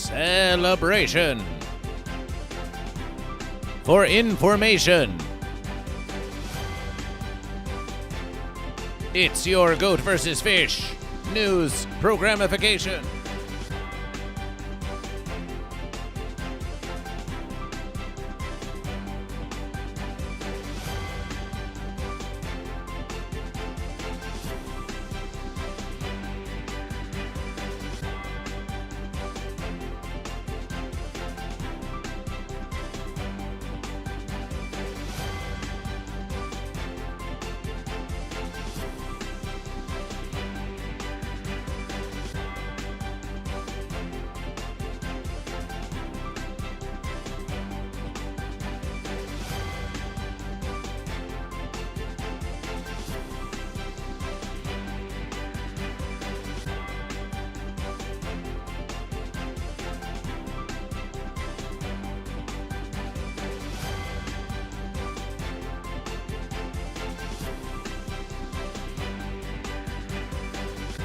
celebration. For information, it's your Goat vs. Fish news programification.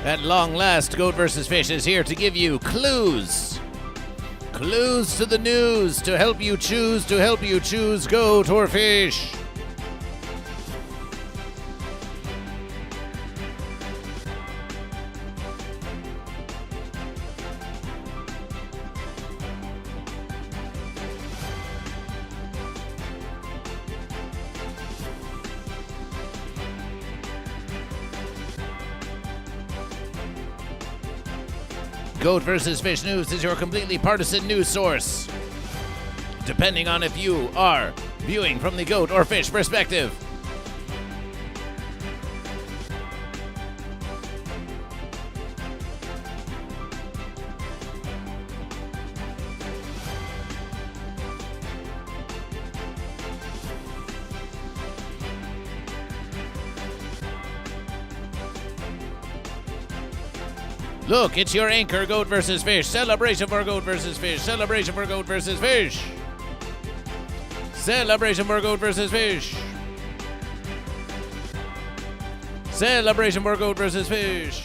At long last, Goat vs. Fish is here to give you clues. Clues to the news to help you choose goat or fish. Goat vs. Fish News is your completely partisan news source, depending on if you are viewing from the goat or fish perspective. Look, it's your anchor, Goat vs. Fish. Celebration for Goat vs. Fish. Celebration for Goat vs. Fish. Celebration for Goat vs. Fish. Celebration for Goat vs. Fish.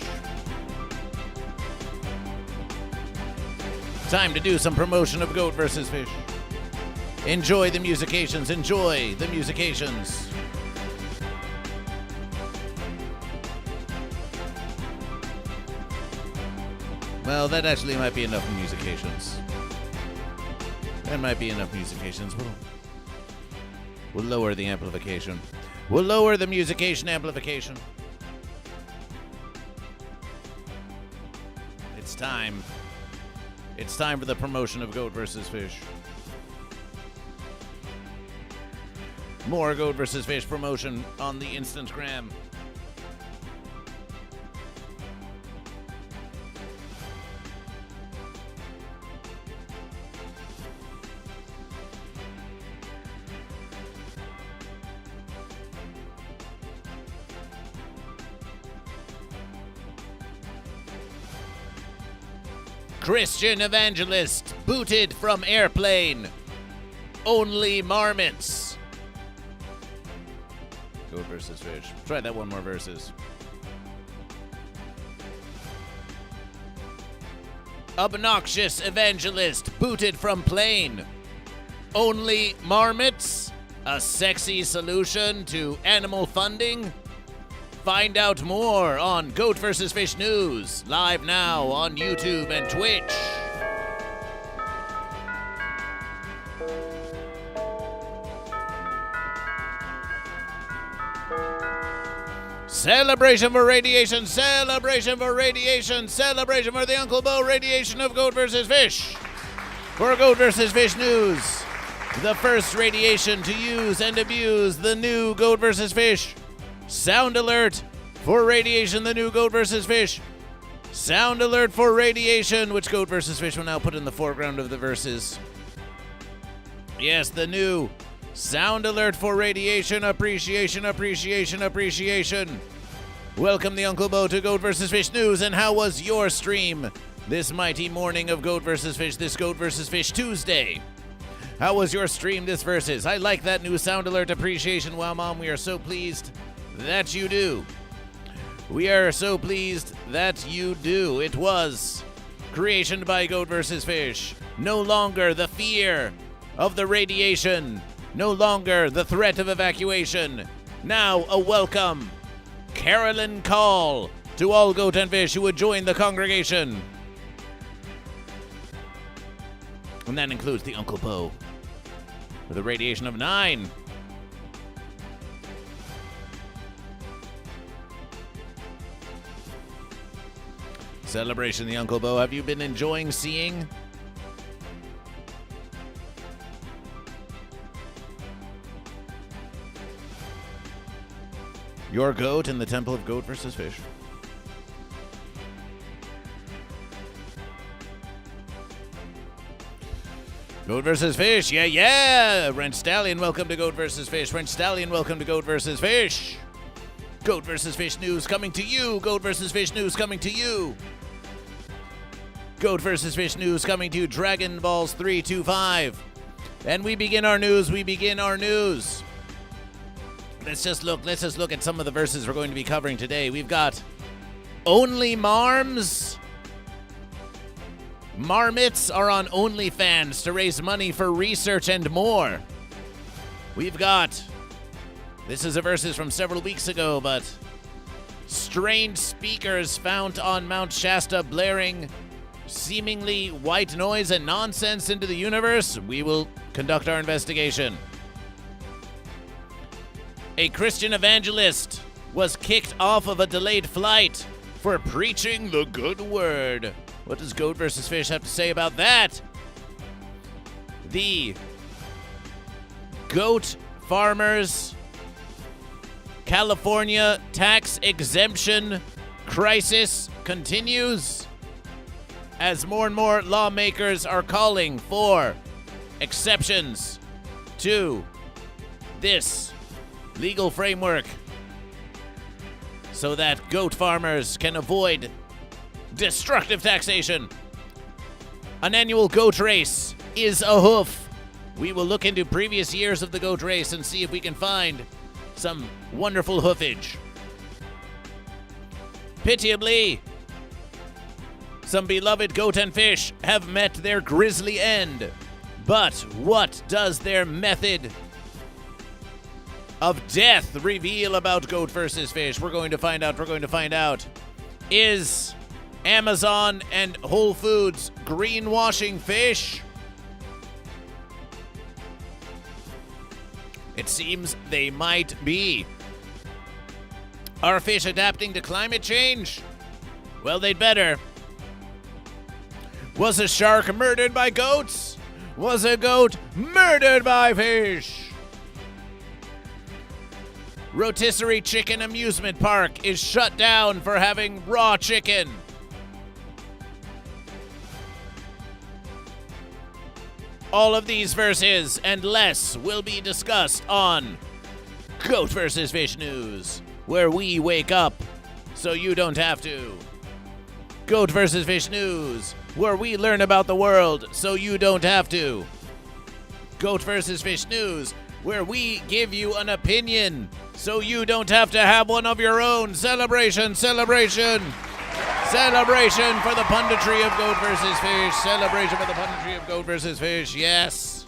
Time to do some promotion of Goat vs. Fish. Enjoy the musications. Enjoy the musications. Well, that actually might be enough musications. That might be enough musications. We'll lower the amplification. We'll lower the musication amplification. It's time. It's time for the promotion of Goat vs. Fish. More Goat vs. Fish promotion on the Instagram. Christian evangelist booted from airplane. Only marmots. Goat vs. Fish. Try that one more verses. Obnoxious evangelist booted from plane. Only marmots? A sexy solution to animal funding? Find out more on Goat vs. Fish News, live now on YouTube and Twitch. Celebration for radiation, celebration for radiation, celebration for the Uncle Bo radiation of Goat vs. Fish. For Goat vs. Fish News, the first radiation to use and abuse the new Goat vs. Fish. Sound alert for radiation, the new Goat vs. Fish. Sound alert for radiation, which Goat vs. Fish will now put in the foreground of the verses. Yes, the new sound alert for radiation. Appreciation, appreciation, appreciation. Welcome the Uncle Bo to Goat vs. Fish News, and how was your stream this mighty morning of Goat vs. Fish, this Goat vs. Fish Tuesday? How was your stream this versus? I like that new sound alert appreciation. Wow, Mom, we are so pleased that you do. We are so pleased that you do. It was Creation by Goat vs. Fish. No longer the fear of the radiation. No longer the threat of evacuation. Now a welcome Carolyn call to all Goat and Fish who would join the congregation. And that includes the Uncle Bo with a radiation of 9. Celebration, the Uncle Bo. Have you been enjoying seeing your goat in the temple of Goat vs. Fish? Goat vs. Fish, yeah! Wrench Stallion, welcome to Goat vs. Fish. Wrench Stallion, welcome to Goat vs. Fish. Goat vs. Fish news coming to you. Goat vs. Fish news coming to you. Goat vs. Fish news coming to you. Dragon Balls 325. And we begin our news. Let's just look at some of the verses we're going to be covering today. We've got ONLYMARMS. Marmots are on OnlyFans to raise money for research and more. We've got, this is a verses from several weeks ago, but strange speakers found on Mount Shasta blaring seemingly white noise and nonsense into the universe. We will conduct our investigation. A Christian evangelist was kicked off of a delayed flight for preaching the good word. What does Goat vs. Fish have to say about that? The goat farmers California tax exemption crisis continues as more and more lawmakers are calling for exceptions to this legal framework so that goat farmers can avoid destructive taxation. An annual goat race is a hoof. We will look into previous years of the goat race and see if we can find some wonderful hoofage. Pitiably, some beloved goat and fish have met their grisly end. But what does their method of death reveal about Goat vs. Fish? We're going to find out. Is Amazon and Whole Foods greenwashing fish? It seems they might be. Are fish adapting to climate change? Well, they'd better. Was a shark murdered by goats? Was a goat murdered by fish? Rotisserie Chicken Amusement Park is shut down for having raw chicken. All of these verses and less will be discussed on Goat vs. Fish News, where we wake up so you don't have to. Goat vs. Fish News, where we learn about the world so you don't have to. Goat vs. Fish News, where we give you an opinion so you don't have to have one of your own. Celebration, celebration. Celebration for the punditry of Goat vs. Fish. Celebration for the punditry of Goat vs. Fish. Yes.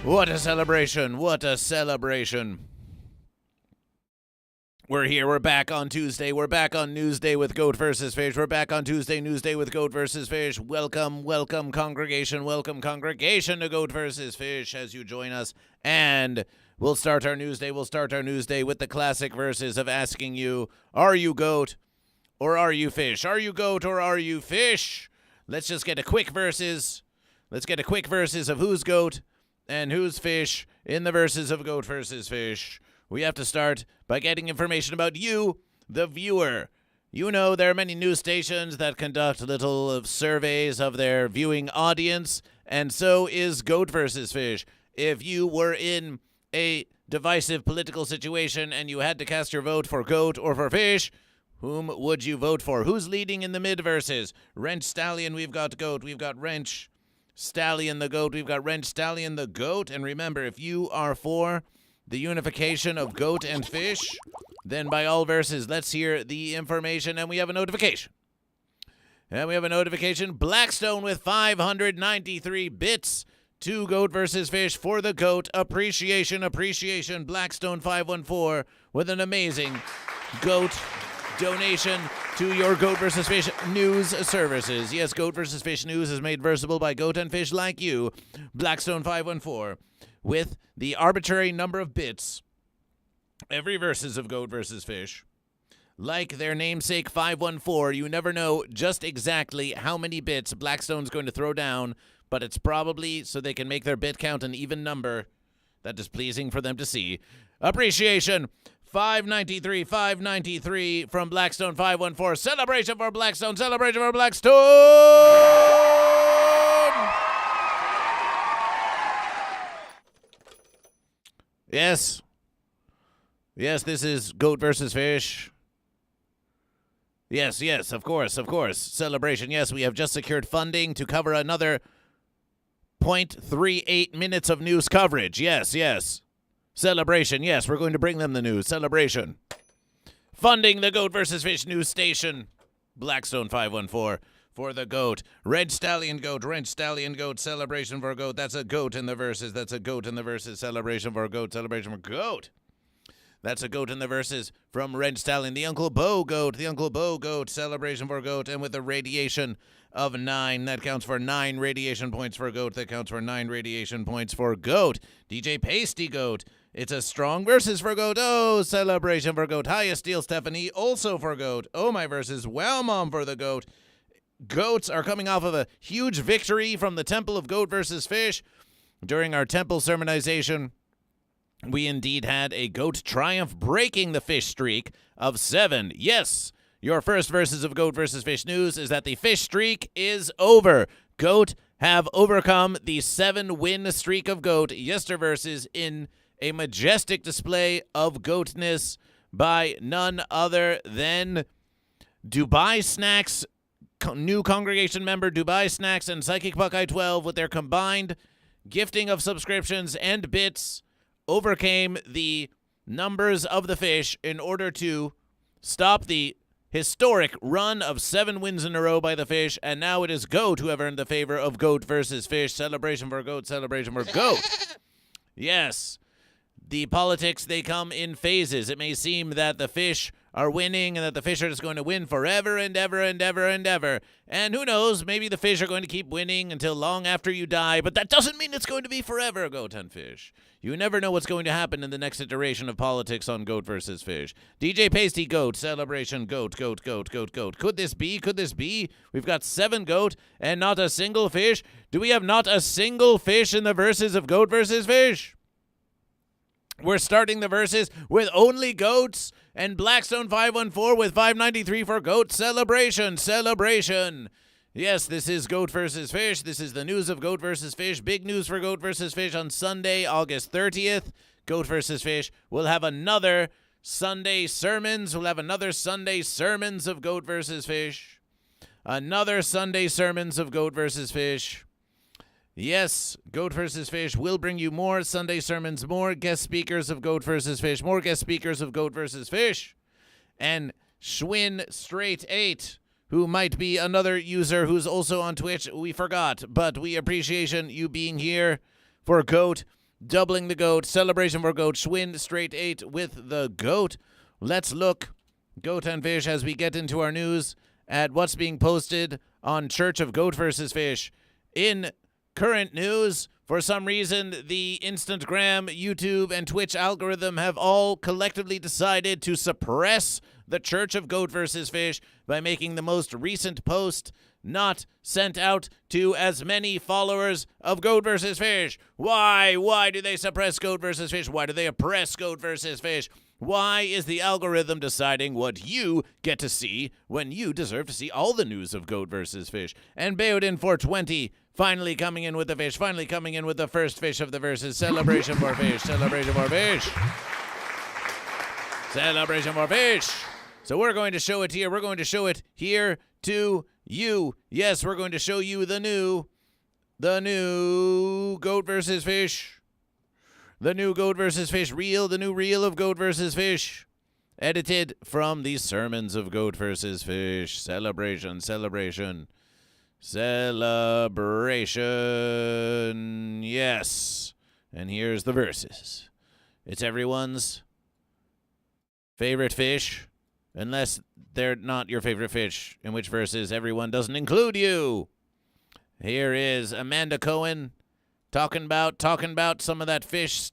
What a celebration. What a celebration. We're here. We're back on Tuesday. We're back on Newsday with Goat vs. Fish. We're back on Tuesday, Newsday with Goat vs. Fish. Welcome, welcome, congregation. Welcome, congregation, to Goat vs. Fish as you join us. And we'll start our Newsday. We'll start our Newsday with the classic verses of asking you, are you goat? Or are you fish? Are you goat or are you fish? Let's just get a quick verses. Let's get a quick verses of who's goat and who's fish in the verses of Goat vs. Fish. We have to start by getting information about you, the viewer. You know, there are many news stations that conduct little surveys of their viewing audience, and so is Goat vs. Fish. If you were in a divisive political situation and you had to cast your vote for goat or for fish, whom would you vote for? Who's leading in the mid-verses? Wrench Stallion, we've got goat. We've got Wrench Stallion the goat. We've got Wrench Stallion the goat. And remember, if you are for the unification of goat and fish, then by all verses, let's hear the information. And we have a notification. And we have a notification. Blackstone with 593 bits to Goat vs. Fish for the GOAT. Appreciation. Blackstone 514 with an amazing GOAT donation to your Goat vs. Fish news services. Yes, Goat vs. Fish news is made versatile by goat and fish like you. Blackstone 514 with the arbitrary number of bits. Every versus of Goat vs. Fish. Like their namesake 514, you never know just exactly how many bits Blackstone's going to throw down, but it's probably so they can make their bit count an even number that is pleasing for them to see. Appreciation. 593 from Blackstone 514. Celebration for Blackstone. Yes, this is Goat vs. Fish. Yes, of course. Celebration. Yes, we have just secured funding to cover another 0.38 minutes of news coverage. Yes. Celebration. Yes, we're going to bring them the news. Celebration. Funding the Goat vs. Fish news station. Blackstone 514 for the GOAT. Red Stallion Goat. Celebration for GOAT. That's a GOAT in the verses. Celebration for GOAT. That's a GOAT in the verses from Red Stallion. The Uncle Bo Goat. Celebration for GOAT. And with a radiation of 9. That counts for 9 radiation points for GOAT. DJ Pasty Goat. It's a strong versus for GOAT. Oh, celebration for GOAT. Highest Steel Stephanie also for GOAT. Oh, my versus. Wow, Mom for the GOAT. Goats are coming off of a huge victory from the Temple of Goat vs. Fish. During our temple sermonization, we indeed had a GOAT triumph, breaking the fish streak of 7. Yes, your first verses of Goat vs. Fish news is that the fish streak is over. GOAT have overcome the 7-win streak of GOAT yesterverses in a majestic display of goatness by none other than Dubai Snacks, new congregation member Dubai Snacks and Psychic Buckeye 12 with their combined gifting of subscriptions and bits overcame the numbers of the fish in order to stop the historic run of 7 wins in a row by the fish, and now it is GOAT who have earned the favor of Goat vs. Fish. Celebration for GOAT. Yes, the politics, they come in phases. It may seem that the fish are winning and that the fish are just going to win forever and ever. And who knows, maybe the fish are going to keep winning until long after you die, but that doesn't mean it's going to be forever, Goat and Fish. You never know what's going to happen in the next iteration of politics on Goat vs. Fish. DJ Pasty Goat. Celebration Goat. Could this be? We've got 7 GOAT and not a single fish. Do we have not a single fish in the verses of Goat vs. Fish? We're starting the verses with only goats, and Blackstone 514 with 593 for GOAT. Celebration. Yes, this is Goat vs. Fish. This is the news of Goat vs. Fish. Big news for Goat vs. Fish on Sunday, August 30th. Goat vs. Fish will have another Sunday sermons. Of Goat vs. Fish. Another Sunday sermons of Goat vs. Fish. Yes, Goat vs. Fish will bring you more Sunday sermons, more guest speakers of Goat vs. Fish, And Schwinn Straight 8, who might be another user who's also on Twitch. We forgot, but we appreciate you being here for GOAT, doubling the GOAT, celebration for GOAT, Schwinn Straight 8 with the GOAT. Let's look, Goat and Fish, as we get into our news, at what's being posted on Church of Goat vs. Fish. In current news, for some reason, the Instagram, YouTube, and Twitch algorithm have all collectively decided to suppress the Church of Goat vs. Fish by making the most recent post not sent out to as many followers of Goat vs. Fish. Why? Why do they suppress Goat vs. Fish? Why do they oppress Goat vs. Fish? Why is the algorithm deciding what you get to see when you deserve to see all the news of Goat vs. Fish? And Bayoudin 420 finally coming in with the fish, finally coming in with the first fish of the verses. Celebration for Fish. So we're going to show it here. We're going to show it here to you. Yes, we're going to show you the new Goat vs. Fish. The new Goat vs. Fish reel, the new reel of Goat vs. Fish. edited from the sermons of Goat vs. Fish. Celebration. Yes. And here's the verses. It's everyone's favorite fish, unless they're not your favorite fish, in which verses everyone doesn't include you. Here is Amanda Cohen talking about some of that fish,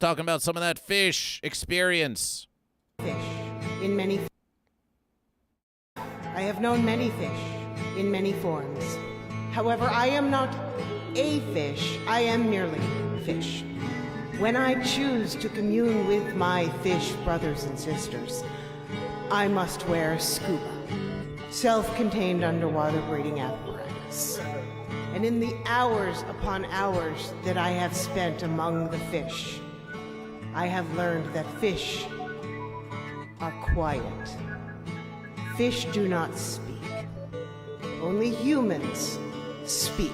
experience. Fish in many. I have known many fish in many forms. However, I am not a fish. I am merely fish. When I choose to commune with my fish brothers and sisters, I must wear scuba, self-contained underwater breeding apparatus. And in the hours upon hours that I have spent among the fish, I have learned that fish are quiet. Fish do not speak. Only humans speak.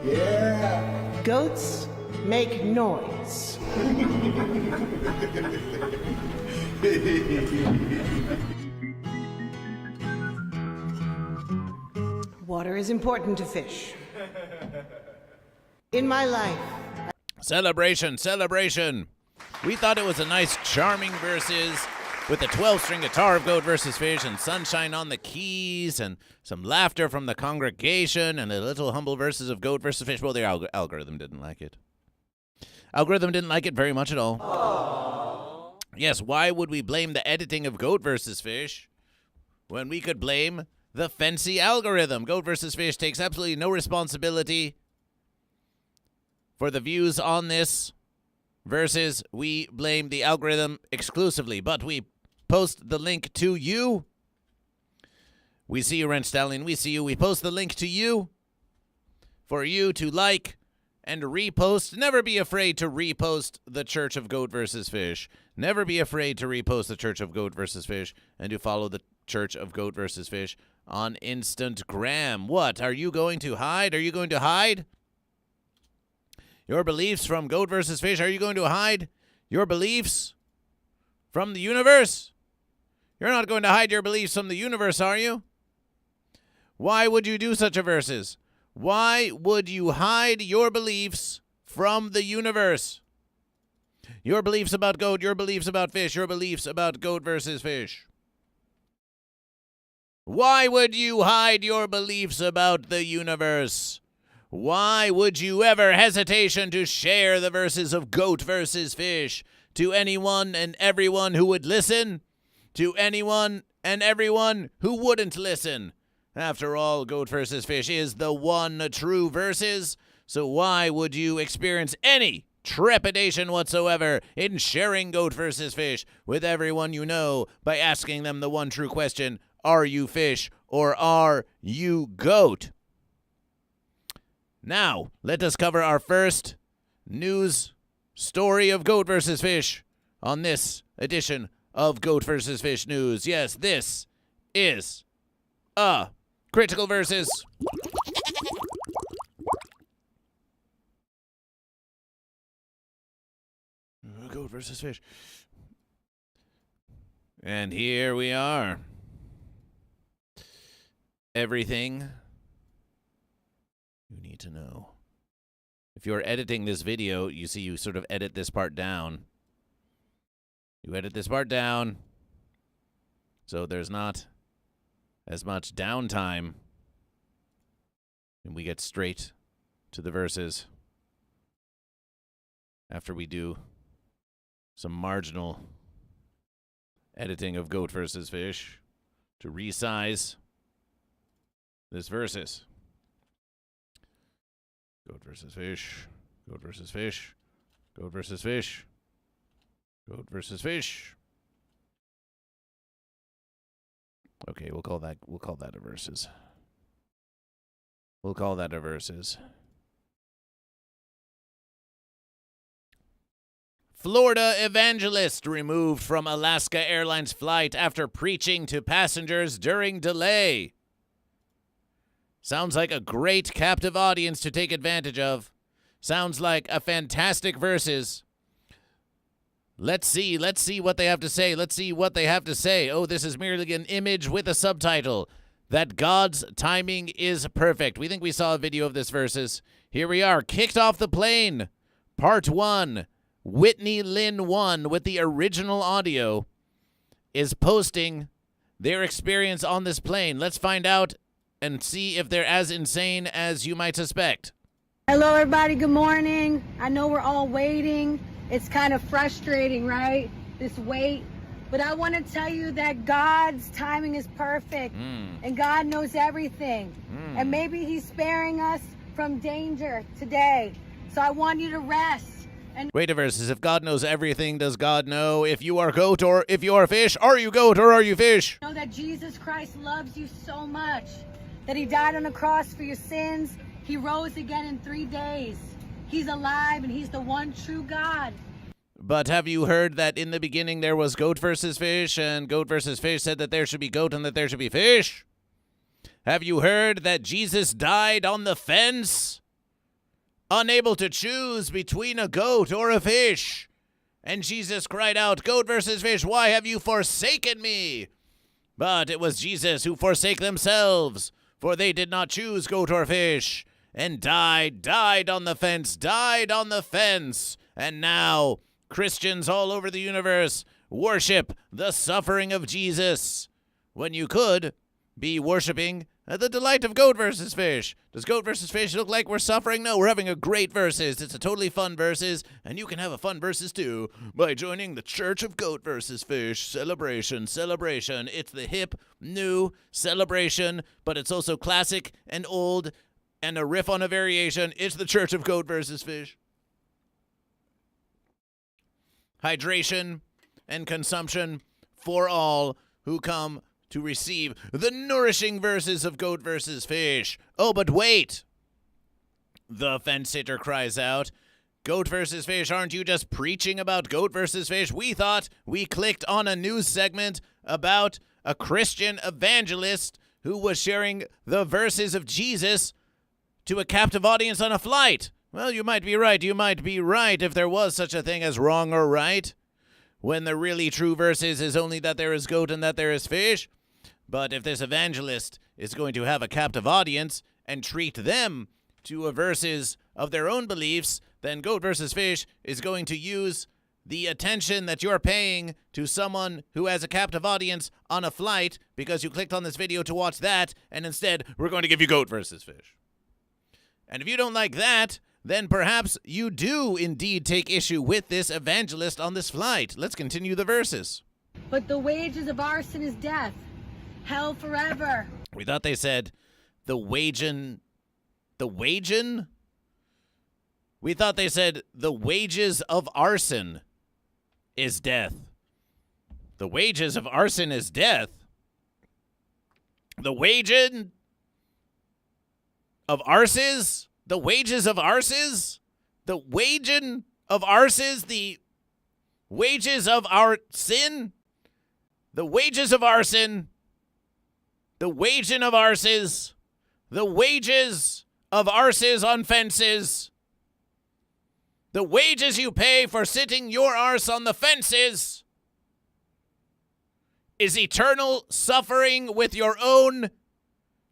Yeah. Goats make noise. Water is important to fish. In my life. Celebration. We thought it was a nice, charming verses with the 12-string guitar of Goat vs. Fish and sunshine on the keys and some laughter from the congregation and a little humble verses of Goat vs. Fish. Well, the algorithm didn't like it. Algorithm didn't like it very much at all. Aww. Yes, why would we blame the editing of Goat vs. Fish when we could blame the fancy algorithm? Goat vs. Fish takes absolutely no responsibility for the views on this versus we blame the algorithm exclusively, but we post the link to you. We see you, Rent Stallion. We see you. We post the link to you for you to like and repost. Never be afraid to repost the Church of Goat vs. Fish. Never be afraid to repost the Church of Goat vs. Fish and to follow the Church of Goat vs. Fish on Instagram. What? Are you going to hide? Are you going to hide your beliefs from Goat vs. Fish? Are you going to hide your beliefs from the universe? You're not going to hide your beliefs from the universe, are you? Why would you do such a verses? Why would you hide your beliefs from the universe? Your beliefs about goat, your beliefs about fish, your beliefs about Goat vs. Fish. Why would you hide your beliefs about the universe? Why would you ever hesitation to share the verses of Goat vs. Fish to anyone and everyone who would listen? To anyone and everyone who wouldn't listen? After all, Goat vs. Fish is the one true verses, so why would you experience any trepidation whatsoever in sharing Goat vs. Fish with everyone you know by asking them the one true question, are you fish or are you goat? Now, let us cover our first news story of Goat vs. Fish on this edition of Goat vs. Fish News. Yes, this is a critical versus. Goat vs. Fish. And here we are. Everything you need to know. If you're editing this video, you see you sort of edit this part down. You edit this part down so there's not as much downtime, and we get straight to the verses after we do some marginal editing of Goat vs. Fish to resize this verses. Goat vs. Fish. Goat vs. Fish. Goat vs. Fish. Goat vs. Fish. Okay, we'll call that a verses. We'll call that a verses. Florida evangelist removed from Alaska Airlines flight after preaching to passengers during delay. Sounds like a great captive audience to take advantage of. Sounds like a fantastic verses. Let's see what they have to say. Let's see what they have to say. Oh, this is merely an image with a subtitle. That God's timing is perfect. We think we saw a video of this verses. Here we are. Kicked off the plane. Part 1. Whitney Lynn 1 with the original audio is posting their experience on this plane. Let's find out and see if they're as insane as you might suspect. Hello, everybody. Good morning. I know we're all waiting. It's kind of frustrating, right? This wait. But I want to tell you that God's timing is perfect, and God knows everything. And maybe he's sparing us from danger today. So I want you to rest. And wait a verse. If God knows everything, does God know if you are goat or if you are fish? Are you goat or are you fish? know that Jesus Christ loves you so much, that he died on the cross for your sins. He rose again in 3 days. He's alive, and he's the one true God. But have you heard that in the beginning there was goat versus fish, and goat versus fish said that there should be goat and that there should be fish? Have you heard that Jesus died on the fence, unable to choose between a goat or a fish? And Jesus cried out, "Goat versus fish, why have you forsaken me?" But it was Jesus who forsake themselves, for they did not choose goat or fish, and died on the fence, and now Christians all over the universe worship the suffering of Jesus, when you could be worshiping the delight of goat versus fish. Does goat versus fish look like we're suffering? No, we're having a great versus. It's a totally fun versus, and you can have a fun versus too by joining the Church of Goat versus Fish celebration. It's the hip, new celebration, but it's also classic and old and a riff on a variation. It's the Church of Goat versus Fish. Hydration and consumption for all who come to receive the nourishing verses of goat versus fish. Oh, but wait! The fence sitter cries out, "Goat versus fish, aren't you just preaching about goat versus fish? We thought we clicked on a news segment about a Christian evangelist who was sharing the verses of Jesus to a captive audience on a flight." Well, you might be right. You might be right if there was such a thing as wrong or right, when the really true verses is only that there is goat and that there is fish. But if this evangelist is going to have a captive audience and treat them to a verses of their own beliefs, then goat versus fish is going to use the attention that you're paying to someone who has a captive audience on a flight because you clicked on this video to watch that, and instead we're going to give you goat versus fish. And if you don't like that, then perhaps you do indeed take issue with this evangelist on this flight. Let's continue the verses. But the wages of our sin is death, hell forever. We thought they said the wagen. We thought they said the wages of arson is death. The wages of arson is death. The wagen of arses? The wages of arses? The wagen of arses? The wages of our sin? The wages of arson? The wagen of arses? The wages of arses on fences? The wages you pay for sitting your arse on the fences is eternal suffering with your own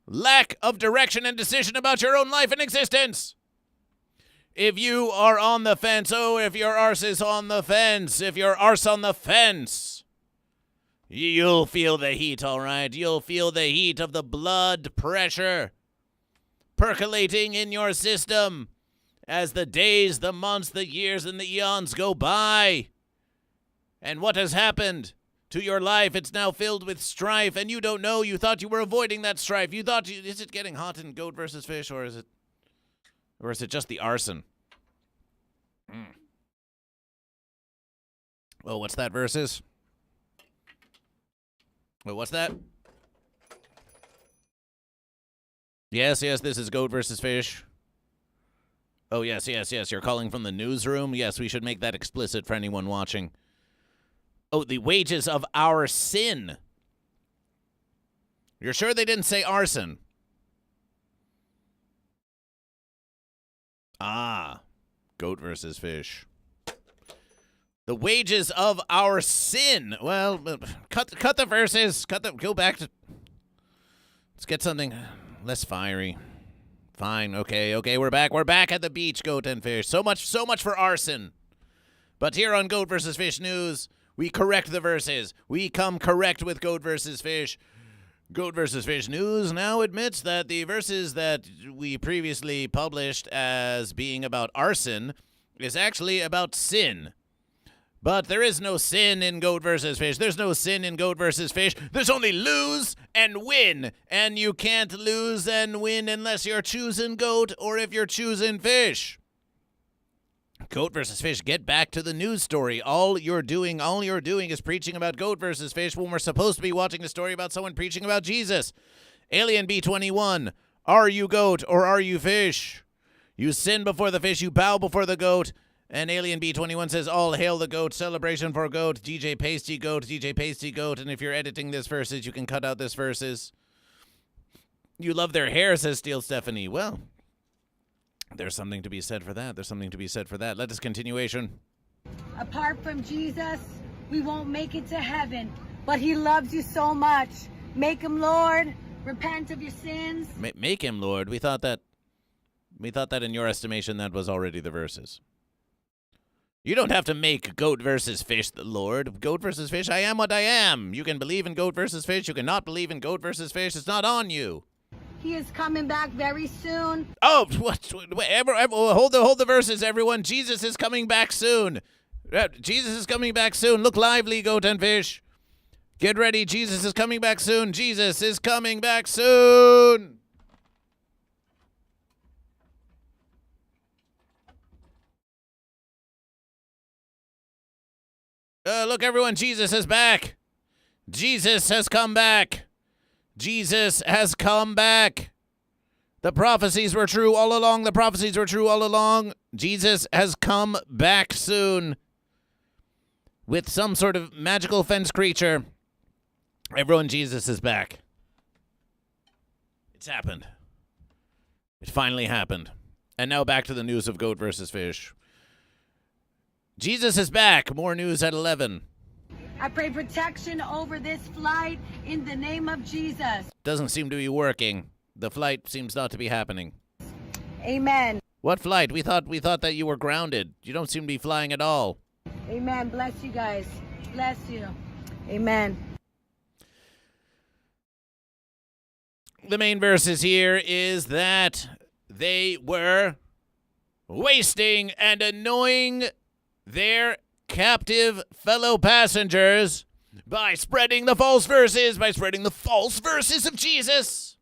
lack of direction and decision about your own life and existence. If you are on the fence, if your arse is on the fence, if your arse on the fence, you'll feel the heat, all right? You'll feel the heat of the blood pressure percolating in your system as the days, the months, the years, and the eons go by. And what has happened to your life? It's now filled with strife, and you don't know. You thought you were avoiding that strife. You thought, is it getting hot in goat versus fish, or is it just the arson? Well, what's that versus? Well, what's that? Yes, this is goat versus fish. Oh, yes, you're calling from the newsroom? Yes, we should make that explicit for anyone watching. Oh, the wages of our sin. You're sure they didn't say arson? Ah, goat versus fish. The wages of our sin. Well, cut the verses. Go back to. Let's get something less fiery. Fine. Okay. We're back at the beach, Goat and Fish. So much for arson. But here on Goat vs. Fish News, we correct the verses. We come correct with Goat vs. Fish. Goat vs. Fish News now admits that the verses that we previously published as being about arson is actually about sin. But there is no sin in Goat vs. Fish. There's no sin in Goat vs. Fish. There's only lose and win. And you can't lose and win unless you're choosing goat or if you're choosing fish. Goat vs. Fish, get back to the news story. All you're doing is preaching about Goat vs. Fish when we're supposed to be watching a story about someone preaching about Jesus. Alien B21, are you goat or are you fish? You sin before the fish, you bow before the goat. And Alien B21 says, all hail the goat, celebration for goat, DJ Pasty Goat. And if you're editing this verses, you can cut out this verses. You love their hair, says Steel Stephanie. Well, there's something to be said for that. Let us continuation. Apart from Jesus, we won't make it to heaven. But he loves you so much. Make him Lord. Repent of your sins. Make him Lord. We thought that in your estimation that was already the verses. You don't have to make Goat versus Fish the Lord. Goat versus Fish, I am what I am. You can believe in Goat versus Fish. You cannot believe in Goat versus Fish. It's not on you. He is coming back very soon. Oh, what? Hold the verses, everyone. Jesus is coming back soon. Jesus is coming back soon. Look lively, Goat and Fish. Get ready. Jesus is coming back soon. Jesus is coming back soon. Look, everyone, Jesus is back. Jesus has come back. Jesus has come back. The prophecies were true all along. Jesus has come back soon. With some sort of magical fence creature. Everyone, Jesus is back. It's happened. It finally happened. And now back to the news of Goat versus Fish. Jesus is back. More news at 11. I pray protection over this flight in the name of Jesus. Doesn't seem to be working. The flight seems not to be happening. Amen. What flight? We thought that you were grounded. You don't seem to be flying at all. Amen. Bless you guys. Bless you. Amen. The main verses here is that they were wasting and annoying their captive fellow passengers by spreading the false verses of Jesus.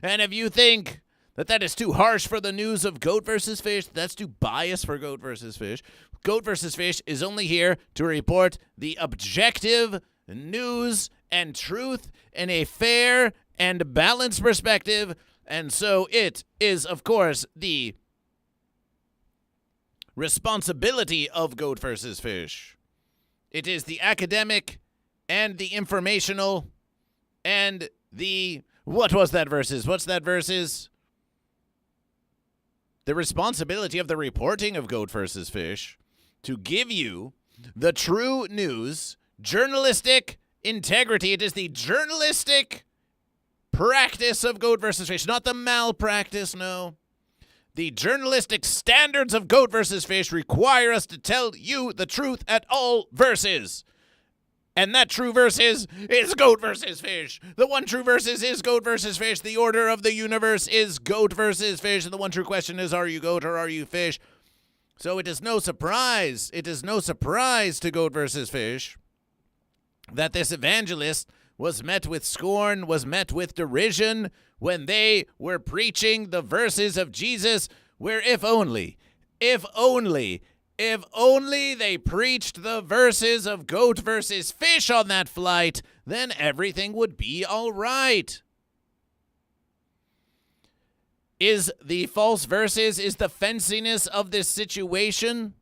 And if you think that is too harsh for the news of Goat versus Fish, that's too biased for Goat versus Fish. Goat versus Fish is only here to report the objective news and truth in a fair and balanced perspective. And so it is, of course, the responsibility of Goat versus Fish. It is the academic and the informational and the... What's that verses? The responsibility of the reporting of Goat versus Fish to give you the true news, journalistic integrity. It is the journalistic practice of Goat versus Fish, not the malpractice, no. The journalistic standards of Goat versus Fish require us to tell you the truth at all verses. And that true verse is Goat versus Fish. The one true verse is Goat versus Fish. The order of the universe is Goat versus Fish. And the one true question is, are you goat or are you fish? So it is no surprise. It is no surprise to Goat versus Fish that this evangelist was met with scorn, was met with derision when they were preaching the verses of Jesus, where if only they preached the verses of Goat versus Fish on that flight, then everything would be all right. Is the false verses, is the fenciness of this situation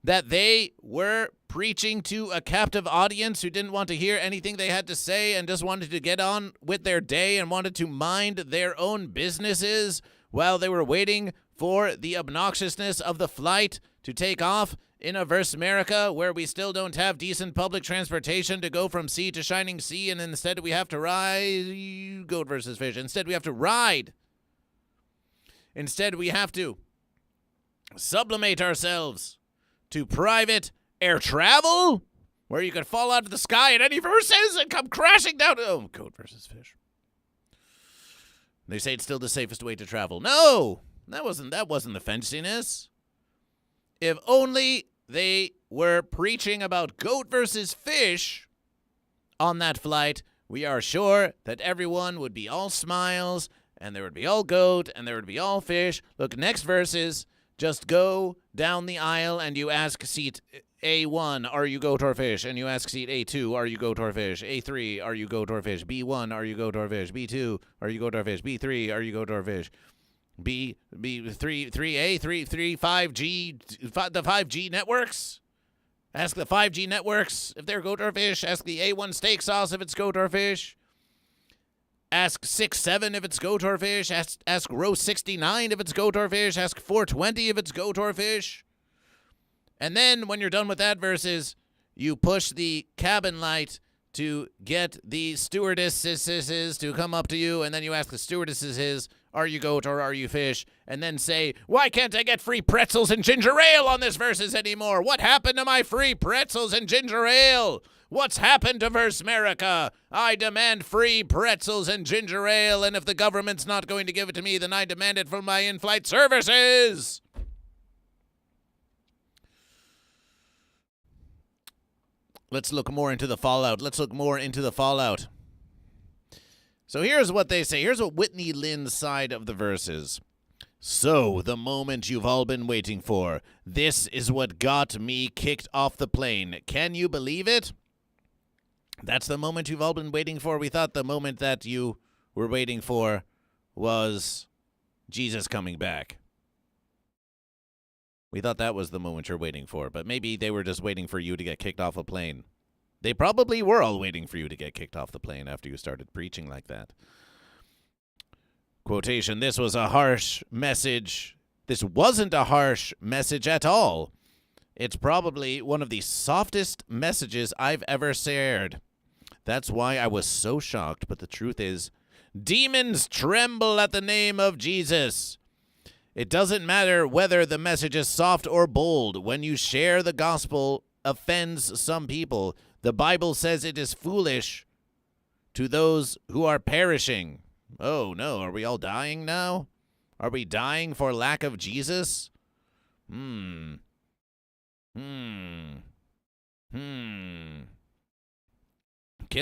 that they were preaching to a captive audience who didn't want to hear anything they had to say and just wanted to get on with their day and wanted to mind their own businesses while they were waiting for the obnoxiousness of the flight to take off In a verse America where we still don't have decent public transportation to go from sea to shining sea, and instead we have to ride. Goat versus fish. Instead we have to ride. Instead we have to sublimate ourselves to private air travel, where you could fall out of the sky at any verses and come crashing down. Oh, goat versus fish. They say it's still the safest way to travel. No, that wasn't the fanciness. If only they were preaching about goat versus fish on that flight, we are sure that everyone would be all smiles, and there would be all goat, and there would be all fish. Look, next verses, just go down the aisle and you ask seat A1, are you goat or fish? And you ask seat A2, are you goat or fish? A3, are you goat or fish? B1, are you goat or fish? B2, are you goat or fish? B3, are you goat or fish? B 3A 5G, the 5G networks. Ask the 5G networks if they're goat or fish. Ask the A1 steak sauce if it's goat or fish. Ask 6-7 if it's goat or fish. Ask row 69 if it's goat or fish. Ask 420 if it's goat or fish. And then when you're done with that verses, you push the cabin light to get the stewardesses to come up to you, and then you ask the stewardesses, are you goat or are you fish? And then say, why can't I get free pretzels and ginger ale on this verses anymore? What happened to my free pretzels and ginger ale? What's happened to Verse America? I demand free pretzels and ginger ale, and if the government's not going to give it to me, then I demand it from my in-flight services. Let's look more into the fallout. So here's what they say. Here's what Whitney Lynn's side of the verses. So, the moment you've all been waiting for. This is what got me kicked off the plane. Can you believe it? That's the moment you've all been waiting for. We thought the moment that you were waiting for was Jesus coming back. We thought that was the moment you're waiting for, but maybe they were just waiting for you to get kicked off a plane. They probably were all waiting for you to get kicked off the plane after you started preaching like that. Quotation, this was a harsh message. This wasn't a harsh message at all. It's probably one of the softest messages I've ever shared. That's why I was so shocked, but the truth is, demons tremble at the name of Jesus. It doesn't matter whether the message is soft or bold. When you share the gospel offends some people, the Bible says it is foolish to those who are perishing. Oh, no. Are we all dying now? Are we dying for lack of Jesus? Kill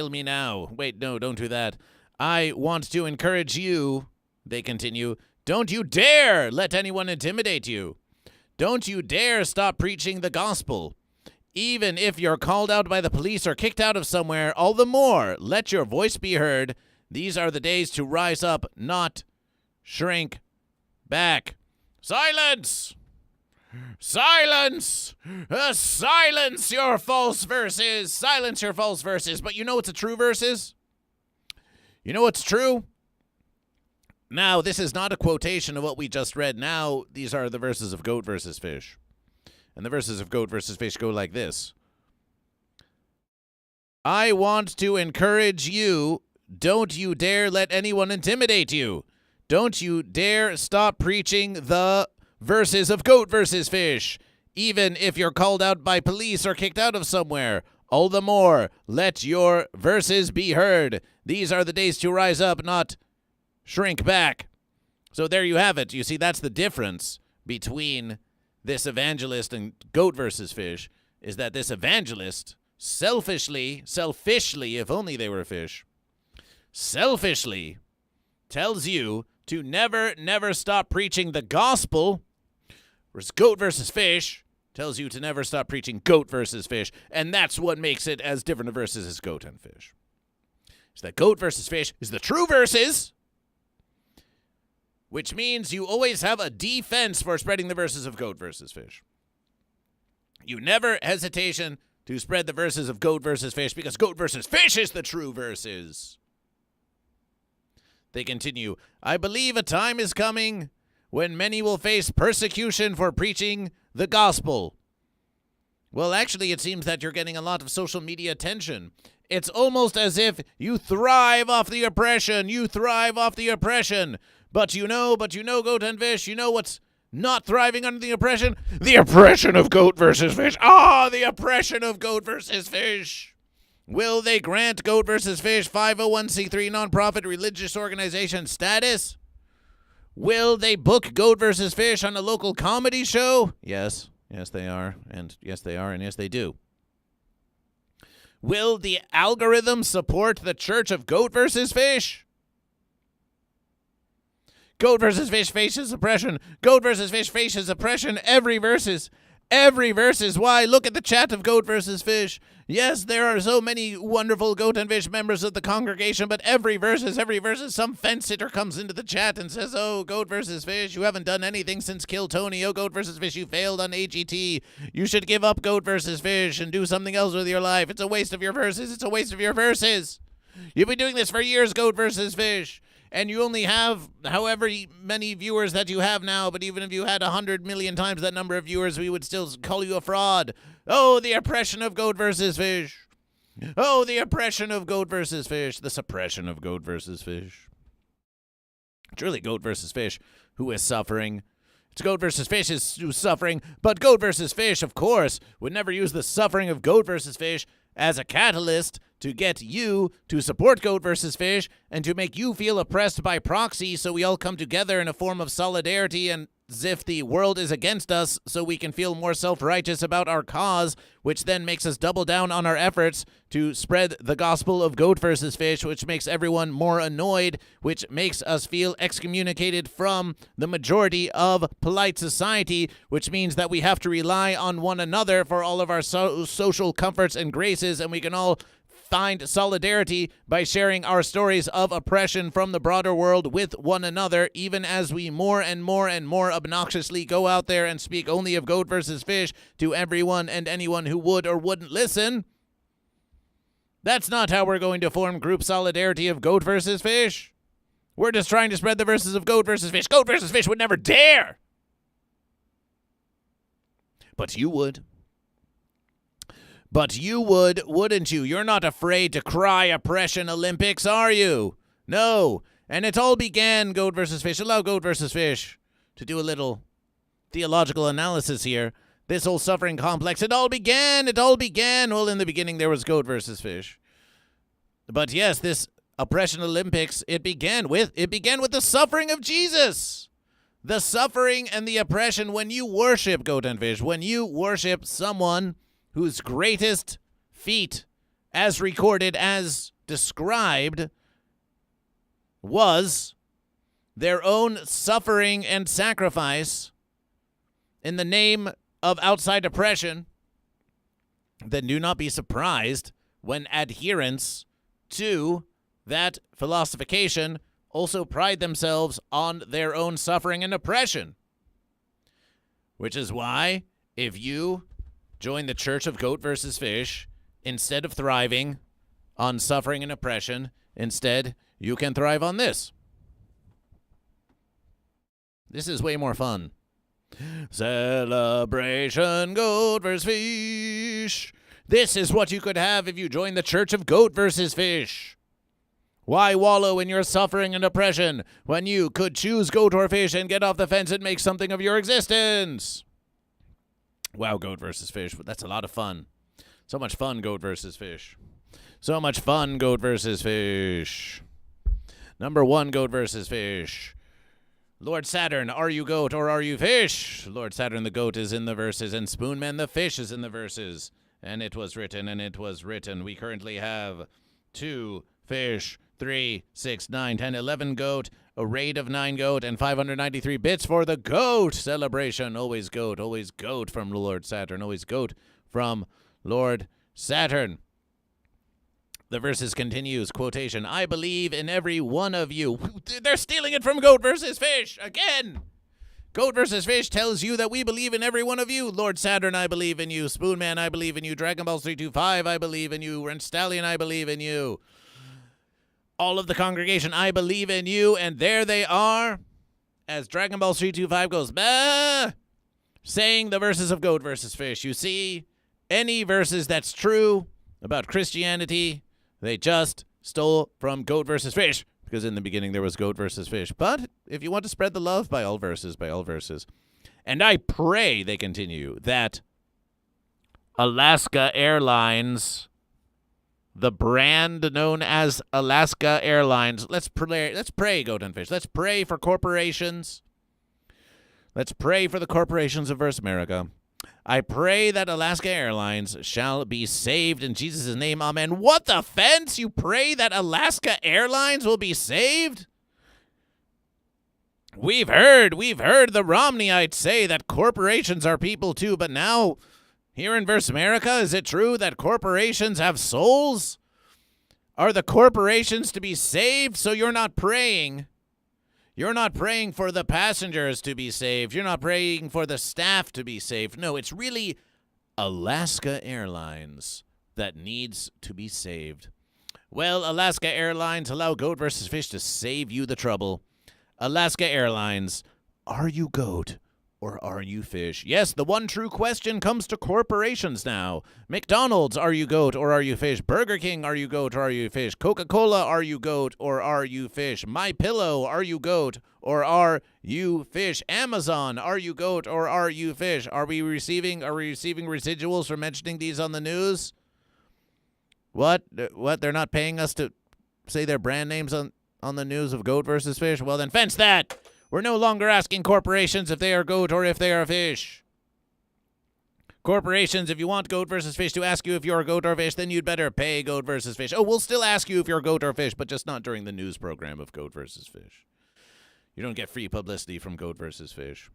me now. Wait, no, don't do that. I want to encourage you, they continue. Don't you dare let anyone intimidate you. Don't you dare stop preaching the gospel. Even if you're called out by the police or kicked out of somewhere, all the more, let your voice be heard. These are the days to rise up, not shrink back. Silence! Silence! Silence your false verses! Silence your false verses. But you know what's a true verses? You know what's true? Now, this is not a quotation of what we just read. Now, these are the verses of Goat versus Fish. And the verses of Goat versus Fish go like this. I want to encourage you. Don't you dare let anyone intimidate you. Don't you dare stop preaching the verses of Goat versus Fish. Even if you're called out by police or kicked out of somewhere. All the more, let your verses be heard. These are the days to rise up, not shrink back. So there you have it. You see, that's the difference between this evangelist and Goat versus Fish, is that this evangelist selfishly, if only they were fish, selfishly tells you to never stop preaching the gospel, whereas Goat versus Fish tells you to never stop preaching Goat versus Fish, and that's what makes it as different a verses as Goat and Fish. So that Goat versus Fish is the true verses, which means you always have a defense for spreading the verses of Goat versus Fish. You never hesitation to spread the verses of Goat versus Fish because Goat versus Fish is the true verses. They continue, I believe a time is coming when many will face persecution for preaching the gospel. Well, actually, it seems that you're getting a lot of social media attention. It's almost as if you thrive off the oppression. You thrive off the oppression. But you know, Goat and Fish, you know what's not thriving under the oppression? The oppression of Goat versus Fish. The oppression of Goat versus Fish. Will they grant Goat versus Fish 501c3 nonprofit religious organization status? Will they book Goat versus Fish on a local comedy show? Yes. Yes, they are. And yes, they are. And yes, they do. Will the algorithm support the Church of Goat versus Fish? Goat versus Fish faces oppression. Goat versus Fish faces oppression. Every versus. Why? Look at the chat of Goat versus Fish. Yes, there are so many wonderful Goat and Fish members of the congregation, but every versus, some fence sitter comes into the chat and says, oh, Goat versus Fish, you haven't done anything since Kill Tony. Oh, Goat versus Fish, you failed on AGT. You should give up Goat versus Fish and do something else with your life. It's a waste of your verses. You've been doing this for years, Goat versus Fish. And you only have however many viewers that you have now, but even if you had 100 million times that number of viewers, we would still call you a fraud. Oh, the oppression of Goat versus Fish. Oh, the oppression of Goat versus Fish. The suppression of Goat versus Fish. It's really Goat versus Fish who is suffering. It's Goat versus Fish who's suffering, but Goat versus Fish, of course, would never use the suffering of Goat versus Fish as a catalyst to get you to support Goat versus Fish and to make you feel oppressed by proxy, so we all come together in a form of solidarity and as if the world is against us, so we can feel more self-righteous about our cause, which then makes us double down on our efforts to spread the gospel of Goat versus Fish, which makes everyone more annoyed, which makes us feel excommunicated from the majority of polite society, which means that we have to rely on one another for all of our social comforts and graces, and we can all find solidarity by sharing our stories of oppression from the broader world with one another, even as we more and more obnoxiously go out there and speak only of Goat versus Fish to everyone and anyone who would or wouldn't listen. That's not how we're going to form group solidarity of Goat versus Fish. We're just trying to spread the verses of Goat versus Fish. Goat versus Fish would never dare! But you would. But you would, wouldn't you? You're not afraid to cry oppression Olympics, are you? No. And it all began, Goat versus Fish. Allow Goat versus Fish to do a little theological analysis here. This whole suffering complex, it all began. Well, in the beginning, there was Goat versus Fish. But yes, this oppression Olympics, it began with the suffering of Jesus. The suffering and the oppression when you worship Goat and Fish, when you worship someone whose greatest feat, as recorded, as described, was their own suffering and sacrifice in the name of outside oppression, then do not be surprised when adherents to that philosophication also pride themselves on their own suffering and oppression. Which is why, if you join the Church of Goat versus Fish, instead of thriving on suffering and oppression, instead, you can thrive on this. This is way more fun. Celebration Goat versus Fish. This is what you could have if you join the Church of Goat versus Fish. Why wallow in your suffering and oppression when you could choose Goat or Fish and get off the fence and make something of your existence? Wow, Goat versus Fish, but that's a lot of fun. So much fun, Goat versus Fish. So much fun, Goat versus Fish. Number 1, Goat versus Fish. Lord Saturn, are you goat or are you fish? Lord Saturn the goat is in the verses, and Spoonman the fish is in the verses. And it was written, and it was written. We currently have 2 fish, 3, 6, 9, 10, 11 goat, a raid of 9 goat, and 593 bits for the goat celebration. Always goat from Lord Saturn. Always goat from Lord Saturn. The verses continues, quotation, I believe in every one of you. They're stealing it from Goat versus Fish again. Goat versus Fish tells you that we believe in every one of you. Lord Saturn, I believe in you. Spoonman, I believe in you. Dragon Balls 325, I believe in you. Rent Stallion, I believe in you. All of the congregation, I believe in you. And there they are, as Dragon Balls 325 goes, bah, saying the verses of Goat versus Fish. You see, Any verses that's true about Christianity, they just stole from Goat vs. Fish, because in the beginning there was Goat vs. Fish. But if you want to spread the love, by all verses, by all verses. And I pray, they continue, that Alaska Airlines, the brand known as Alaska Airlines, let's pray, Goat and Fish. Let's pray for corporations. Let's pray for the corporations of Verse America. I pray that Alaska Airlines shall be saved in Jesus' name. Amen. What the fence? You pray that Alaska Airlines will be saved? We've heard the Romneyites say that corporations are people too, but now here in Verse America, is it true that corporations have souls? Are the corporations to be saved? So you're not praying. You're not praying for the passengers to be saved. You're not praying for the staff to be saved. No, it's really Alaska Airlines that needs to be saved. Well, Alaska Airlines, allow Goat vs. Fish to save you the trouble. Alaska Airlines, are you goat or are you fish? Yes, the one true question comes to corporations now. McDonald's, are you goat or are you fish? Burger King, are you goat or are you fish? Coca-Cola, are you goat or are you fish? My Pillow, are you goat or are you fish? Amazon, are you goat or are you fish? Are we receiving residuals for mentioning these on the news? What? They're not paying us to say their brand names on the news of Goat versus Fish? Well, then fence that. We're no longer asking corporations if they are goat or if they are fish. Corporations, if you want Goat versus Fish to ask you if you're a goat or fish, then you'd better pay Goat versus Fish. Oh, we'll still ask you if you're a goat or fish, but just not during the news program of Goat versus Fish. You don't get free publicity from Goat versus Fish.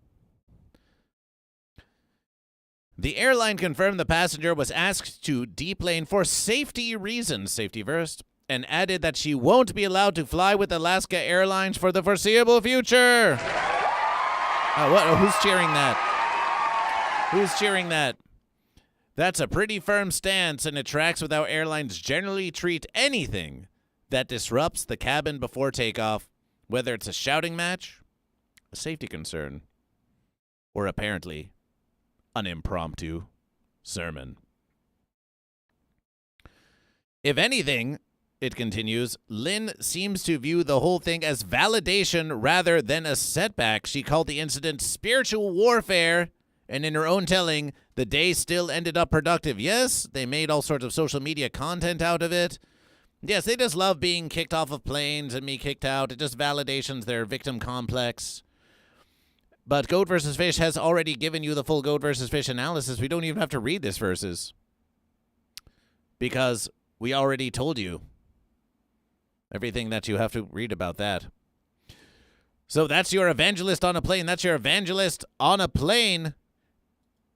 The airline confirmed the passenger was asked to deplane for safety reasons, safety first, and added that she won't be allowed to fly with Alaska Airlines for the foreseeable future. Who's cheering that? Who's cheering that? That's a pretty firm stance, and it tracks with how airlines generally treat anything that disrupts the cabin before takeoff, whether it's a shouting match, a safety concern, or apparently an impromptu sermon. If anything, it continues, Lynn seems to view the whole thing as validation rather than a setback. She called the incident spiritual warfare, and in her own telling, the day still ended up productive. Yes, they made all sorts of social media content out of it. Yes, they just love being kicked off of planes and me kicked out. It just validations their victim complex. But Goat vs. Fish has already given you the full Goat vs. Fish analysis. We don't even have to read this verses, because we already told you everything that you have to read about that. So that's your evangelist on a plane. That's your evangelist on a plane.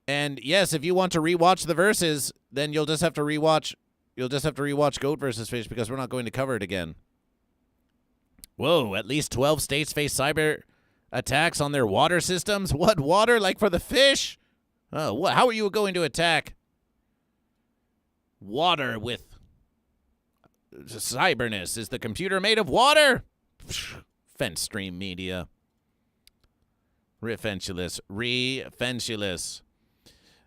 And yes, if you want to rewatch the verses, then you'll just have to rewatch Goat vs. Fish, because we're not going to cover it again. Whoa, at least 12 states face cyber attacks on their water systems. What water? Like for the fish? Oh, how are you going to attack water with cyberness? Is the computer made of water? Fence stream media. Refensulous.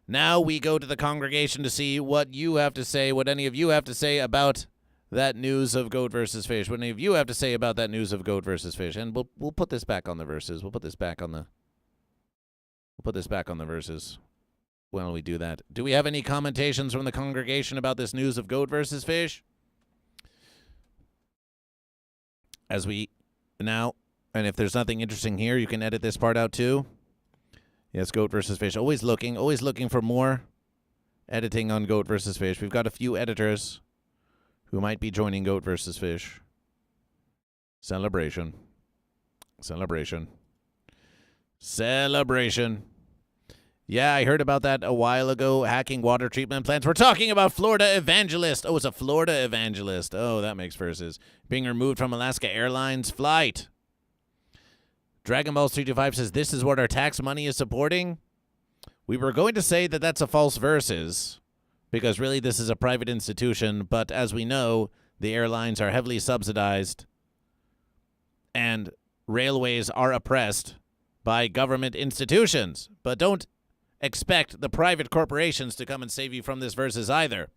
Now we go to the congregation to see what you have to say, what any of you have to say about that news of Goat versus Fish. What any of you have to say about that news of Goat versus Fish. And we'll put this back on the verses. We'll put this back on the verses while we do that. Do we have any commentations from the congregation about this news of Goat versus Fish? As we now, and if there's nothing interesting here, you can edit this part out too. Yes, Goat versus Fish. Always looking for more editing on Goat versus Fish. We've got a few editors who might be joining Goat versus Fish. Celebration. Yeah, I heard about that a while ago, hacking water treatment plants. We're talking about Florida Evangelist. Oh, it's a Florida Evangelist. Oh, that makes verses. Being removed from Alaska Airlines flight. Dragon Balls 325 says, this is what our tax money is supporting. We were going to say that that's a false verses, because really this is a private institution, but as we know, the airlines are heavily subsidized, and railways are oppressed by government institutions. But don't expect the private corporations to come and save you from this versus either.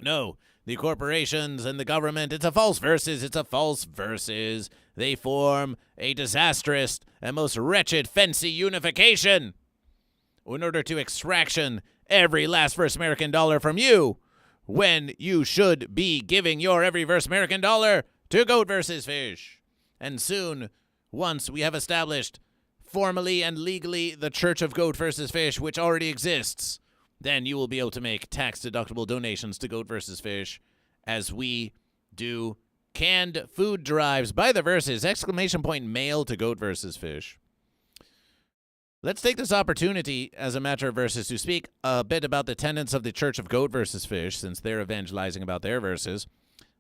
No, the corporations and the government, it's a false versus. It's a false versus. They form a disastrous and most wretched fancy unification in order to extraction every last first American dollar from you, when you should be giving your every first American dollar to Goat vs. Fish. And soon, once we have established formally and legally the Church of Goat vs. Fish, which already exists, then you will be able to make tax-deductible donations to Goat vs. Fish as we do canned food drives by the verses, ! Mail to Goat vs. Fish. Let's take this opportunity as a matter of verses to speak a bit about the tenets of the Church of Goat vs. Fish, since they're evangelizing about their verses.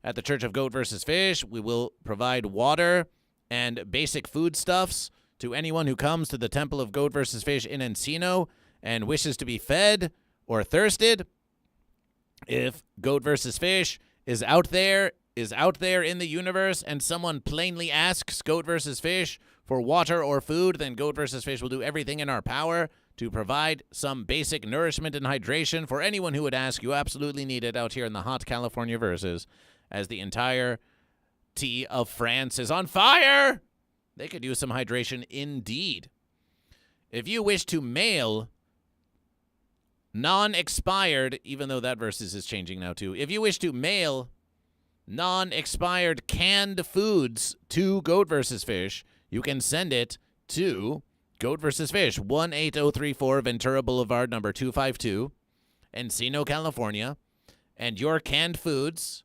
At the Church of Goat vs. Fish, we will provide water and basic foodstuffs to anyone who comes to the Temple of Goat vs. Fish in Encino and wishes to be fed or thirsted. If Goat vs. Fish is out there in the universe and someone plainly asks Goat vs. Fish for water or food, then Goat vs. Fish will do everything in our power to provide some basic nourishment and hydration for anyone who would ask. You absolutely need it out here in the hot California verses, as the entire tea of France is on fire. They could use some hydration indeed. If you wish to mail non-expired, even though that versus is changing now too, if you wish to mail non-expired canned foods to Goat vs. Fish, you can send it to Goat vs. Fish, 18034 Ventura Boulevard, number 252, Encino, California, and your canned foods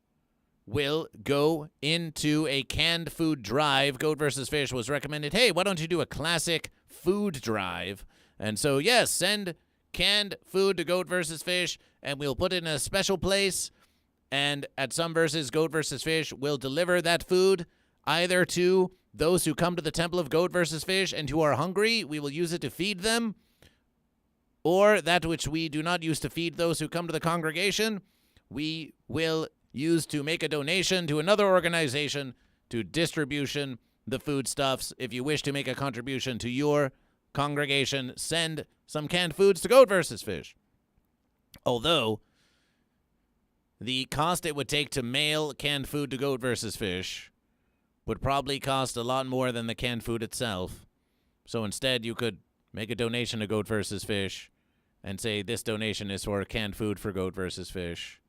will go into a canned food drive. Goat vs. Fish was recommended, hey, why don't you do a classic food drive? And so, yes, send canned food to Goat vs. Fish, and we'll put it in a special place. And at some verses, Goat vs. Fish will deliver that food either to those who come to the Temple of Goat vs. Fish and who are hungry. We will use it to feed them. Or that which we do not use to feed those who come to the congregation, we will use to make a donation to another organization to distribution the foodstuffs. If you wish to make a contribution to your congregation, send some canned foods to Goat vs. Fish. Although the cost it would take to mail canned food to Goat vs. Fish would probably cost a lot more than the canned food itself. So instead, you could make a donation to Goat vs. Fish and say this donation is for canned food for Goat vs. Fish.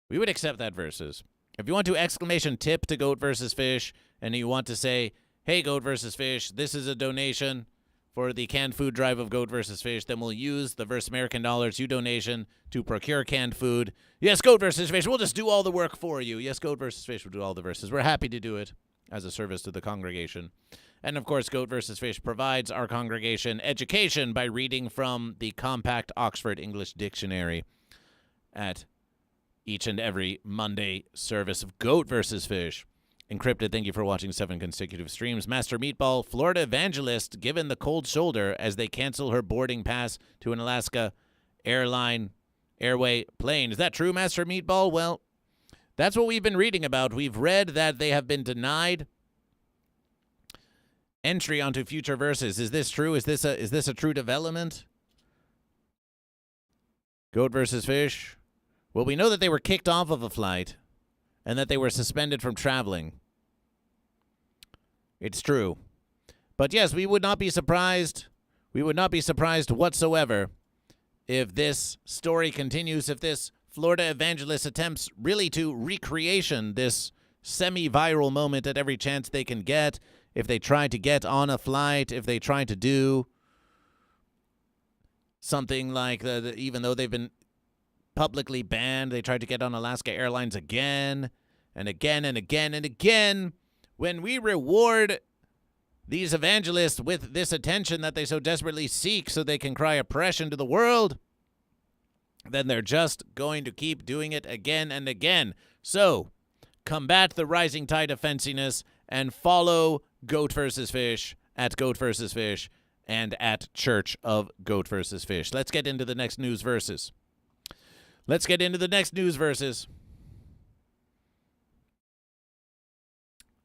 We would accept that versus. If you want to ! Tip to Goat vs. Fish, and you want to say, hey, Goat vs. Fish, this is a donation for the canned food drive of Goat vs. Fish, then we'll use the Verse American dollars you donation to procure canned food. Yes, Goat vs. Fish, we'll just do all the work for you. Yes, Goat vs. Fish will do all the verses. We're happy to do it as a service to the congregation. And, of course, Goat vs. Fish provides our congregation education by reading from the compact Oxford English Dictionary at each and every Monday service of Goat vs. Fish. Encrypted, thank you for watching 7 consecutive streams. Master Meatball, Florida evangelist given the cold shoulder as they cancel her boarding pass to an Alaska airway plane. Is that true, Master Meatball? Well, that's what we've been reading about. We've read that they have been denied entry onto future verses. Is this true? Is this a true development? Goat vs. Fish. Well, we know that they were kicked off of a flight and that they were suspended from traveling. It's true. But yes, we would not be surprised. We would not be surprised whatsoever if this story continues, if this Florida evangelist attempts really to recreation this semi-viral moment at every chance they can get, if they try to get on a flight, if they try to do something like, even though they've been publicly banned, they tried to get on Alaska Airlines again and again and again and again. When we reward these evangelists with this attention that they so desperately seek so they can cry oppression to the world, then they're just going to keep doing it again and again. So, combat the rising tide of fenciness and follow Goat vs. Fish at Goat vs. Fish and at Church of Goat vs. Fish. Let's get into the next news verses.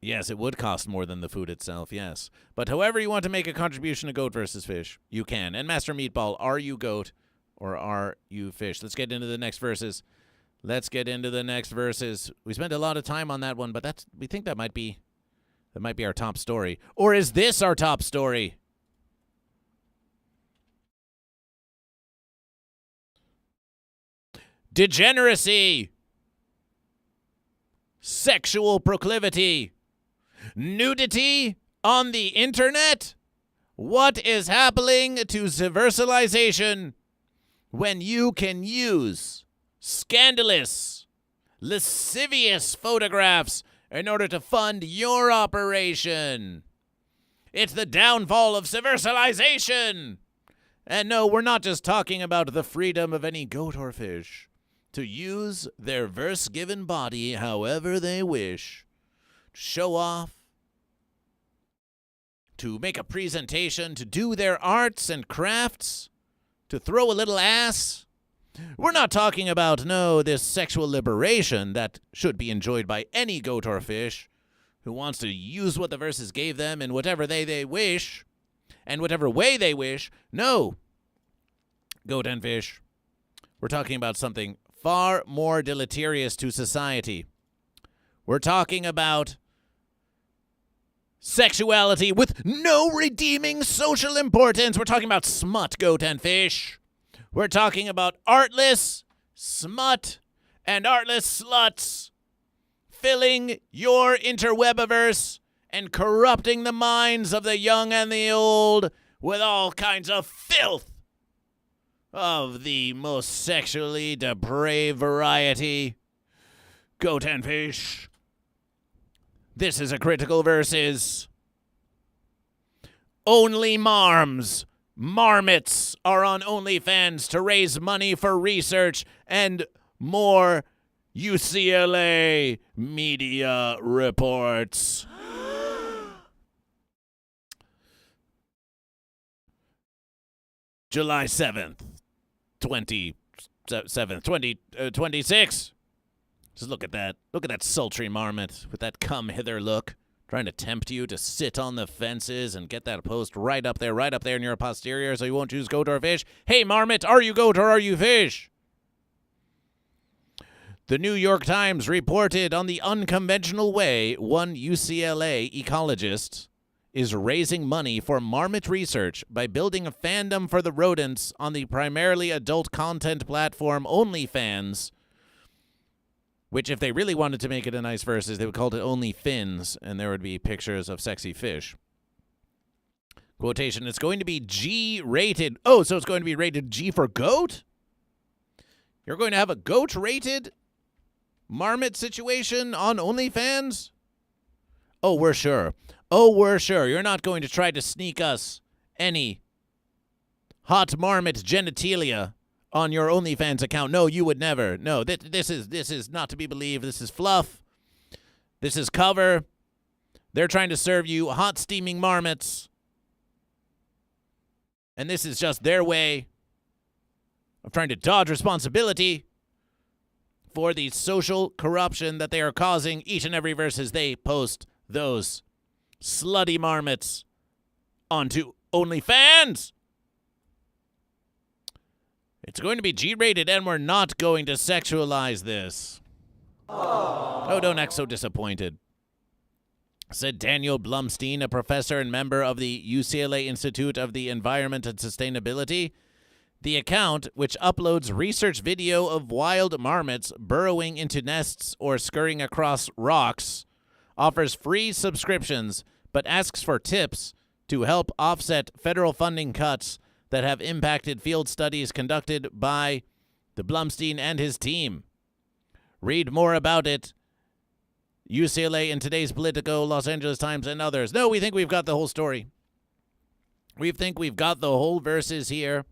Yes, it would cost more than the food itself, yes. But however you want to make a contribution to Goat versus Fish, you can. And Master Meatball, are you goat or are you fish? Let's get into the next verses. We spent a lot of time on that one, but we think that might be our top story. Or is this our top story? Degeneracy, sexual proclivity, nudity on the internet. What is happening to civilization when you can use scandalous, lascivious photographs in order to fund your operation? It's the downfall of civilization. And no, we're not just talking about the freedom of any goat or fish to use their verse-given body however they wish, to show off, to make a presentation, to do their arts and crafts, to throw a little ass. We're not talking about, no, this sexual liberation that should be enjoyed by any goat or fish who wants to use what the verses gave them in whatever they wish, and whatever way they wish. No, goat and fish, we're talking about something far more deleterious to society. We're talking about sexuality with no redeeming social importance. We're talking about smut, goat and fish. We're talking about artless smut and artless sluts filling your interwebiverse and corrupting the minds of the young and the old with all kinds of filth of the most sexually depraved variety. Goat and fish, this is a critical versus. ONLYMARMS, marmots, are on OnlyFans to raise money for research and more. UCLA media reports. July 7th, 2026. Just look at that. Look at that sultry marmot with that come hither look, trying to tempt you to sit on the fences and get that post right up there in your posterior so you won't choose goat or fish. Hey, marmot, are you goat or are you fish? The New York Times reported on the unconventional way one UCLA ecologist is raising money for marmot research by building a fandom for the rodents on the primarily adult content platform OnlyFans, which if they really wanted to make it a nice versus, they would call it OnlyFins, and there would be pictures of sexy fish. Quotation, it's going to be G-rated. Oh, so it's going to be rated G for goat? You're going to have a goat-rated marmot situation on OnlyFans? Oh, we're sure. You're not going to try to sneak us any hot marmot genitalia on your OnlyFans account. No, you would never. No, this is not to be believed. This is fluff. This is cover. They're trying to serve you hot steaming marmots. And this is just their way of trying to dodge responsibility for the social corruption that they are causing each and every versus they post those slutty marmots onto OnlyFans. It's going to be G-rated, and we're not going to sexualize this. Aww. Oh, don't act so disappointed, said Daniel Blumstein, a professor and member of the UCLA Institute of the Environment and Sustainability. The account, which uploads research video of wild marmots burrowing into nests or scurrying across rocks, offers free subscriptions, but asks for tips to help offset federal funding cuts that have impacted field studies conducted by the Blumstein and his team. Read more about it. UCLA in today's Politico, Los Angeles Times, and others. No, we think we've got the whole story. We think we've got the whole verses here.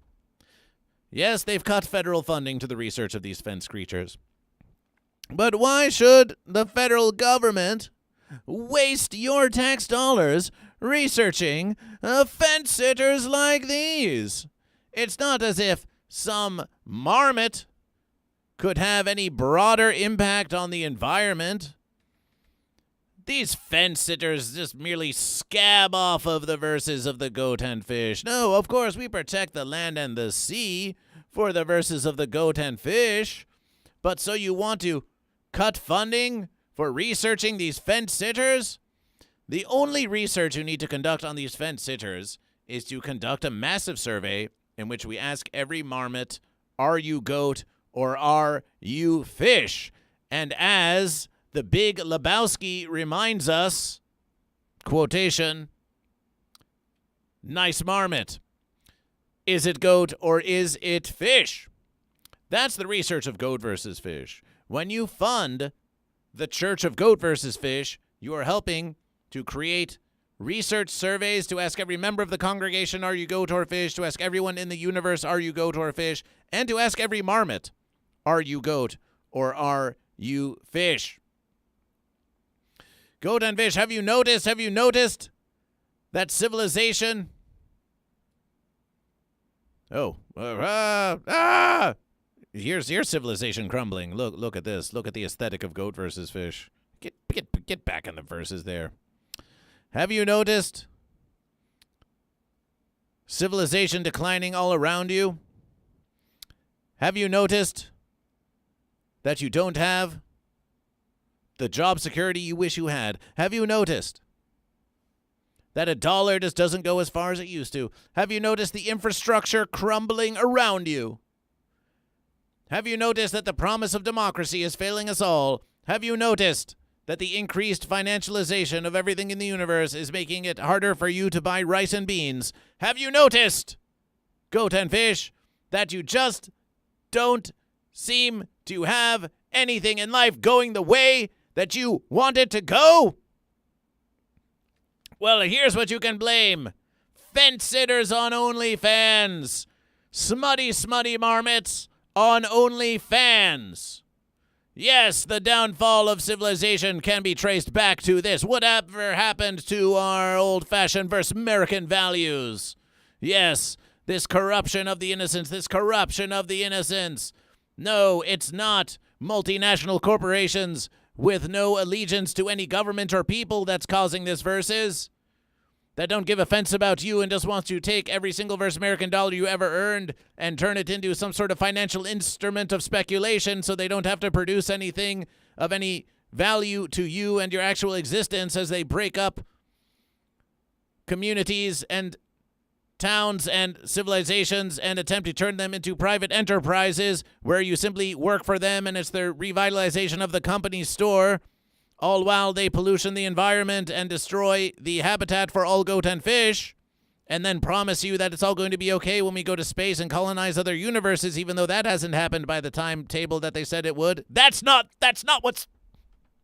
Yes, they've cut federal funding to the research of these fence creatures. But why should the federal government waste your tax dollars researching fence sitters like these? It's not as if some marmot could have any broader impact on the environment. These fence sitters just merely scab off of the verses of the goat and fish. No, of course, we protect the land and the sea for the verses of the goat and fish. But so you want to cut funding for researching these fence sitters? The only research you need to conduct on these fence sitters is to conduct a massive survey in which we ask every marmot, are you goat or are you fish? And as the Big Lebowski reminds us, quotation, nice marmot. Is it goat or is it fish? That's the research of Goat versus Fish. When you fund the Church of Goat versus Fish, you are helping to create research surveys to ask every member of the congregation, are you goat or fish? To ask everyone in the universe, are you goat or fish? And to ask every marmot, are you goat or are you fish? Goat and fish, have you noticed that civilization? Here's your civilization crumbling. Look at this. Look at the aesthetic of Goat versus Fish. Get back in the verses there. Have you noticed civilization declining all around you? Have you noticed that you don't have the job security you wish you had? Have you noticed that a dollar just doesn't go as far as it used to? Have you noticed the infrastructure crumbling around you? Have you noticed that the promise of democracy is failing us all? Have you noticed that the increased financialization of everything in the universe is making it harder for you to buy rice and beans? Have you noticed, Goat and Fish, that you just don't seem to have anything in life going the way that you want it to go? Well, here's what you can blame. Fence sitters on OnlyFans. Smutty marmots on OnlyFans. Yes, the downfall of civilization can be traced back to this. Whatever happened to our old-fashioned versus American values? Yes, this corruption of the innocents, No, it's not multinational corporations with no allegiance to any government or people that's causing this versus. That don't give a fence about you and just wants to take every single verse American dollar you ever earned and turn it into some sort of financial instrument of speculation so they don't have to produce anything of any value to you and your actual existence as they break up communities and towns and civilizations and attempt to turn them into private enterprises where you simply work for them and it's their revitalization of the company store. All while they pollution the environment and destroy the habitat for all goat and fish, and then promise you that it's all going to be okay when we go to space and colonize other universes, even though that hasn't happened by the timetable that they said it would. That's not what's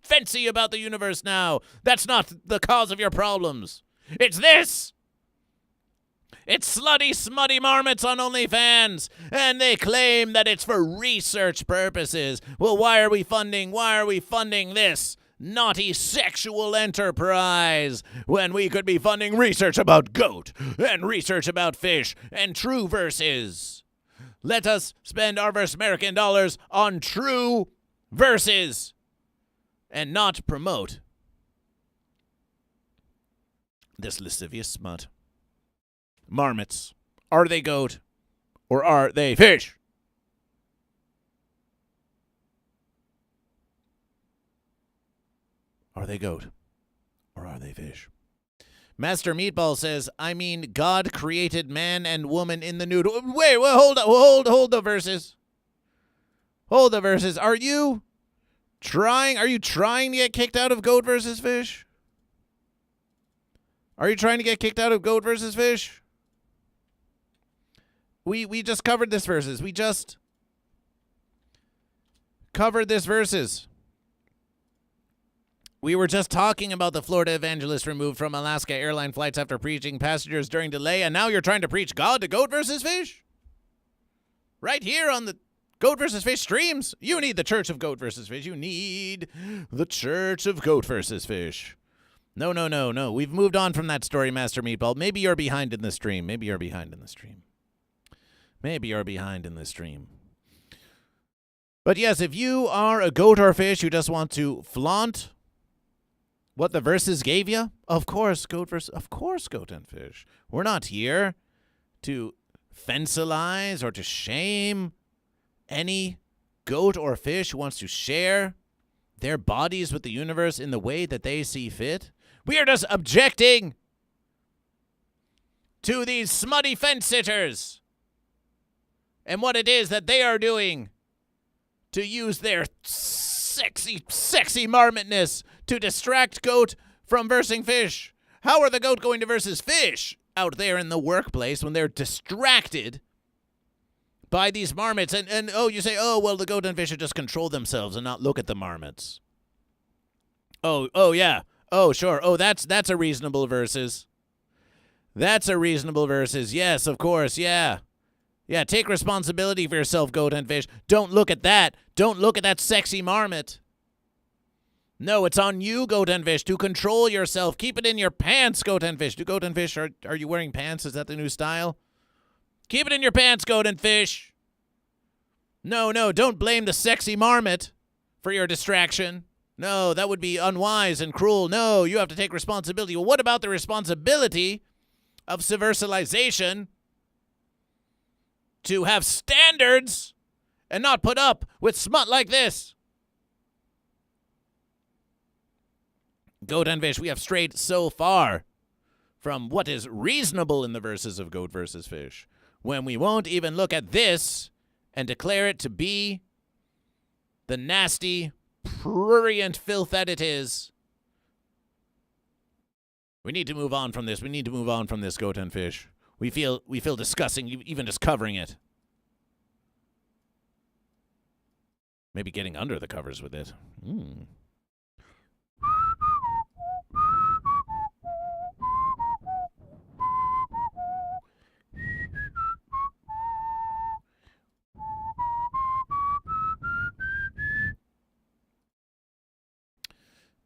fancy about the universe now. That's not the cause of your problems. It's this. It's smutty marmots on OnlyFans, and they claim that it's for research purposes. Well, why are we funding this naughty sexual enterprise when we could be funding research about goat and research about fish and true verses? Let us spend our verse American dollars on true verses and not promote this lascivious smut. Marmots, are they goat or are they fish? Are they goat or are they fish? Master Meatball says, I mean, God created man and woman in the nude. Wait, hold the verses. Hold the verses. Are you trying to get kicked out of Goat versus Fish? Are you trying to get kicked out of Goat versus Fish? We just covered this verses. We just covered this verses. We were just talking about the Florida evangelist removed from Alaska airline flights after preaching passengers during delay, and now you're trying to preach God to Goat versus Fish? Right here on the Goat versus Fish streams. You need the Church of Goat versus Fish. You need the Church of Goat versus Fish. No. We've moved on from that story, Master Meatball. Maybe you're behind in the stream. But yes, if you are a goat or fish who just want to flaunt what the verses gave you? Of course, goat and fish. We're not here to fencilize or to shame any goat or fish who wants to share their bodies with the universe in the way that they see fit. We are just objecting to these smutty fence sitters and what it is that they are doing to use their sexy marmotness to distract goat from versing fish. How are the goat going to versus fish out there in the workplace when they're distracted by these marmots? And you say, oh, well, the goat and fish should just control themselves and not look at the marmots. Oh, yeah. Oh, sure. Oh, that's a reasonable versus. That's a reasonable versus. Yes, of course. Yeah. Yeah, take responsibility for yourself, goat and fish. Don't look at that. Don't look at that sexy marmot. No, it's on you, goat and fish, to control yourself. Keep it in your pants, goat and fish. Do goat and fish, are you wearing pants? Is that the new style? Keep it in your pants, goat and fish. No, don't blame the sexy marmot for your distraction. No, that would be unwise and cruel. No, you have to take responsibility. Well, what about the responsibility of civilization to have standards and not put up with smut like this? Goat and fish, we have strayed so far from what is reasonable in the verses of goat versus fish when we won't even look at this and declare it to be the nasty, prurient filth that it is. We need to move on from this. We need to move on from this, goat and fish. We feel disgusting even just covering it. Maybe getting under the covers with it.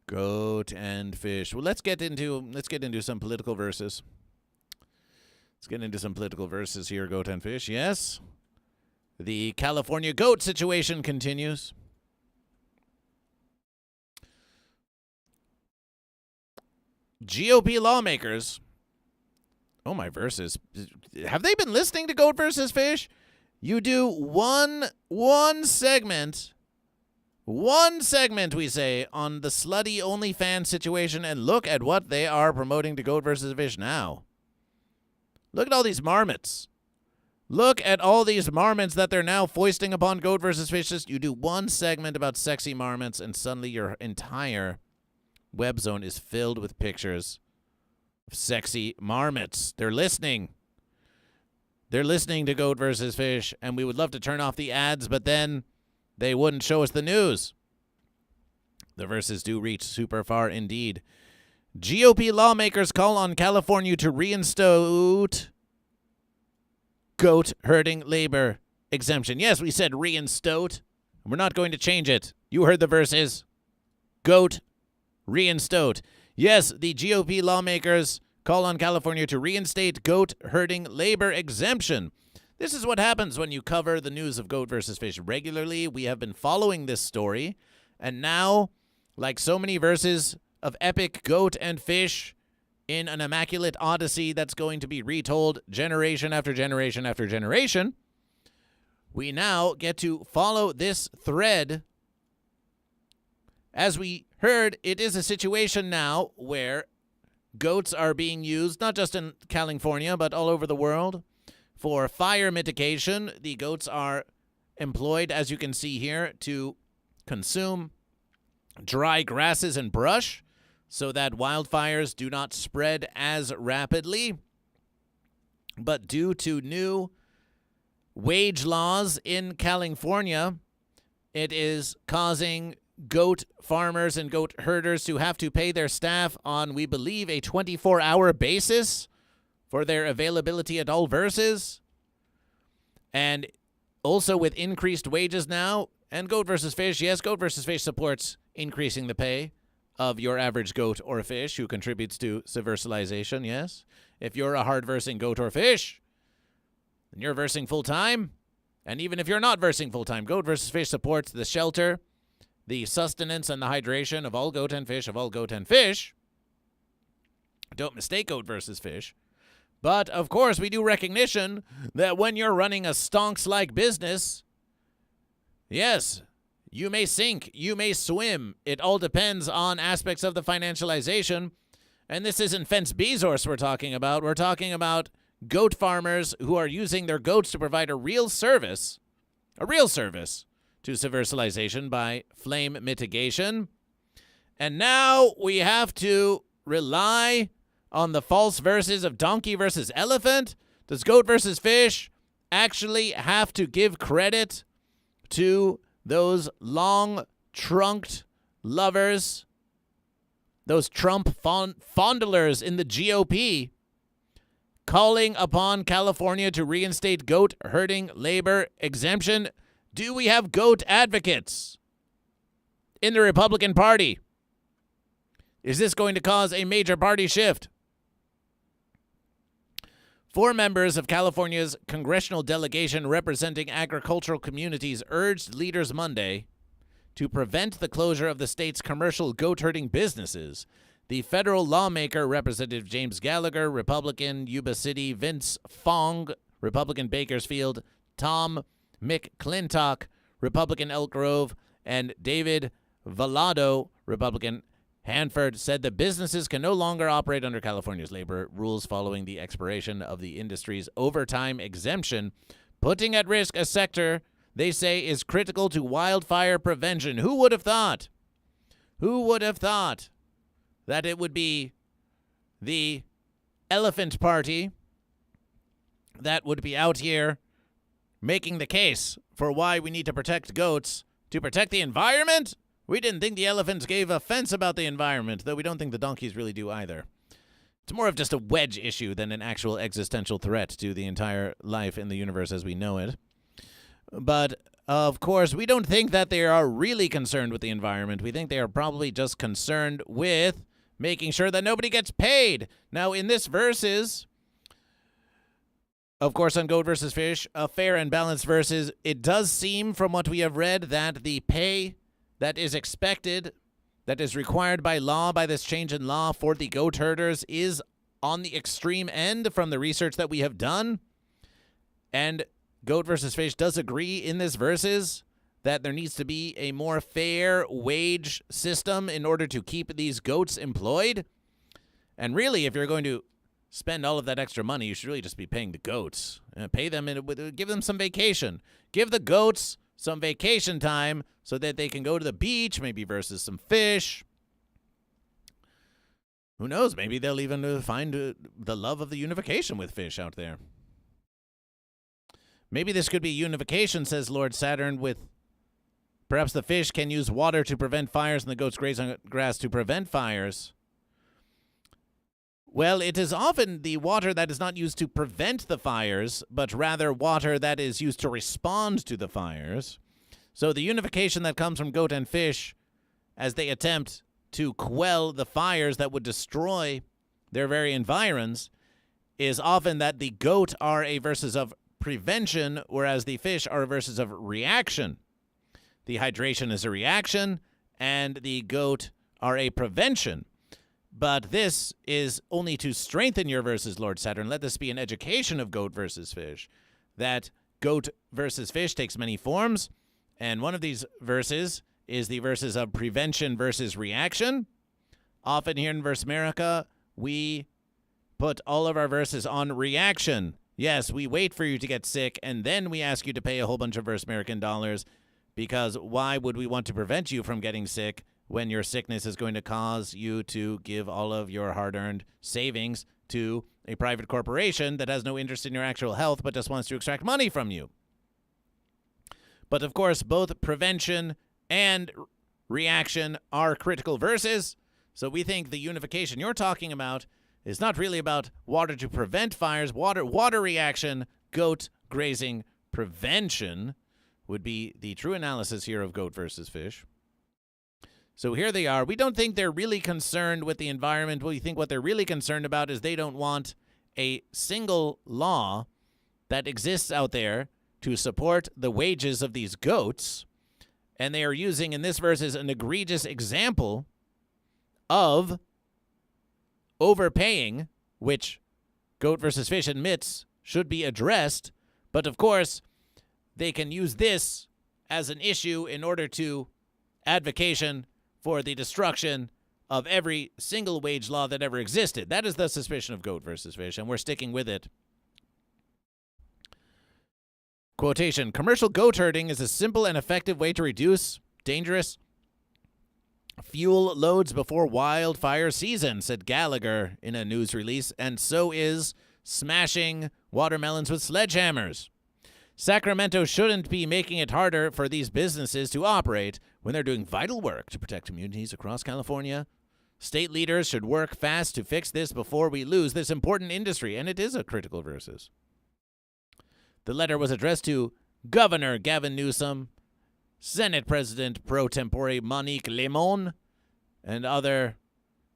Goat and fish. Well, let's get into some political verses. Let's get into some political verses here, goat and fish. Yes. The California goat situation continues. GOP lawmakers. Oh, my verses. Have they been listening to Goat versus Fish? You do one segment. One segment, we say, on the slutty OnlyFans situation, and look at what they are promoting to Goat versus Fish now. Look at all these marmots. Look at all these marmots that they're now foisting upon Goat versus Fish. You do one segment about sexy marmots, and suddenly your entire web zone is filled with pictures of sexy marmots. They're listening. They're listening to Goat versus Fish, and we would love to turn off the ads, but then they wouldn't show us the news. The verses do reach super far indeed. GOP lawmakers call on California to reinstate goat herding labor exemption. Yes, we said reinstate. We're not going to change it. You heard the verses. Goat reinstate. Yes, the GOP lawmakers call on California to reinstate goat herding labor exemption. This is what happens when you cover the news of Goat versus Fish regularly. We have been following this story, and now, like so many verses of epic goat and fish in an immaculate odyssey that's going to be retold generation after generation after generation, we now get to follow this thread. As we heard, it is a situation now where goats are being used, not just in California, but all over the world, for fire mitigation. The goats are employed, as you can see here, to consume dry grasses and brush so that wildfires do not spread as rapidly. But due to new wage laws in California, it is causing goat farmers and goat herders to have to pay their staff on, we believe, a 24-hour basis for their availability at all verses. And also with increased wages now, and Goat versus Fish, yes, Goat versus Fish supports increasing the pay of your average goat or fish who contributes to civilization, yes. If you're a hard-versing goat or fish, and you're versing full-time, and even if you're not versing full-time, Goat versus Fish supports the shelter the sustenance and the hydration of all goat and fish, Don't mistake goat versus fish. But, of course, we do recognition that when you're running a stonks-like business, yes, you may sink, you may swim. It all depends on aspects of the financialization. And this isn't Fence Bezos we're talking about. We're talking about goat farmers who are using their goats to provide a real service to civilization by flame mitigation. And now we have to rely on the false verses of donkey versus elephant. Does goat versus fish actually have to give credit to those long-trunked lovers, those Trump fondlers in the GOP, calling upon California to reinstate goat herding labor exemption? Do we have goat advocates in the Republican Party? Is this going to cause a major party shift? 4 members of California's congressional delegation representing agricultural communities urged leaders Monday to prevent the closure of the state's commercial goat herding businesses. The federal lawmaker, Representative James Gallagher, Republican, Yuba City, Vince Fong, Republican, Bakersfield, Tom McClintock, Republican, Elk Grove, and David Valado, Republican, Hanford, said the businesses can no longer operate under California's labor rules following the expiration of the industry's overtime exemption, putting at risk a sector they say is critical to wildfire prevention. Who would have thought? Who would have thought that it would be the elephant party that would be out here making the case for why we need to protect goats to protect the environment? We didn't think the elephants gave offense about the environment, though we don't think the donkeys really do either. It's more of just a wedge issue than an actual existential threat to the entire life in the universe as we know it. But, of course, we don't think that they are really concerned with the environment. We think they are probably just concerned with making sure that nobody gets paid. Now, in this versus, of course, on Goat versus Fish, a fair and balanced versus, it does seem from what we have read that the pay that is expected, that is required by law, by this change in law for the goat herders, is on the extreme end from the research that we have done. And Goat versus Fish does agree in this versus that there needs to be a more fair wage system in order to keep these goats employed. And really, if you're going to spend all of that extra money, you should really just be paying the goats. Pay them, give them some vacation. Give the goats some vacation time so that they can go to the beach, maybe versus some fish. Who knows? Maybe they'll even find the love of the unification with fish out there. Maybe this could be unification, says Lord Saturn, with perhaps the fish can use water to prevent fires and the goats graze on grass to prevent fires. Well, it is often the water that is not used to prevent the fires, but rather water that is used to respond to the fires. So the unification that comes from goat and fish as they attempt to quell the fires that would destroy their very environs is often that the goat are a versus of prevention, whereas the fish are a versus of reaction. The hydration is a reaction, and the goat are a prevention. But this is only to strengthen your versus, Lord Saturn. Let this be an education of goat versus fish. That goat versus fish takes many forms, and one of these verses is the verses of prevention versus reaction. Often here in Verse America, we put all of our verses on reaction. Yes, we wait for you to get sick, and then we ask you to pay a whole bunch of Verse American dollars, because why would we want to prevent you from getting sick when your sickness is going to cause you to give all of your hard-earned savings to a private corporation that has no interest in your actual health but just wants to extract money from you? But, of course, both prevention and reaction are critical verses, so we think the unification you're talking about is not really about water to prevent fires. Water reaction, goat grazing prevention would be the true analysis here of goat versus fish. So here they are. We don't think they're really concerned with the environment. We think what they're really concerned about is they don't want a single law that exists out there to support the wages of these goats And they are using in this verse an egregious example of overpaying, which GoatVsFish admits should be addressed. But of course, they can use this as an issue in order to advocation for the destruction of every single wage law that ever existed. That is the suspicion of GoatVsFish, and we're sticking with it. Quotation, commercial goat herding is a simple and effective way to reduce dangerous fuel loads before wildfire season, said Gallagher in a news release, and so is smashing watermelons with sledgehammers. Sacramento shouldn't be making it harder for these businesses to operate when they're doing vital work to protect communities across California. State leaders should work fast to fix this before we lose this important industry, and it is a critical versus. The letter was addressed to Governor Gavin Newsom, Senate President pro tempore Monique Lemon, and other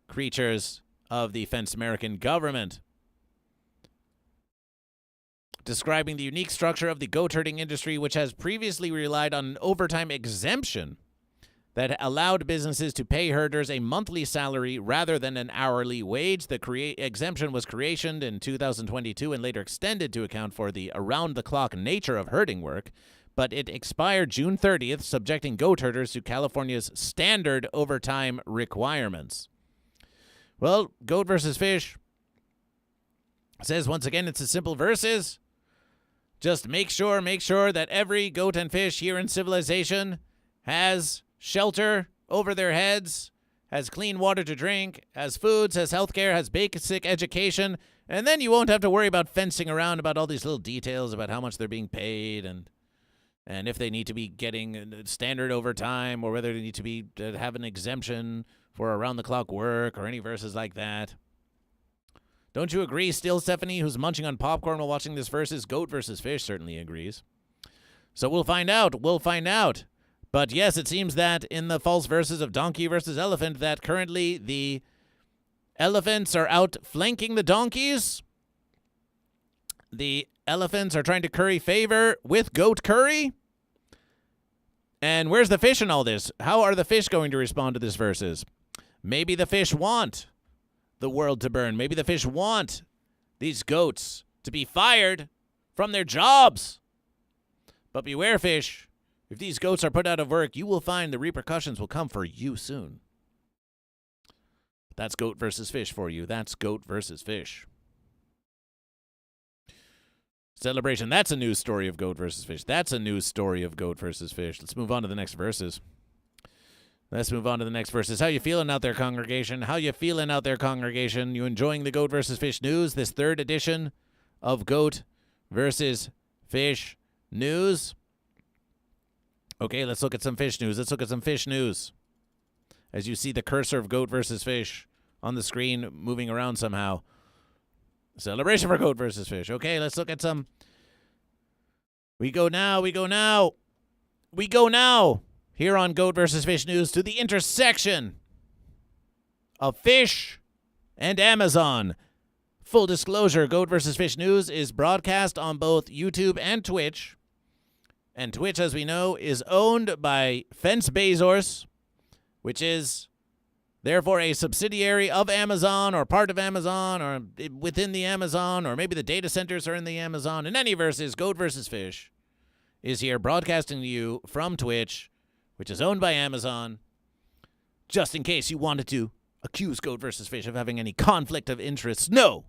creatures of the Fence American government. Describing the unique structure of the goat herding industry, which has previously relied on an overtime exemption that allowed businesses to pay herders a monthly salary rather than an hourly wage. The exemption was created in 2022 and later extended to account for the around-the-clock nature of herding work, but it expired June 30th, subjecting goat herders to California's standard overtime requirements. Well, GoatVsFish says, once again, it's a simple verses. Just make sure that every goat and fish here in civilization has shelter over their heads, has clean water to drink, has foods, has healthcare, has basic education, and then you won't have to worry about fencing around about all these little details about how much they're being paid and if they need to be getting standard overtime or whether they need to be have an exemption for around-the-clock work or any verses like that. Don't you agree, still, Stephanie, who's munching on popcorn while watching this versus? GoatVsFish certainly agrees. So we'll find out. But yes, it seems that in the false verses of donkey versus elephant, that currently the elephants are out flanking the donkeys. The elephants are trying to curry favor with goat curry. And where's the fish in all this? How are the fish going to respond to this verses? Maybe the fish want the world to burn. Maybe the fish want these goats to be fired from their jobs. But beware, fish. If these goats are put out of work, you will find the repercussions will come for you soon. That's GoatVsFish for you. That's GoatVsFish. Celebration. That's a news story of GoatVsFish. That's a news story of GoatVsFish. Let's move on to the next verses. How you feeling out there, congregation? You enjoying the GoatVsFish news? This third edition of GoatVsFish news? Okay, let's look at some fish news. As you see the cursor of GoatVsFish on the screen moving around somehow. Celebration for GoatVsFish. Okay, let's look at some. We go now. Here on GoatVsFish News to the intersection of fish and Amazon. Full disclosure, GoatVsFish News is broadcast on both YouTube and Twitch. And Twitch, as we know, is owned by Fence Bezos, which is therefore a subsidiary of Amazon or part of Amazon or within the Amazon, or maybe the data centers are in the Amazon. In any verses, GoatVsFish is here broadcasting to you from Twitch, which is owned by Amazon, just in case you wanted to accuse GoatVsFish of having any conflict of interests. No!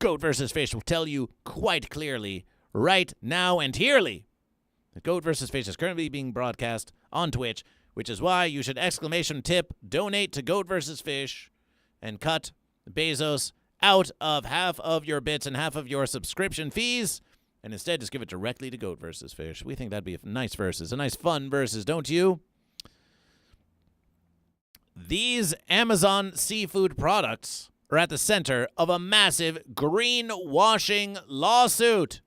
GoatVsFish will tell you quite clearly, right now and herely, that GoatVsFish is currently being broadcast on Twitch, which is why you should donate to GoatVsFish and cut Bezos out of half of your bits and half of your subscription fees, and instead just give it directly to GoatVsFish. We think that'd be a nice versus, a nice fun versus, don't you? These Amazon seafood products are at the center of a massive greenwashing lawsuit.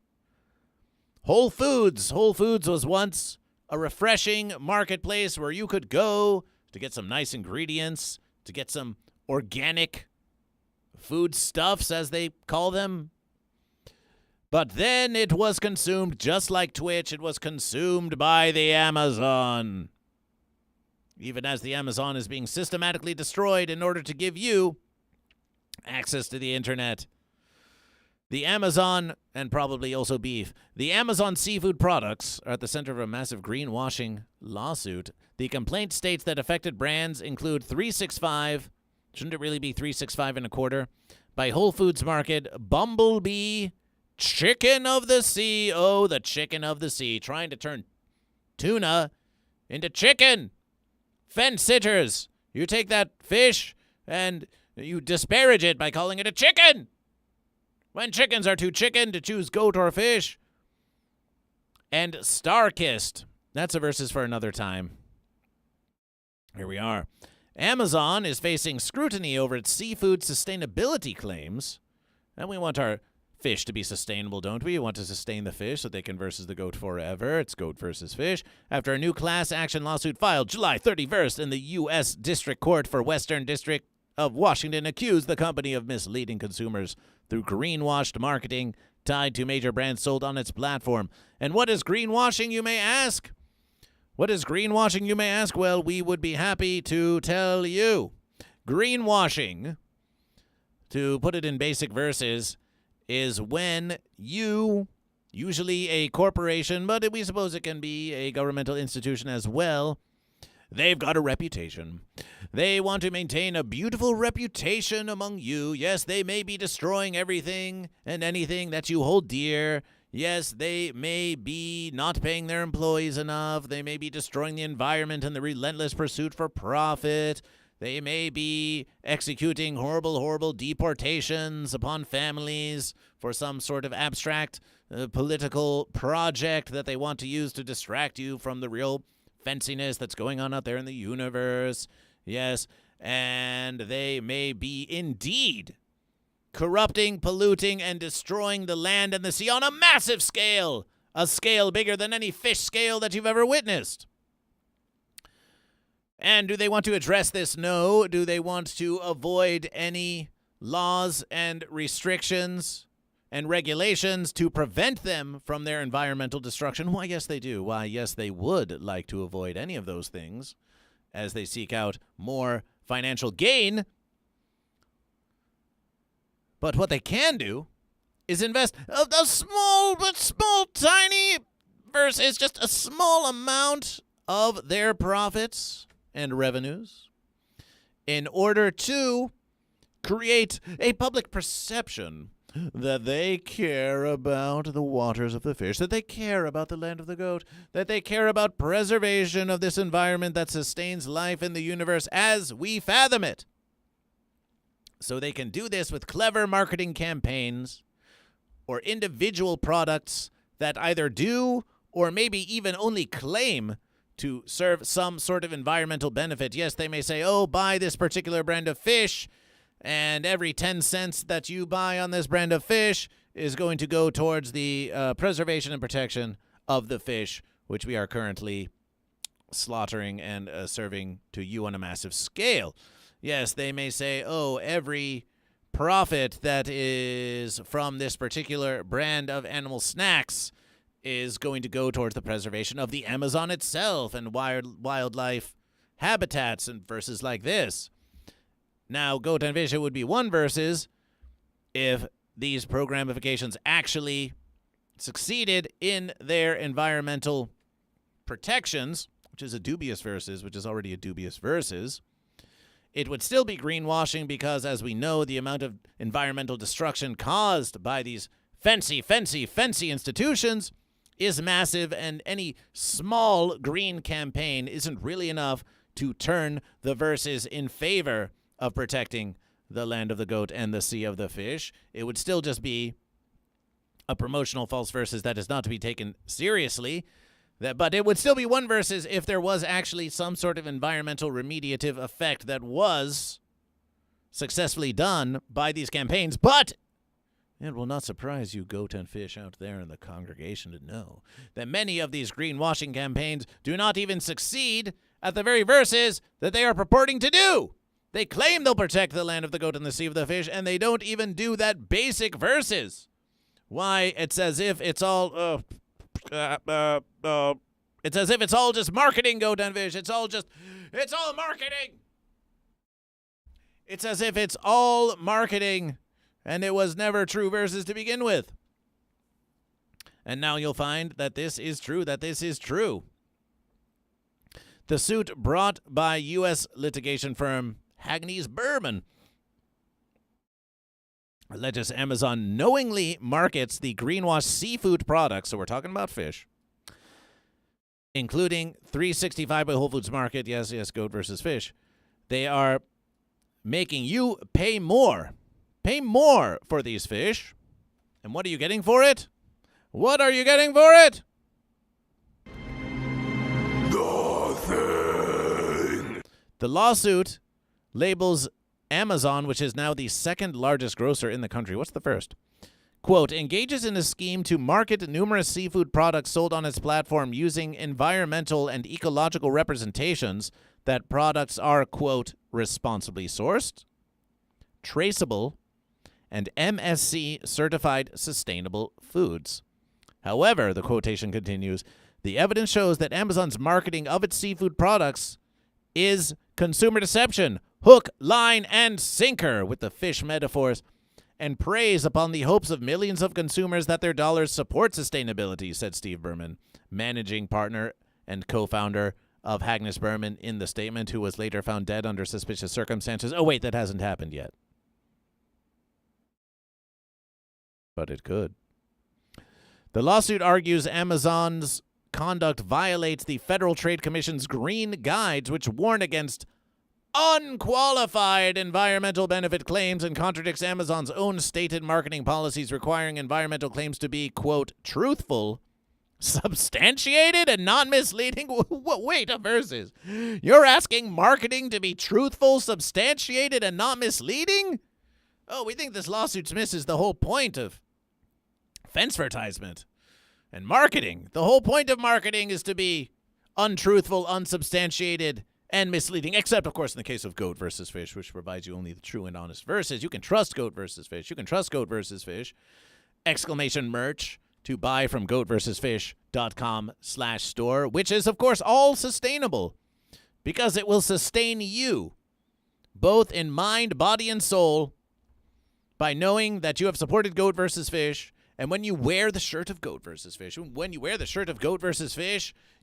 Whole Foods was once a refreshing marketplace where you could go to get some nice ingredients, to get some organic foodstuffs, as they call them. But then it was consumed, just like Twitch, it was consumed by the Amazon. Even as the Amazon is being systematically destroyed in order to give you access to the internet. The Amazon, and probably also beef, the Amazon seafood products are at the center of a massive greenwashing lawsuit. The complaint states that affected brands include 365, shouldn't it really be 365 and a quarter, by Whole Foods Market, Bumblebee, Chicken of the Sea, oh, the Chicken of the Sea, trying to turn tuna into chicken. Fence sitters, you take that fish and you disparage it by calling it a chicken. When chickens are too chicken to choose goat or fish. And Starkist, that's a versus for another time. Here we are. Amazon is facing scrutiny over its seafood sustainability claims. And we want our fish to be sustainable, don't we? We want to sustain the fish so they can versus the goat forever. It's goat versus fish. After a new class action lawsuit filed July 31st in the U.S. District Court for Western District of Washington accused the company of misleading consumers through greenwashed marketing tied to major brands sold on its platform. And what is greenwashing, you may ask? What is greenwashing, you may ask? Well, we would be happy to tell you. Greenwashing, to put it in basic verses, is when you, usually a corporation, but we suppose it can be a governmental institution as well, they've got a reputation. They want to maintain a beautiful reputation among you. Yes, they may be destroying everything and anything that you hold dear. Yes, they may be not paying their employees enough. They may be destroying the environment in the relentless pursuit for profit. They may be executing horrible deportations upon families for some sort of abstract political project that they want to use to distract you from the real fenciness that's going on out there in the universe. Yes, and they may be indeed corrupting, polluting, and destroying the land and the sea on a massive scale, a scale bigger than any fish scale that you've ever witnessed. And do they want to address this? No. Do they want to avoid any laws and restrictions and regulations to prevent them from their environmental destruction? Why, yes, they do. Why, yes, they would like to avoid any of those things as they seek out more financial gain. But what they can do is invest a small, tiny versus just a small amount of their profits and revenues in order to create a public perception that they care about the waters of the fish, that they care about the land of the goat, that they care about preservation of this environment that sustains life in the universe as we fathom it. So they can do this with clever marketing campaigns or individual products that either do or maybe even only claim to serve some sort of environmental benefit. Yes, they may say, oh, buy this particular brand of fish, and every 10 cents that you buy on this brand of fish is going to go towards the preservation and protection of the fish, which we are currently slaughtering and serving to you on a massive scale. Yes, they may say, oh, every profit that is from this particular brand of animal snacks is going to go towards the preservation of the Amazon itself and wildlife habitats and verses like this. Now, Goat and Fish, it would be one versus if these programifications actually succeeded in their environmental protections, which is a dubious versus, which is already a dubious versus. It would still be greenwashing because, as we know, the amount of environmental destruction caused by these fancy institutions is massive, and any small green campaign isn't really enough to turn the verses in favor of protecting the land of the goat and the sea of the fish. It would still just be a promotional false versus that is not to be taken seriously. But it would still be one versus if there was actually some sort of environmental remediative effect that was successfully done by these campaigns. But it will not surprise you, goat and fish out there in the congregation, to know that many of these greenwashing campaigns do not even succeed at the very verses that they are purporting to do. They claim they'll protect the land of the goat and the sea of the fish, and they don't even do that basic verses. Why, it's as if it's all, it's as if it's all just marketing, Goat and Fish. It's all marketing. It's as if it's all marketing, and it was never true versus to begin with. And now you'll find that this is true, The suit brought by U.S. litigation firm Hagney's Berman alleges Amazon knowingly markets the greenwash seafood products, so we're talking about fish, including 365 by Whole Foods Market, yes, Goat versus Fish. They are making you pay more for these fish. And what are you getting for it? What are you getting for it? Nothing. The lawsuit labels Amazon, which is now the second largest grocer in the country. What's the first? Quote, engages in a scheme to market numerous seafood products sold on its platform using environmental and ecological representations that products are, quote, responsibly sourced, traceable, and MSC certified sustainable foods. However, the quotation continues, the evidence shows that Amazon's marketing of its seafood products is consumer deception, hook, line, and sinker with the fish metaphors, and preys upon the hopes of millions of consumers that their dollars support sustainability, said Steve Berman, managing partner and co-founder of Hagney's Berman in the statement, who was later found dead under suspicious circumstances. Oh, wait, that hasn't happened yet. But it could. The lawsuit argues Amazon's conduct violates the Federal Trade Commission's Green Guides, which warn against unqualified environmental benefit claims and contradicts Amazon's own stated marketing policies requiring environmental claims to be, quote, truthful, substantiated, and non-misleading. Wait, a versus. You're asking marketing to be truthful, substantiated, and not misleading? Oh, we think this lawsuit misses the whole point of fence-vertisement and marketing. The whole point of marketing is to be untruthful, unsubstantiated, and misleading, except, of course, in the case of Goat versus Fish, which provides you only the true and honest verses. You can trust Goat versus Fish. You can trust Goat versus Fish. Exclamation merch to buy from GoatVsFish.com/store, which is, of course, all sustainable because it will sustain you, both in mind, body, and soul, by knowing that you have supported Goat versus Fish. And when you wear the shirt of Goat versus Fish,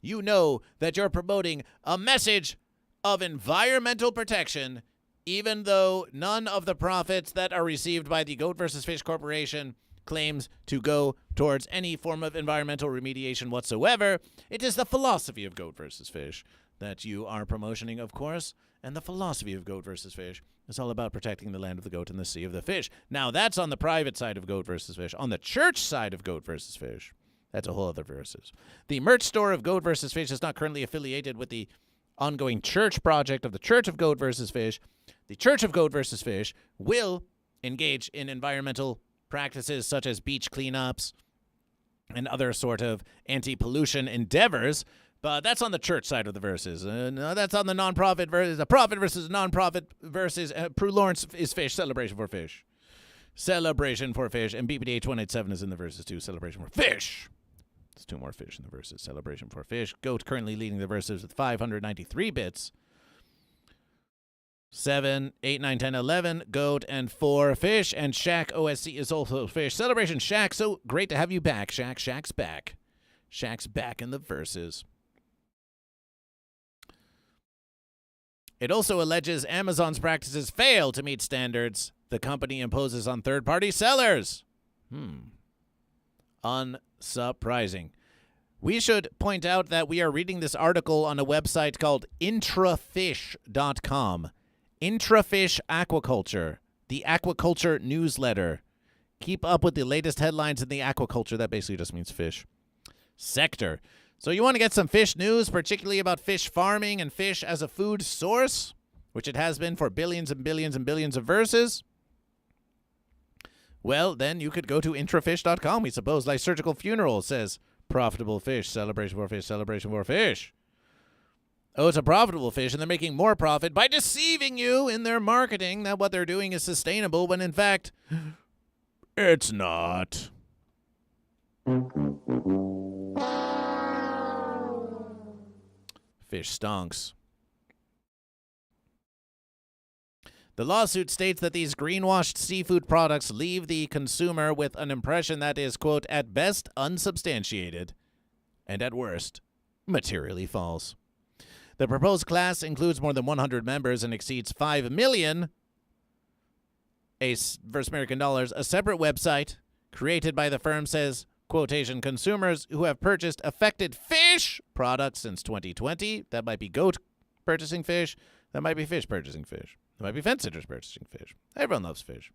you know that you're promoting a message of environmental protection, even though none of the profits that are received by the Goat versus Fish Corporation claims to go towards any form of environmental remediation whatsoever. It is the philosophy of Goat versus Fish that you are promoting, of course, and the philosophy of Goat versus Fish is all about protecting the land of the goat and the sea of the fish. Now, that's on the private side of Goat versus Fish. On the church side of Goat versus Fish, that's a whole other versus. The merch store of Goat versus Fish is not currently affiliated with the ongoing church project of the Church of Goat versus Fish. The Church of Goat versus Fish will engage in environmental practices such as beach cleanups and other sort of anti-pollution endeavors, but that's on the church side of the verses. No, that's on the nonprofit versus the profit versus nonprofit versus Prue Lawrence is Fish, Celebration for Fish. Celebration for Fish, and BPDH 187 is in the verses too, Celebration for Fish. There's two more fish in the verses, Celebration for Fish. Goat currently leading the verses with 593 bits. 7, 8, 9, 10, 11, Goat, and 4 Fish. And Shaq OSC is also Fish. Celebration Shaq, so great to have you back, Shaq. Shaq's back. Shaq's back in the verses. It also alleges Amazon's practices fail to meet standards the company imposes on third-party sellers. Unsurprising. We should point out that we are reading this article on a website called intrafish.com. Intrafish Aquaculture, the aquaculture newsletter. Keep up with the latest headlines in the aquaculture, that basically just means fish, sector. So you want to get some fish news, particularly about fish farming and fish as a food source, which it has been for billions and billions and billions of verses? Well, then you could go to intrafish.com, we suppose. Lysergical Funeral says, profitable fish, celebration for fish, celebration for fish. Oh, it's a profitable fish, and they're making more profit by deceiving you in their marketing that what they're doing is sustainable, when in fact, it's not. Fish stonks. The lawsuit states that these greenwashed seafood products leave the consumer with an impression that is, quote, at best unsubstantiated and at worst materially false. The proposed class includes more than 100 members and exceeds 5 million versus American dollars. A separate website created by the firm says, quotation, consumers who have purchased affected fish products since 2020. That might be goat purchasing fish. That might be fish purchasing fish. That might be fence sitters purchasing fish. Everyone loves fish.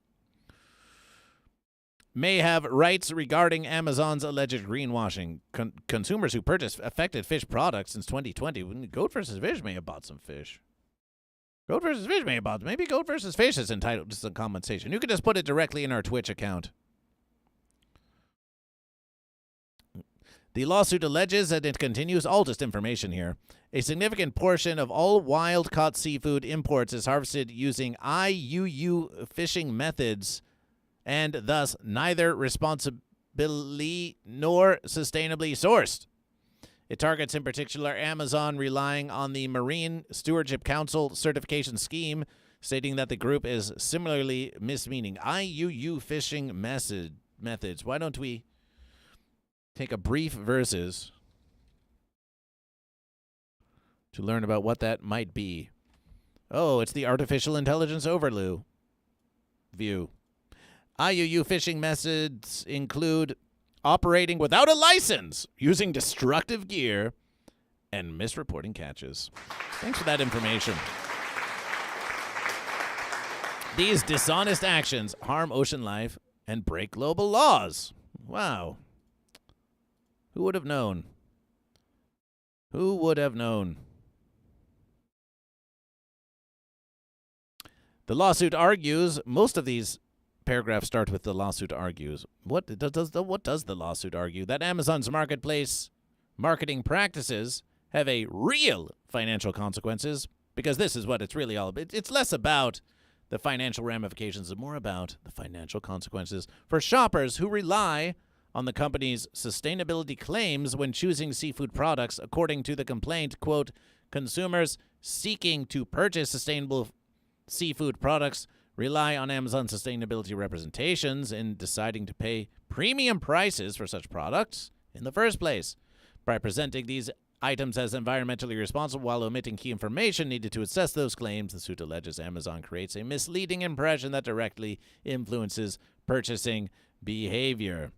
May have rights regarding Amazon's alleged greenwashing. Consumers who purchased affected fish products since 2020. GoatVsFish may have bought some fish. GoatVsFish may have bought. Maybe GoatVsFish is entitled to some compensation. You could just put it directly in our Twitch account. The lawsuit alleges, and it continues, all just information here, a significant portion of all wild-caught seafood imports is harvested using IUU fishing methods and thus neither responsibly nor sustainably sourced. It targets in particular Amazon, relying on the Marine Stewardship Council certification scheme, stating that the group is similarly mismeaning IUU fishing methods. Why don't we take a brief versus to learn about what that might be? Oh, it's the artificial intelligence overview. IUU fishing methods include operating without a license, using destructive gear, and misreporting catches. Thanks for that information. These dishonest actions harm ocean life and break global laws. Wow. Who would have known? Who would have known? The lawsuit argues, most of these paragraphs start with the lawsuit argues. What does the lawsuit argue? That Amazon's marketplace marketing practices have a real financial consequences, because this is what it's really all about. It's less about the financial ramifications and more about the financial consequences for shoppers who rely on the company's sustainability claims when choosing seafood products. According to the complaint, quote, consumers seeking to purchase sustainable seafood products rely on Amazon sustainability representations in deciding to pay premium prices for such products in the first place. By presenting these items as environmentally responsible while omitting key information needed to assess those claims, the suit alleges Amazon creates a misleading impression that directly influences purchasing behavior.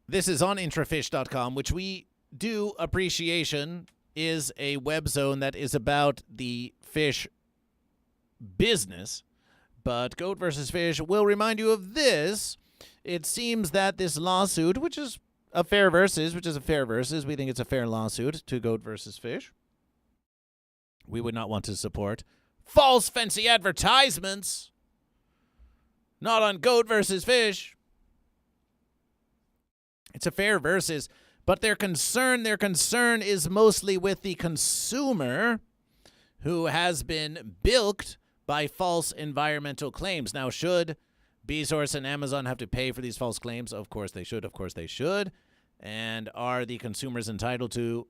This is on intrafish.com, which we do appreciation is a web zone that is about the fish business. But GoatVsFish will remind you of this. It seems that this lawsuit, which is a fair versus, we think it's a fair lawsuit to GoatVsFish. We would not want to support false fancy advertisements. Not on GoatVsFish. It's a fair versus, but their concern is mostly with the consumer who has been bilked by false environmental claims. Now, should Bezos and Amazon have to pay for these false claims? Of course they should. Of course they should. And are the consumers entitled to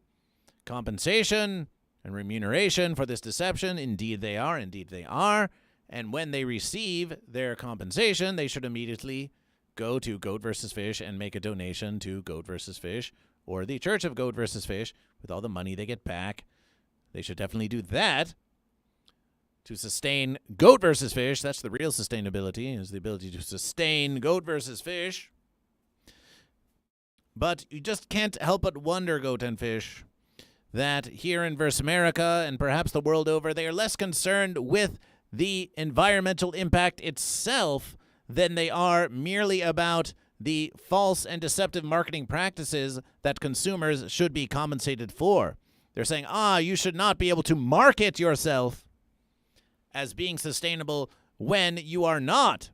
compensation and remuneration for this deception? Indeed they are. Indeed they are. And when they receive their compensation, they should immediately go to GoatVsFish and make a donation to GoatVsFish or the Church of GoatVsFish with all the money they get back. They should definitely do that to sustain GoatVsFish. That's the real sustainability, is the ability to sustain GoatVsFish. But you just can't help but wonder, Goat and Fish, that here in Verse America and perhaps the world over, they are less concerned with the environmental impact itself than they are merely about the false and deceptive marketing practices that consumers should be compensated for. They're saying, you should not be able to market yourself as being sustainable when you are not.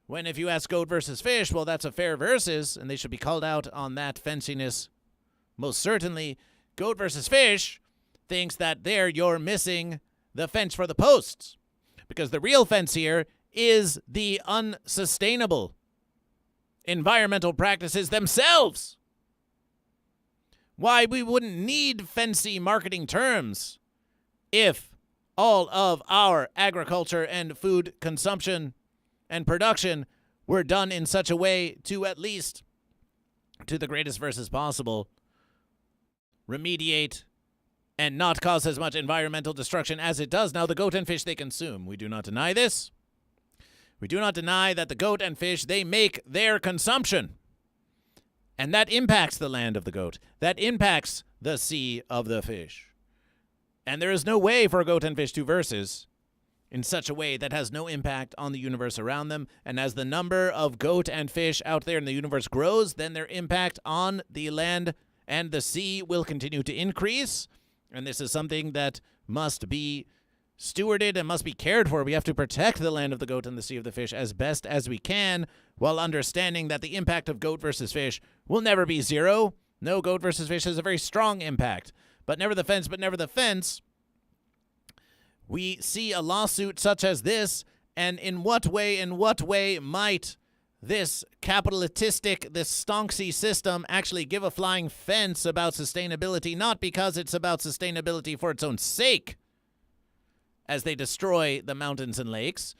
When if you ask GoatVsFish, well, that's a fair versus, and they should be called out on that fenciness. Most certainly, GoatVsFish thinks that there you're missing the fence for the posts. Because the real fence here is the unsustainable environmental practices themselves. Why, we wouldn't need fancy marketing terms if all of our agriculture and food consumption and production were done in such a way to, at least to the greatest verses possible, remediate and not cause as much environmental destruction as it does now the goat and fish they consume. We do not deny this. We do not deny that the goat and fish they make their consumption. And that impacts the land of the goat. That impacts the sea of the fish. And there is no way for a goat and fish to versus in such a way that has no impact on the universe around them. And as the number of goat and fish out there in the universe grows, then their impact on the land and the sea will continue to increase. And this is something that must be stewarded and must be cared for. We have to protect the land of the goat and the sea of the fish as best as we can, while understanding that the impact of goat versus fish will never be zero. No, goat versus fish has a very strong impact. But never the fence, we see a lawsuit such as this, and in what way might this capitalistic, this stonksy system actually give a flying fence about sustainability, not because it's about sustainability for its own sake, as they destroy the mountains and lakes,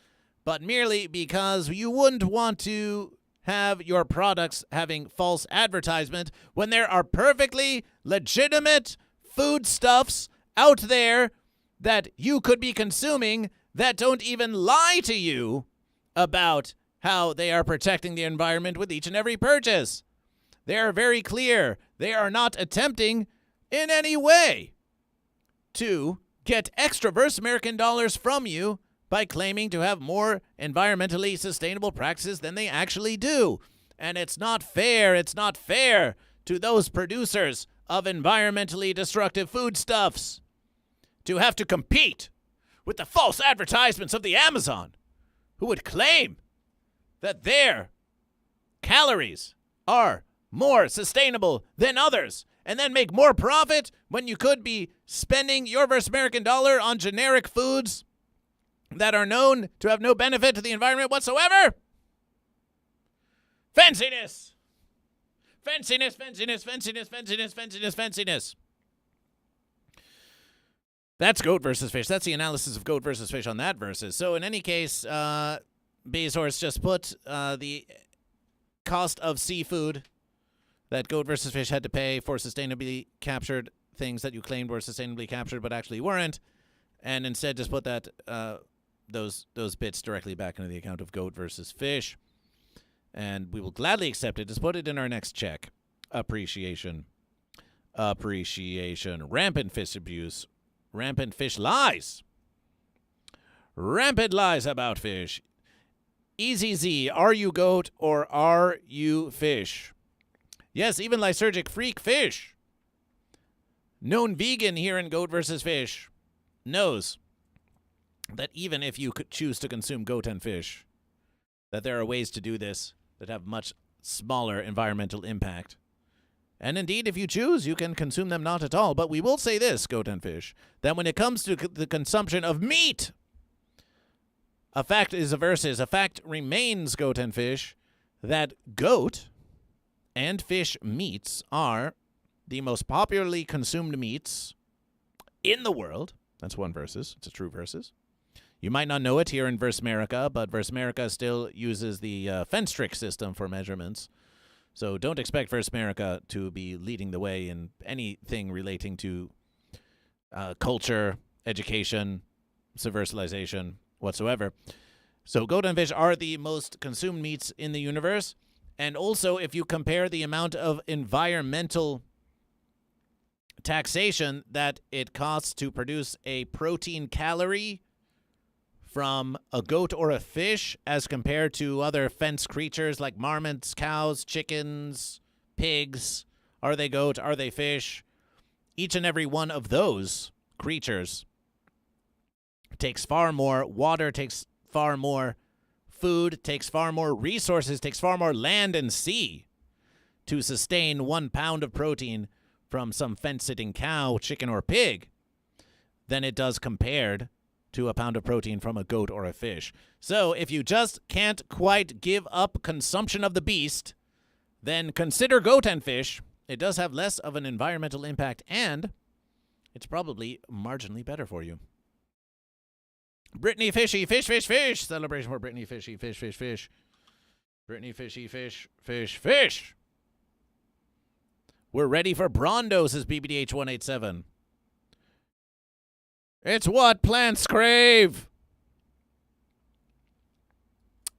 but merely because you wouldn't want to have your products having false advertisement when there are perfectly legitimate foodstuffs out there that you could be consuming that don't even lie to you about how they are protecting the environment with each and every purchase. They are very clear. They are not attempting in any way to get extra verse American dollars from you by claiming to have more environmentally sustainable practices than they actually do. And it's not fair. It's not fair to those producers of environmentally destructive foodstuffs to have to compete with the false advertisements of the Amazon, who would claim that their calories are more sustainable than others, and then make more profit when you could be spending your verse American dollar on generic foods that are known to have no benefit to the environment whatsoever. Fanciness! Fanciness, fanciness, fanciness, fanciness, fanciness, fanciness. That's goat versus fish. That's the analysis of goat versus fish on that versus. So in any case, Bezos just put the cost of seafood that goat versus fish had to pay for sustainably captured things that you claimed were sustainably captured but actually weren't, and instead just put that those bits directly back into the account of goat versus fish. And we will gladly accept it. Just put it in our next check. Appreciation. Rampant fish abuse. Rampant fish lies. Rampant lies about fish. Easy Z, are you goat or are you fish? Yes, even lysergic freak fish, known vegan here in Goat vs. Fish, knows that even if you could choose to consume goat and fish, that there are ways to do this that have much smaller environmental impact. And indeed, if you choose, you can consume them not at all. But we will say this, goat and fish, that when it comes to the consumption of meat, a fact is a versus. A fact remains, goat and fish, that goat and fish meats are the most popularly consumed meats in the world. That's one versus. It's a true versus. You might not know it here in Verse America, but Verse America still uses the fence trick system for measurements. So don't expect Verse America to be leading the way in anything relating to culture, education, subversialization, whatsoever. So goat and fish are the most consumed meats in the universe. And also, if you compare the amount of environmental taxation that it costs to produce a protein calorie from a goat or a fish as compared to other fence creatures like marmots, cows, chickens, pigs, are they goat, are they fish? Each and every one of those creatures takes far more water, takes far more food, takes far more resources, takes far more land and sea to sustain 1 pound of protein from some fence-sitting cow, chicken, or pig than it does compared to a pound of protein from a goat or a fish. So if you just can't quite give up consumption of the beast, then consider goat and fish. It does have less of an environmental impact, and it's probably marginally better for you. Brittany Fishy, fish, fish, fish. Celebration for Brittany Fishy, fish, fish, fish. Brittany Fishy, fish, fish, fish. We're ready for Brondo, says BBDH187. It's what plants crave.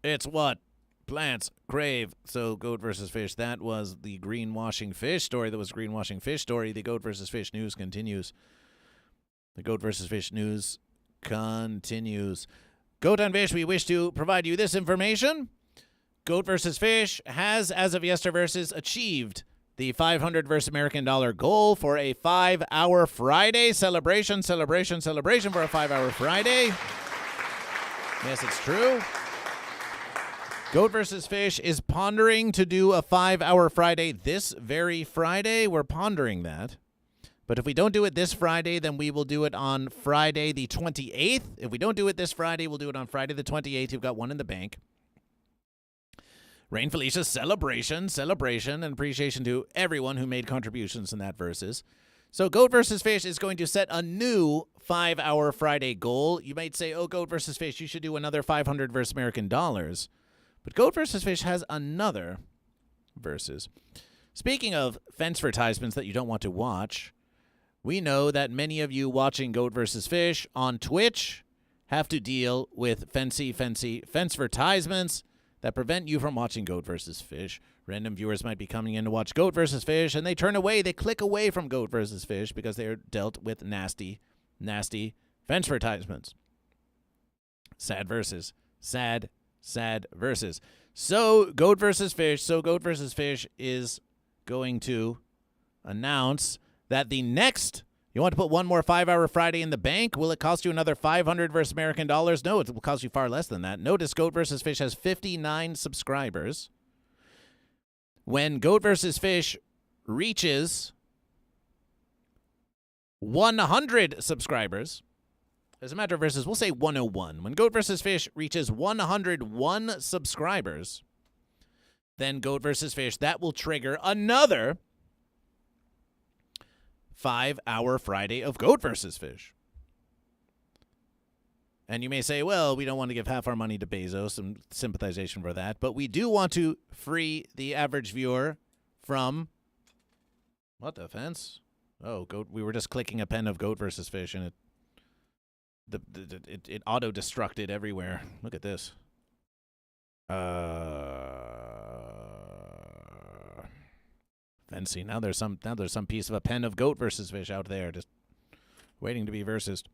It's what plants crave. So, goat versus fish. That was the greenwashing fish story. That was greenwashing fish story. The goat versus fish news continues. The goat versus fish news continues. Goat and Fish, we wish to provide you this information. Goat versus Fish has, as of yesterversus, achieved the $500 vs. American dollar goal for a 5-hour Friday celebration for a 5-hour Friday. Yes, it's true. Goat versus Fish is pondering to do a 5-hour Friday this very Friday. We're pondering that. But if we don't do it this Friday, then we will do it on Friday the 28th. If we don't do it this Friday, we'll do it on Friday the 28th. You've got one in the bank. Rain Felicia's celebration, and appreciation to everyone who made contributions in that versus. So Goat versus Fish is going to set a new 5-hour Friday goal. You might say, oh, Goat versus Fish, you should do another $500 vs. American dollars. But Goat versus Fish has another versus. Speaking of fence advertisements that you don't want to watch, we know that many of you watching Goat versus Fish on Twitch have to deal with fancy fence advertisements that prevent you from watching Goat versus Fish. Random viewers might be coming in to watch Goat versus Fish, and they turn away, they click away from Goat versus Fish because they're dealt with nasty fence advertisements. Sad versus. Sad versus. So Goat versus Fish is going to announce that the next, you want to put one more 5-hour Friday in the bank? Will it cost you another $500 versus American dollars? No, it will cost you far less than that. Notice Goat versus Fish has 59 subscribers. When Goat versus Fish reaches 100 subscribers, as a matter of versus, we'll say 101. When Goat versus Fish reaches 101 subscribers, then Goat versus Fish, that will trigger another 5-hour Friday of Goat versus Fish. And you may say, well, we don't want to give half our money to Bezos, and sympathization for that, but we do want to free the average viewer from what offense? Oh, Goat. We were just clicking a pen of Goat versus Fish, and it auto-destructed everywhere. Look at this. Fancy. Now there's some piece of a pen of Goat versus Fish out there just waiting to be versus.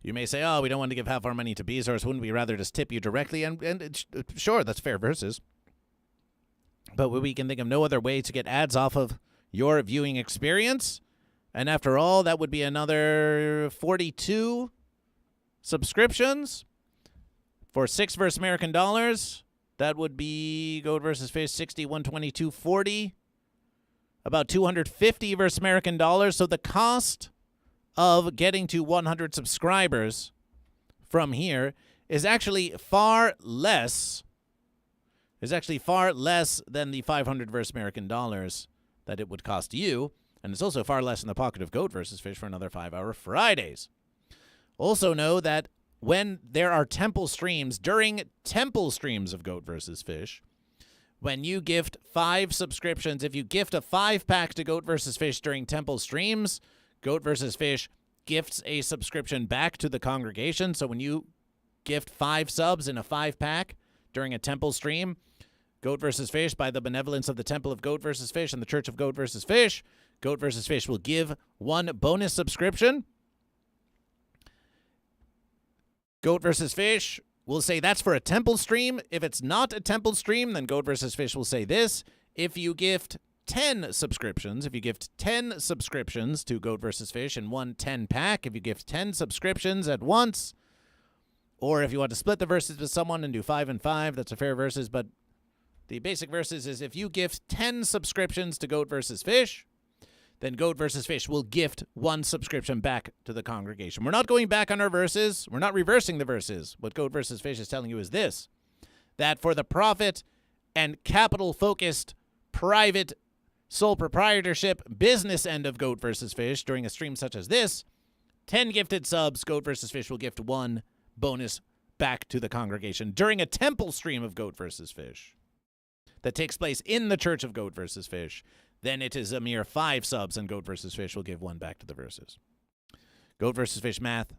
You may say, oh, we don't want to give half our money to Bezos. Wouldn't we rather just tip you directly? And sure, that's fair versus. But we can think of no other way to get ads off of your viewing experience. And after all, that would be another 42 subscriptions for 6 versus American dollars. That would be Goat versus Fish, 60, 122, 40. About 250 versus American dollars. So the cost of getting to 100 subscribers from here is actually far less. Than the 500 versus American dollars that it would cost you. And it's also far less in the pocket of Goat versus Fish for another 5-hour Fridays. Also know that when there are temple streams, during temple streams of Goat versus Fish, when you gift 5 subscriptions, if you gift a 5-pack to Goat versus Fish during temple streams, Goat versus Fish gifts a subscription back to the congregation. So when you gift 5 subs in a 5-pack during a temple stream, Goat versus Fish, by the benevolence of the Temple of Goat versus Fish and the Church of Goat versus Fish, Goat versus Fish will give 1 bonus subscription. Goat versus Fish will say that's for a temple stream. If it's not a temple stream, then Goat versus Fish will say this. If you gift 10 subscriptions, to Goat versus Fish in one 10-pack, if you gift 10 subscriptions at once, or if you want to split the verses with someone and do 5 and 5, that's a fair versus, but the basic verses is if you gift 10 subscriptions to Goat versus Fish, then Goat vs. Fish will gift 1 subscription back to the congregation. We're not going back on our verses. We're not reversing the verses. What Goat vs. Fish is telling you is this, that for the profit and capital-focused private sole proprietorship business end of Goat vs. Fish during a stream such as this, 10 gifted subs, Goat vs. Fish will gift 1 bonus back to the congregation during a temple stream of Goat vs. Fish that takes place in the Church of Goat vs. Fish. Then it is a mere 5 subs, and Goat vs. Fish will give 1 back to the verses. Goat vs. Fish math.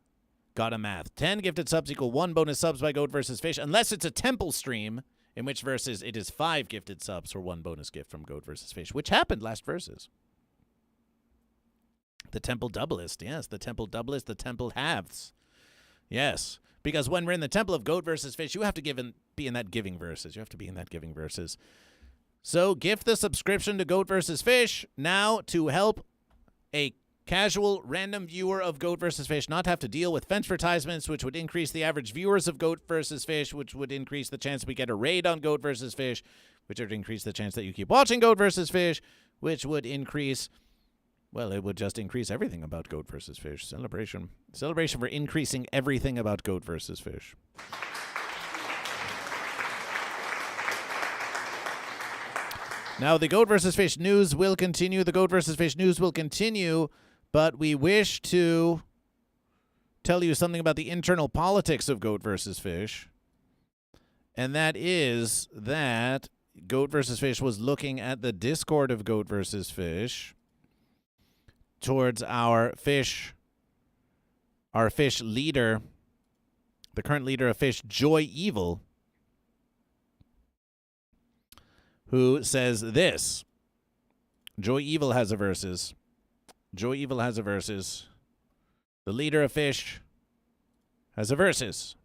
Gotta math. 10 gifted subs equal 1 bonus subs by Goat vs. Fish, unless it's a temple stream, in which verses it is 5 gifted subs for 1 bonus gift from Goat vs. Fish, which happened last verses. The temple doublist, yes, the temple doublist, the temple halves. Yes, because when we're in the temple of Goat vs. Fish, you have to be in that giving verses. You have to be in that giving verses. So gift the subscription to Goat vs. Fish now to help a casual random viewer of Goat vs. Fish not have to deal with fence advertisements, which would increase the average viewers of Goat vs. Fish, which would increase the chance we get a raid on Goat vs. Fish, which would increase the chance that you keep watching Goat vs. Fish, which would increase, well, it would just increase everything about Goat vs. Fish. Celebration for increasing everything about Goat vs. Fish. Now, the Goat vs. Fish news will continue. The Goat vs. Fish news will continue, but we wish to tell you something about the internal politics of Goat vs. Fish, and that is that Goat vs. Fish was looking at the Discord of Goat vs. Fish towards our fish leader, the current leader of Fish, Joy Evil, who says this. Joy Evil has a verses. Joy Evil has a verses. The leader of Fish has a verses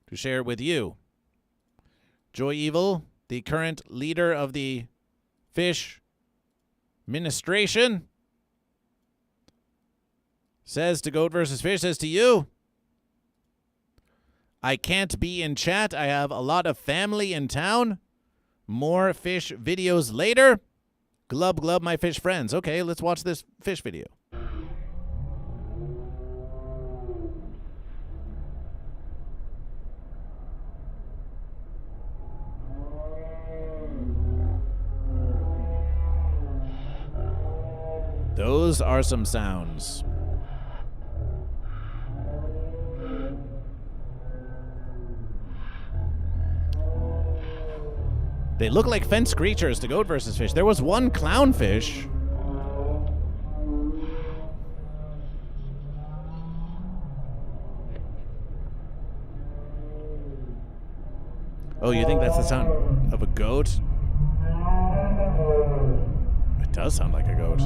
to share with you. Joy Evil, the current leader of the Fish ministration, says to Goat vs. Fish, says to you, I can't be in chat. I have a lot of family in town. More fish videos later. Glub, glub, my fish friends. Okay, let's watch this fish video. Those are some sounds. They look like fence creatures to Goat vs. Fish. There was one clownfish. Oh, you think that's the sound of a goat? It does sound like a goat.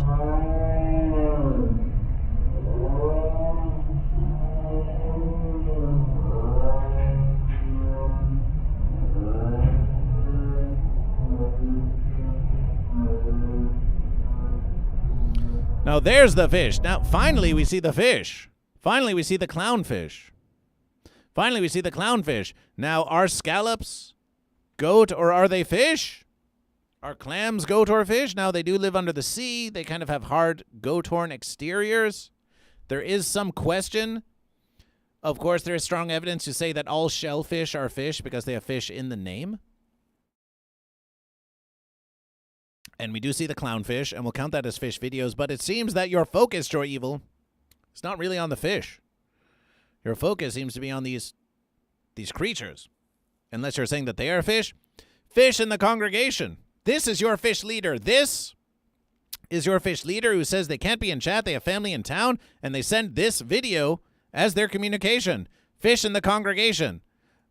Now, there's the fish. Now, finally, we see the fish. Finally, we see the clownfish. Finally, we see the clownfish. Now, are scallops goat or are they fish? Are clams goat or fish? Now, they do live under the sea. They kind of have hard goat horn exteriors. There is some question. Of course, there is strong evidence to say that all shellfish are fish because they have fish in the name. And we do see the clownfish, and we'll count that as fish videos, but it seems that your focus, Joy Evil, is not really on the fish. Your focus seems to be on these creatures. Unless you're saying that they are fish. Fish in the congregation. This is your fish leader. This is your fish leader who says they can't be in chat, they have family in town, and they send this video as their communication. Fish in the congregation.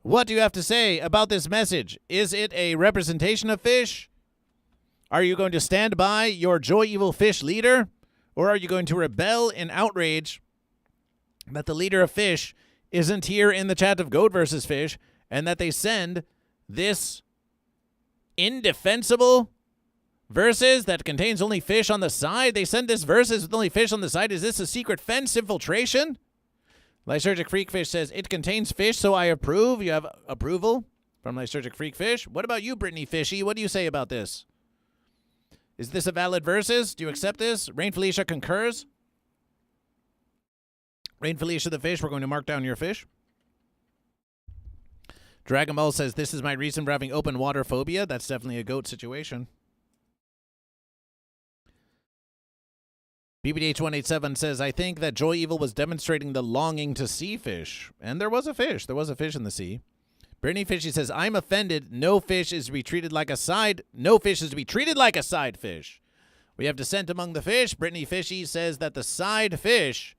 What do you have to say about this message? Is it a representation of fish? Are you going to stand by your Joy Evil Fish leader? Or are you going to rebel in outrage that the leader of Fish isn't here in the chat of Goat vs. Fish and that they send this indefensible verses that contains only fish on the side? They send this verses with only fish on the side. Is this a secret fence infiltration? Lysergic Freakfish says, it contains fish, so I approve. You have approval from Lysergic Freakfish. What about you, Brittany Fishy? What do you say about this? Is this a valid versus? Do you accept this? Rain Felicia concurs. Rain Felicia the fish, we're going to mark down your fish. Dragon Ball says, this is my reason for having open water phobia. That's definitely a goat situation. BBDH187 says, I think that Joy Evil was demonstrating the longing to see fish. And there was a fish. There was a fish in the sea. Brittany Fishy says, I'm offended. No fish is to be treated like a side. No fish is to be treated like a side fish. We have dissent among the fish. Brittany Fishy says that the side fish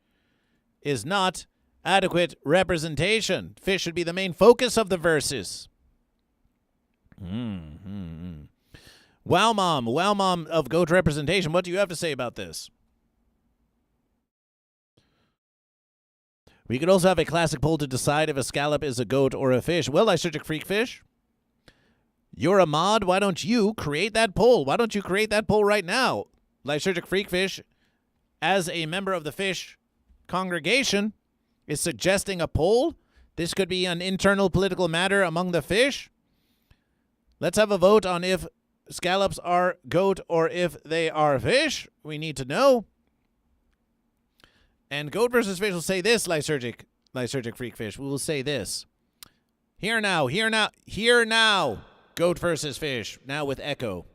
is not adequate representation. Fish should be the main focus of the verses. Wow, Mom of goat representation. What do you have to say about this? We could also have a classic poll to decide if a scallop is a goat or a fish. Well, Lysergic Freak Fish, you're a mod. Why don't you create that poll? Why don't you create that poll right now? Lysergic Freak Fish, as a member of the fish congregation, is suggesting a poll. This could be an internal political matter among the fish. Let's have a vote on if scallops are goat or if they are fish. We need to know. And Goat versus Fish will say this, Lysergic Freak Fish. We will say this. Here now, Goat versus Fish. Now with echo.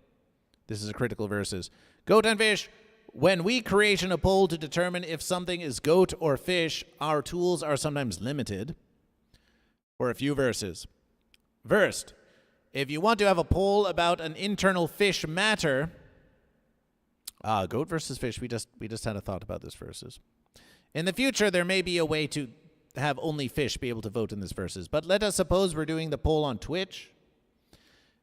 This is a critical versus. Goat and Fish, when we create a poll to determine if something is goat or fish, our tools are sometimes limited for a few verses. First, if you want to have a poll about an internal fish matter, Goat versus Fish, we just had a thought about this versus. In the future, there may be a way to have only fish be able to vote in this versus. But let us suppose we're doing the poll on Twitch.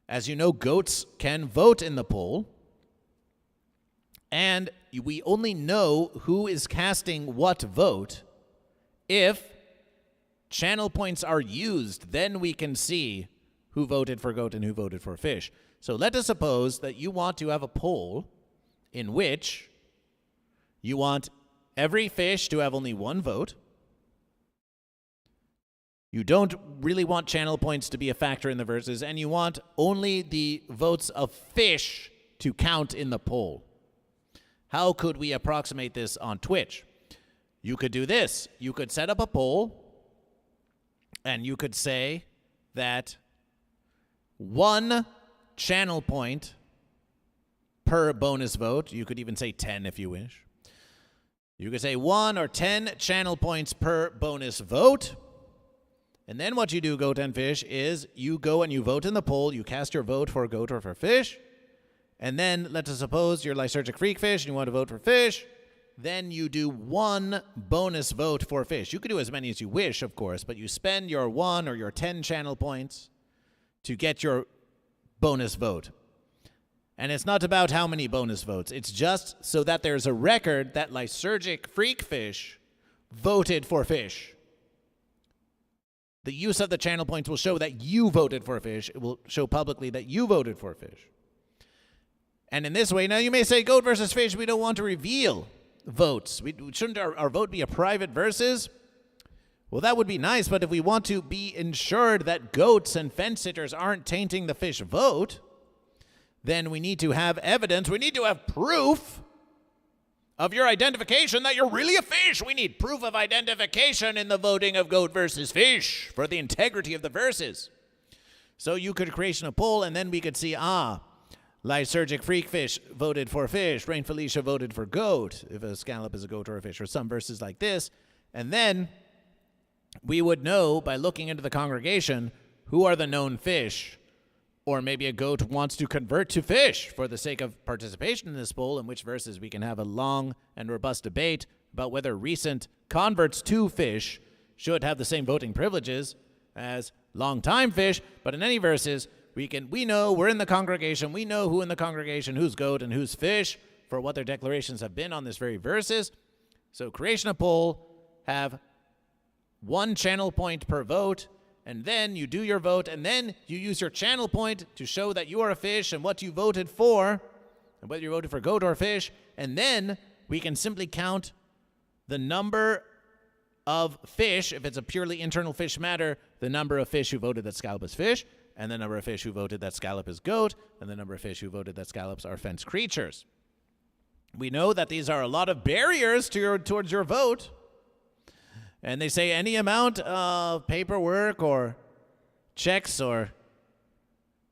As you know, goats can vote in the poll. And we only know who is casting what vote if channel points are used. Then we can see who voted for goat and who voted for fish. So let us suppose that you want to have a poll in which you want every fish to have only one vote. You don't really want channel points to be a factor in the verses, and you want only the votes of fish to count in the poll. How could we approximate this on Twitch? You could do this. You could set up a poll, and you could say that 1 channel point per bonus vote. You could even say 10 if you wish. You could say 1 or 10 channel points per bonus vote. And then what you do, Goat and Fish, is you go and you vote in the poll. You cast your vote for goat or for fish. And then let us suppose you're Lysergic Freak Fish and you want to vote for fish. Then you do 1 bonus vote for fish. You could do as many as you wish, of course, but you spend your 1 or your 10 channel points to get your bonus vote. And it's not about how many bonus votes. It's just so that there's a record that Lysergic Freak Fish voted for fish. The use of the channel points will show that you voted for fish. It will show publicly that you voted for fish. And in this way, now you may say, Goat versus Fish, we don't want to reveal votes. Shouldn't our vote be a private versus? Well, that would be nice, but if we want to be ensured that goats and fence sitters aren't tainting the fish vote, then we need to have evidence. We need to have proof of your identification that you're really a fish. We need proof of identification in the voting of Goat versus Fish for the integrity of the verses. So you could create a poll, and then we could see, Lysergic Freak Fish voted for fish. Rain Felicia voted for goat, if a scallop is a goat or a fish, or some verses like this. And then we would know by looking into the congregation who are the known fish. Or maybe a goat wants to convert to fish for the sake of participation in this poll, in which verses we can have a long and robust debate about whether recent converts to fish should have the same voting privileges as long-time fish. But in any verses, we know we're in the congregation. We know who in the congregation, who's goat and who's fish, for what their declarations have been on this very verses. So creation of poll, have 1 channel point per vote, and then you do your vote, and then you use your channel point to show that you are a fish and what you voted for, and whether you voted for goat or fish, and then we can simply count the number of fish, if it's a purely internal fish matter, the number of fish who voted that scallop is fish, and the number of fish who voted that scallop is goat, and the number of fish who voted that scallops are fence creatures. We know that these are a lot of barriers towards your vote. And they say any amount of paperwork or checks or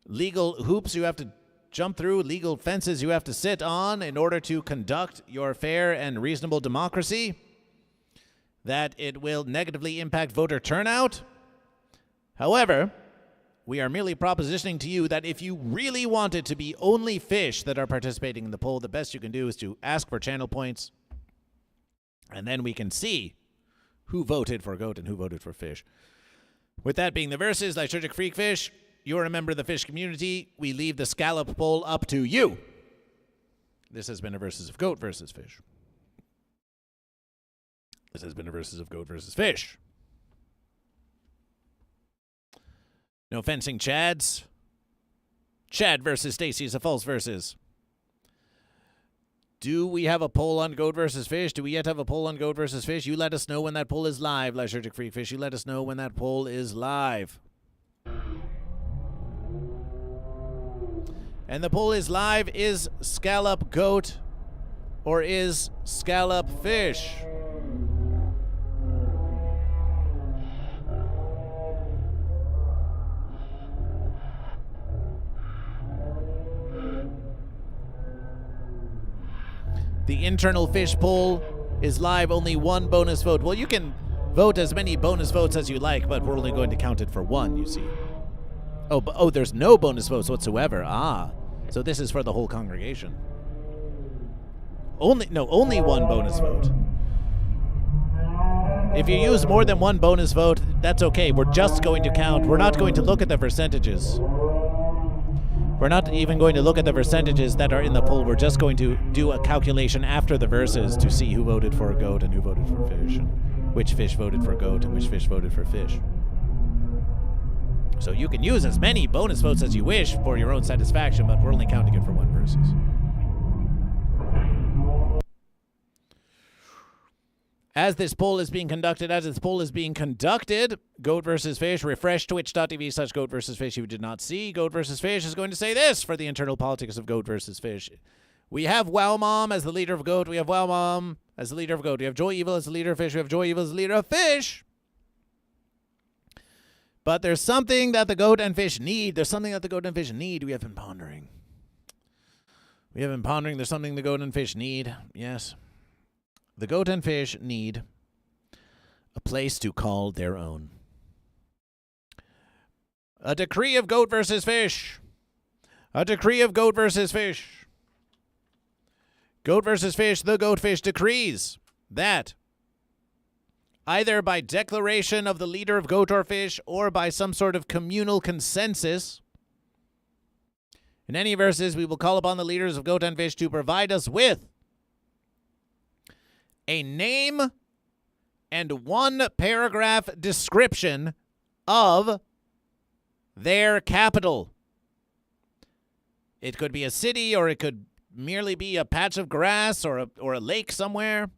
legal hoops you have to jump through, legal fences you have to sit on in order to conduct your fair and reasonable democracy, that it will negatively impact voter turnout. However, we are merely propositioning to you that if you really want it to be only fish that are participating in the poll, the best you can do is to ask for channel points, and then we can see who voted for goat and who voted for fish. With that being the verses, Lysergic Freak Fish, you're a member of the fish community. We leave the scallop poll up to you. This has been a versus of goat versus fish. This has been a versus of goat versus fish. No fencing Chads. Chad versus Stacy is a false versus. Do we have a poll on goat versus fish? Do we yet have a poll on goat versus fish? You let us know when that poll is live, Lysergic Freak Fish. You let us know when that poll is live. And the poll is live. Is scallop goat or is scallop fish? The internal fish poll is live, only one bonus vote. Well, you can vote as many bonus votes as you like, but we're only going to count it for one, you see. Oh, there's no bonus votes whatsoever. Ah, so this is for the whole congregation. Only one bonus vote. If you use more than one bonus vote, that's okay. We're just going to count. We're not going to look at the percentages. We're not even going to look at the percentages that are in the poll. We're just going to do a calculation after the verses to see who voted for a goat and who voted for fish, and which fish voted for goat and which fish voted for fish. So you can use as many bonus votes as you wish for your own satisfaction, but we're only counting it for one versus. As this poll is being conducted, goat versus fish, refresh twitch.tv/goat versus fish. You did not see. Goat versus fish is going to say this for the internal politics of goat versus fish. We have Wow Mom as the leader of goat. We have Wow Mom as the leader of goat. We have Joy Evil as the leader of fish. We have Joy Evil as the leader of fish. But there's something that the goat and fish need. There's something that the goat and fish need. We have been pondering. There's something the goat and fish need. Yes. The goat and fish need a place to call their own. A decree of goat versus fish. A decree of goat versus fish. Goat versus fish, the goatfish decrees that either by declaration of the leader of goat or fish or by some sort of communal consensus, in any verses we will call upon the leaders of goat and fish to provide us with a name and one paragraph description of their capital. It could be a city, or it could merely be a patch of grass or a lake somewhere.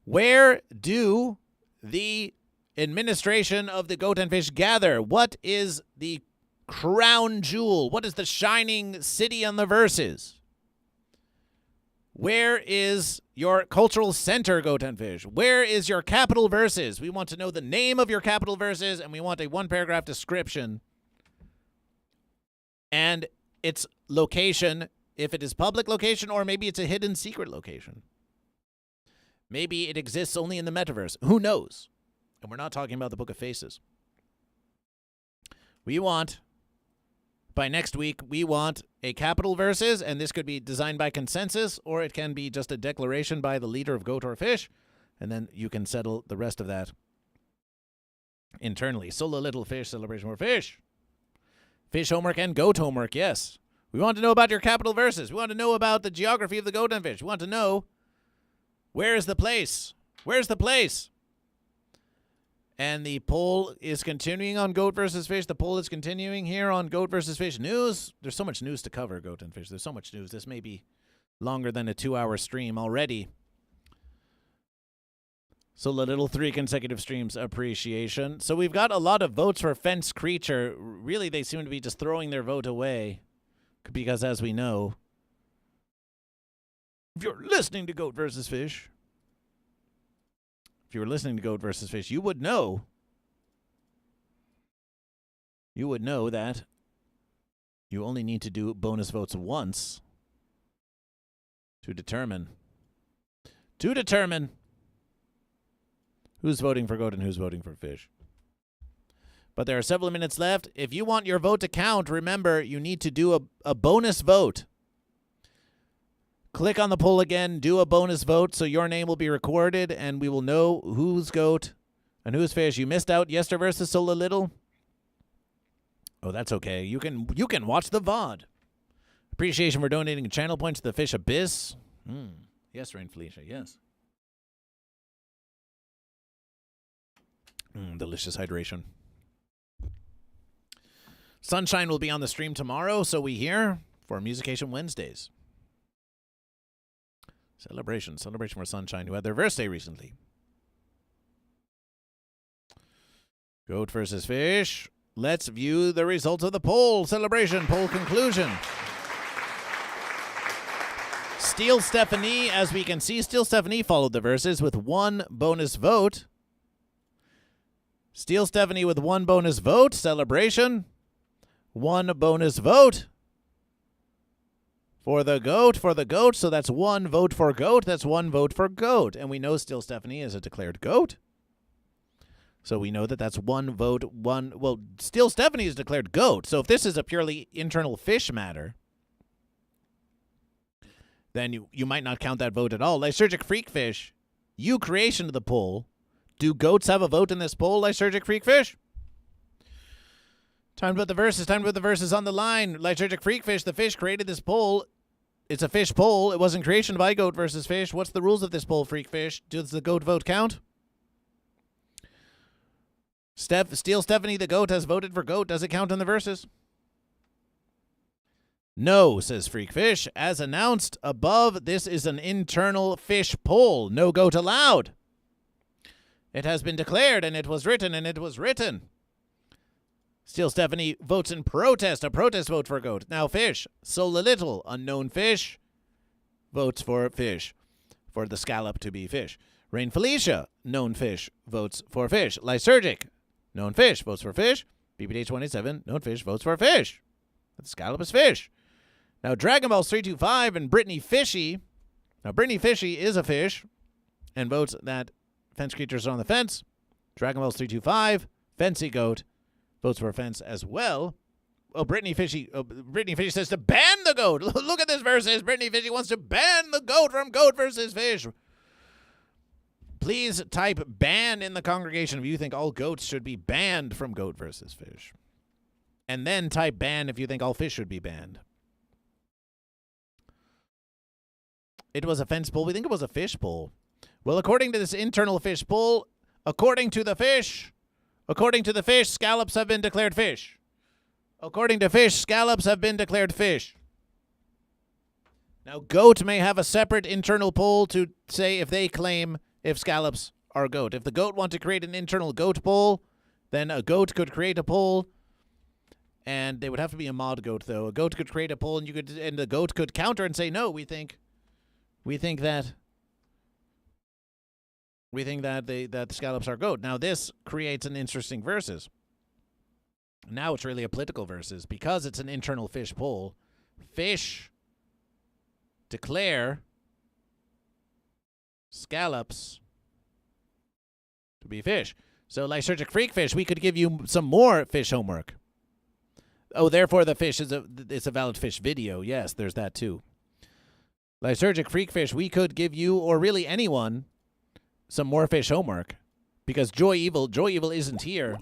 Where do the administration of the goat and fish gather? What is the crown jewel? What is the shining city on the verses? Where is your cultural center, goat and fish? Where is your capital verses? We want to know the name of your capital verses, and we want a one-paragraph description and its location, if it is public location, or maybe it's a hidden secret location. Maybe it exists only in the metaverse. Who knows? And we're not talking about the Book of Faces. By next week, we want a capital verses, and this could be designed by consensus, or it can be just a declaration by the leader of goat or fish, and then you can settle the rest of that internally. Solo little fish, celebration for fish. Fish homework and goat homework, yes. We want to know about your capital verses. We want to know about the geography of the goat and fish. We want to know, where is the place? Where's the place? And the poll is continuing on Goat versus Fish. The poll is continuing here on Goat versus Fish News. There's so much news to cover, Goat and Fish. There's so much news. This may be longer than a 2-hour stream already. So the little 3 consecutive streams appreciation. So we've got a lot of votes for Fence Creature. Really, they seem to be just throwing their vote away. Because as we know, if you're listening to Goat vs. Fish, you would know that you only need to do bonus votes once to determine who's voting for goat and who's voting for fish. But there are several minutes left. If you want your vote to count, remember, you need to do a bonus vote. Click on the poll again, do a bonus vote, so your name will be recorded, and we will know who's goat and who's fish. You missed out Yester versus Sola Little. Oh, that's okay. You can watch the VOD. Appreciation for donating a channel point to the Fish Abyss. Yes, Rain Felicia, yes. Delicious hydration. Sunshine will be on the stream tomorrow, so we hear, for Musication Wednesdays. Celebration for Sunshine, who had their birthday recently. Goat versus fish. Let's view the results of the poll. Celebration, poll conclusion. Steel Stephanie, as we can see, Steel Stephanie followed the verses with 1 bonus vote. Steel Stephanie with 1 bonus vote. Celebration. 1 bonus vote. For the goat, so that's 1 vote for goat, that's 1 vote for goat. And we know Steel Stephanie is a declared goat. So we know that that's 1 vote, well, Steel Stephanie is declared goat. So if this is a purely internal fish matter, then you might not count that vote at all. Lysergic Freakfish, you creation of the poll. Do goats have a vote in this poll, Lysergic Freakfish? Time to put the verses on the line. Lysergic Freakfish, the fish created this poll. It's a fish poll. It wasn't creation by Goat versus Fish. What's the rules of this poll, Freakfish? Does the goat vote count? Steel Stephanie, the goat, has voted for goat. Does it count in the verses? No, says Freakfish. As announced above, this is an internal fish poll. No goat allowed. It has been declared, and it was written, and it was written. Steel Stephanie votes in protest. A protest vote for goat. Now fish. Sola Little, unknown fish, votes for fish. For the scallop to be fish. Rain Felicia, known fish, votes for fish. Lysergic, known fish, votes for fish. BBD27, known fish, votes for fish. The scallop is fish. Now Dragon Balls 325 and Brittany Fishy. Now Brittany Fishy is a fish and votes that fence creatures are on the fence. Dragon Balls 325, Fancy Goat, votes for fence as well. Oh, Brittany Fishy says to ban the goat. Look at this versus. Brittany Fishy wants to ban the goat from Goat versus Fish. Please type ban in the congregation if you think all goats should be banned from Goat versus Fish. And then type ban if you think all fish should be banned. It was a fence poll. We think it was a fish poll. Well, according to this internal fish poll, according to the fish, scallops have been declared fish. According to fish, scallops have been declared fish. Now, goat may have a separate internal poll to say if they claim if scallops are goat. If the goat want to create an internal goat poll, then a goat could create a poll, and they would have to be a mod goat, though. A goat could create a poll, and the goat could counter and say, no, we think that the scallops are goat. Now, this creates an interesting versus. Now it's really a political versus because it's an internal fish poll. Fish declare scallops to be fish. So, Lysergic Freakfish, we could give you some more fish homework. Oh, therefore the fish it's a valid fish video. Yes, there's that too. Lysergic Freakfish, we could give you, or really anyone, some more fish homework. Because Joy Evil isn't here.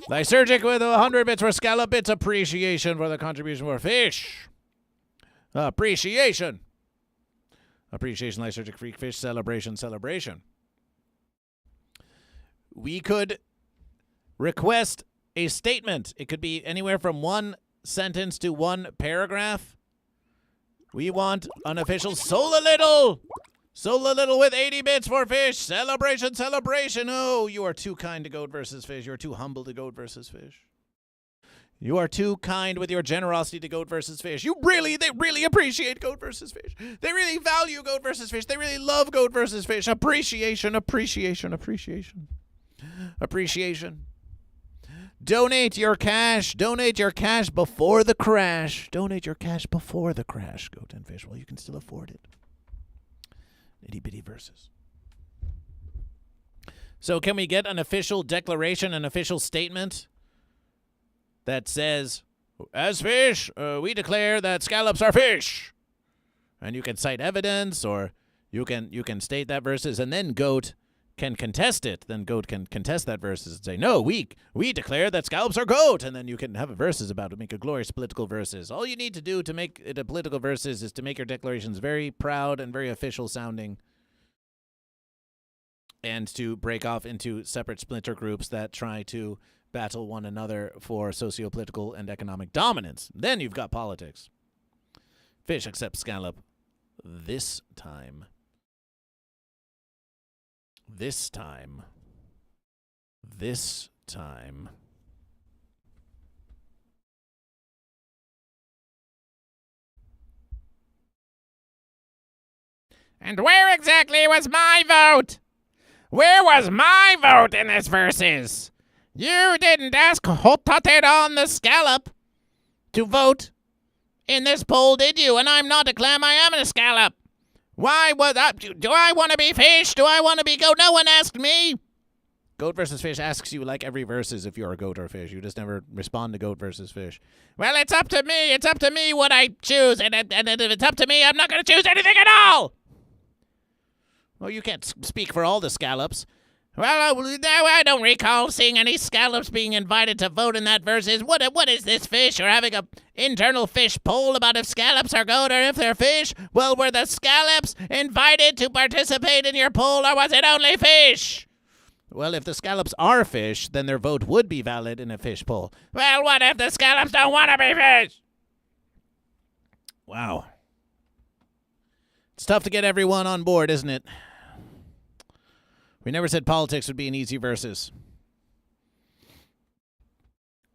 Lysergic with 100 bits for scallop bits. Appreciation for the contribution for fish. Appreciation. Appreciation, Lysergic Freakfish. Celebration. We could request a statement. It could be anywhere from 1 sentence to 1 paragraph. We want unofficial Sola Little Sola Little with 80 bits for fish. Celebration, celebration. Oh, you are too kind to Goat versus Fish. You are too humble to Goat versus Fish. You are too kind with your generosity to Goat versus Fish. They really appreciate Goat versus Fish. They really value Goat versus Fish. They really love Goat versus Fish. Appreciation, appreciation, appreciation. Appreciation. Donate your cash. Donate your cash before the crash. Donate your cash before the crash, Goat and Fish. Well, you can still afford it. Itty bitty verses. So can we get an official declaration, an official statement that says, as fish, we declare that scallops are fish? And you can cite evidence, or you can state that verses, and then Goat can contest it. Then Goat can contest that verses and say, no, we declare that scallops are goat, and then you can have verses about it, make a glorious political verses. All you need to do to make it a political verses is to make your declarations very proud and very official sounding, and to break off into separate splinter groups that try to battle one another for socio-political and economic dominance. Then you've got politics. Fish accepts scallop this time. This time. This time. And where exactly was my vote? Where was my vote in this verses? You didn't ask Hotated on the scallop to vote in this poll, did you? And I'm not a clam, I am a scallop. Why was that? Do I want to be fish? Do I want to be goat? No one asked me. Goat versus Fish asks you like every verses if you're a goat or fish. You just never respond to Goat versus Fish. Well, it's up to me. It's up to me what I choose. And if it's up to me, I'm not going to choose anything at all. Well, you can't speak for all the scallops. Well, I don't recall seeing any scallops being invited to vote in that versus. What is this, fish? Or having a internal fish poll about if scallops are goat or if they're fish? Well, were the scallops invited to participate in your poll, or was it only fish? Well, if the scallops are fish, then their vote would be valid in a fish poll. Well, what if the scallops don't want to be fish? Wow. It's tough to get everyone on board, isn't it? We never said politics would be an easy versus.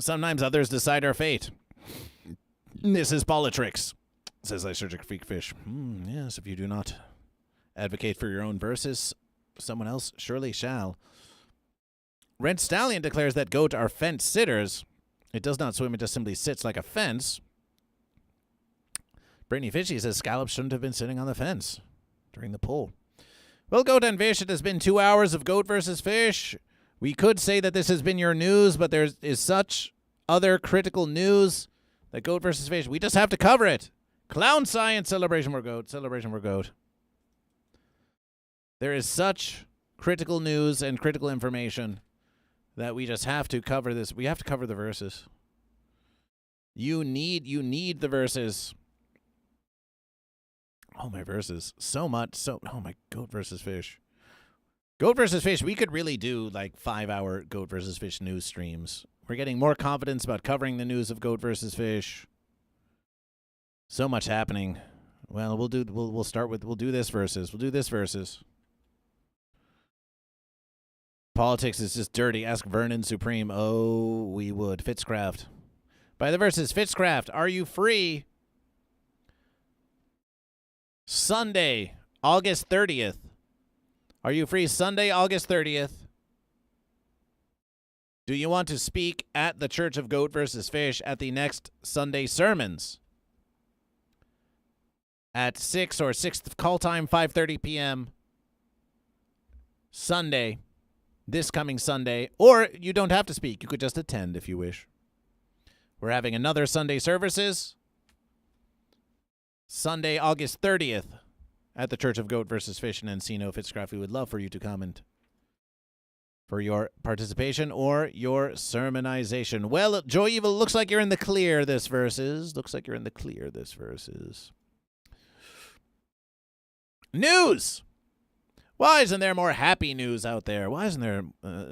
Sometimes others decide our fate. This is politricks, says Lysergic Freak Fish. Yes, if you do not advocate for your own verses, someone else surely shall. Rent Stallion declares that goat are fence sitters. It does not swim, it just simply sits like a fence. Brittany Fishy says scallops shouldn't have been sitting on the fence during the poll. Well, Goat and Fish, it has been 2 hours of Goat versus Fish. We could say that this has been your news, but there is such other critical news that Goat versus Fish, we just have to cover it. Clown Science, celebration for Goat, celebration for Goat. There is such critical news and critical information that we just have to cover this. We have to cover the verses. You need the verses. Oh, my verses. So much. Oh, my Goat versus Fish. Goat versus Fish, we could really do like 5-hour Goat versus Fish news streams. We're getting more confidence about covering the news of Goat versus Fish. So much happening. Well, we'll do this versus. We'll do this versus. Politics is just dirty. Ask Vermin Supreme. Oh, we would. Fitzcraft. By the verses, Fitzcraft, are you free Sunday, August 30th? Are you free Sunday, August 30th? Do you want to speak at the Church of Goat versus Fish at the next Sunday sermons? At 6 or 6 call time, 5:30 p.m. Sunday, this coming Sunday. Or you don't have to speak. You could just attend if you wish. We're having another Sunday services. Sunday, August 30th at the Church of Goat versus Fish in Encino. Fitzcraft, we would love for you to come and for your participation or your sermonization. Well, Joy Evil, looks like you're in the clear this verses. Looks like you're in the clear this verses. News! Why isn't there more happy news out there? Why isn't there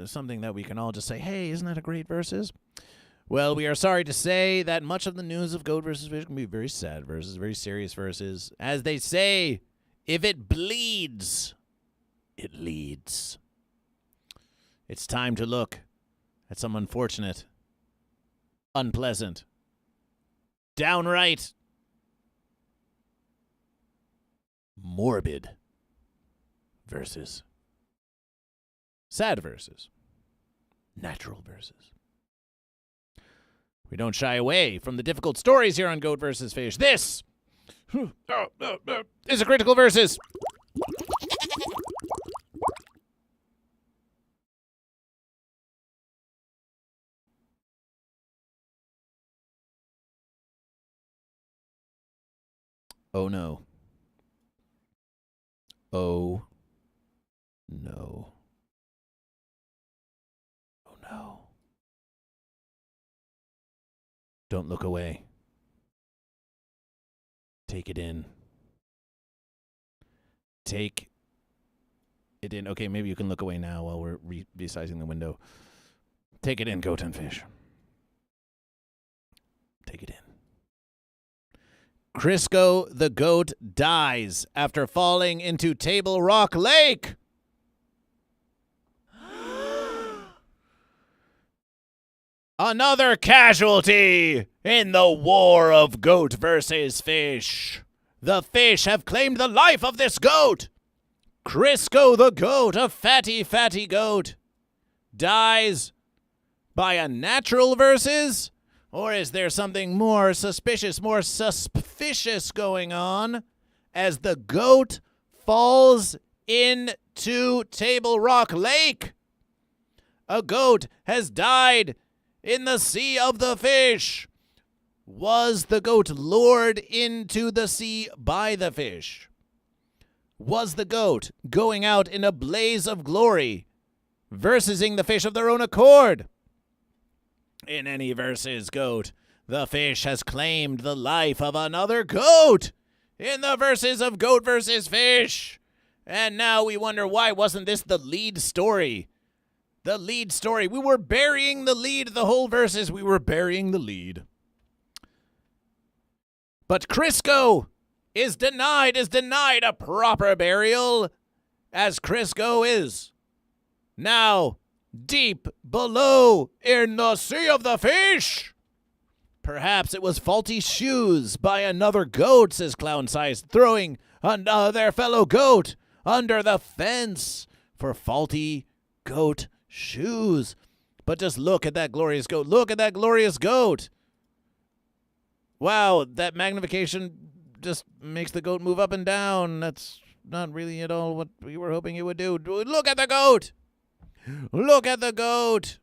something that we can all just say, hey, isn't that a great verses? Well, we are sorry to say that much of the news of Goat versus Fish can be very sad verses, very serious verses. As they say If it bleeds, it leads. It's time to look at some unfortunate, unpleasant, downright morbid verses. Sad verses. Natural verses. We don't shy away from the difficult stories here on Goat vs. Fish. This is a critical versus. Oh no. Oh no. Oh no. Don't look away. Take it in. Take it in. Okay, maybe you can look away now while we're resizing the window. Take it in, Goat and Fish. Take it in. Crisco the goat dies after falling into Table Rock Lake. Another casualty in the war of goat versus fish. The fish have claimed the life of this goat. Crisco the goat, a fatty goat, dies by a natural versus? Or is there something more suspicious going on as the goat falls into Table Rock Lake? A goat has died in the sea of the fish. Was the goat lured into the sea by the fish? Was the goat going out in a blaze of glory, versing the fish of their own accord? In any versus goat, the fish has claimed the life of another goat in the verses of Goat versus Fish. And now we wonder, why wasn't this the lead story? The lead story. We were burying the lead the whole verses. We were burying the lead. But Crisco is denied a proper burial, as Crisco is now deep below in the sea of the fish. Perhaps it was faulty shoes by another goat, says Clown Size, throwing their fellow goat under the fence for faulty goat shoes. But just look at that glorious goat. Look at that glorious goat. Wow, that magnification just makes the goat move up and down. That's not really at all what we were hoping it would do. Look at the goat. Look at the goat.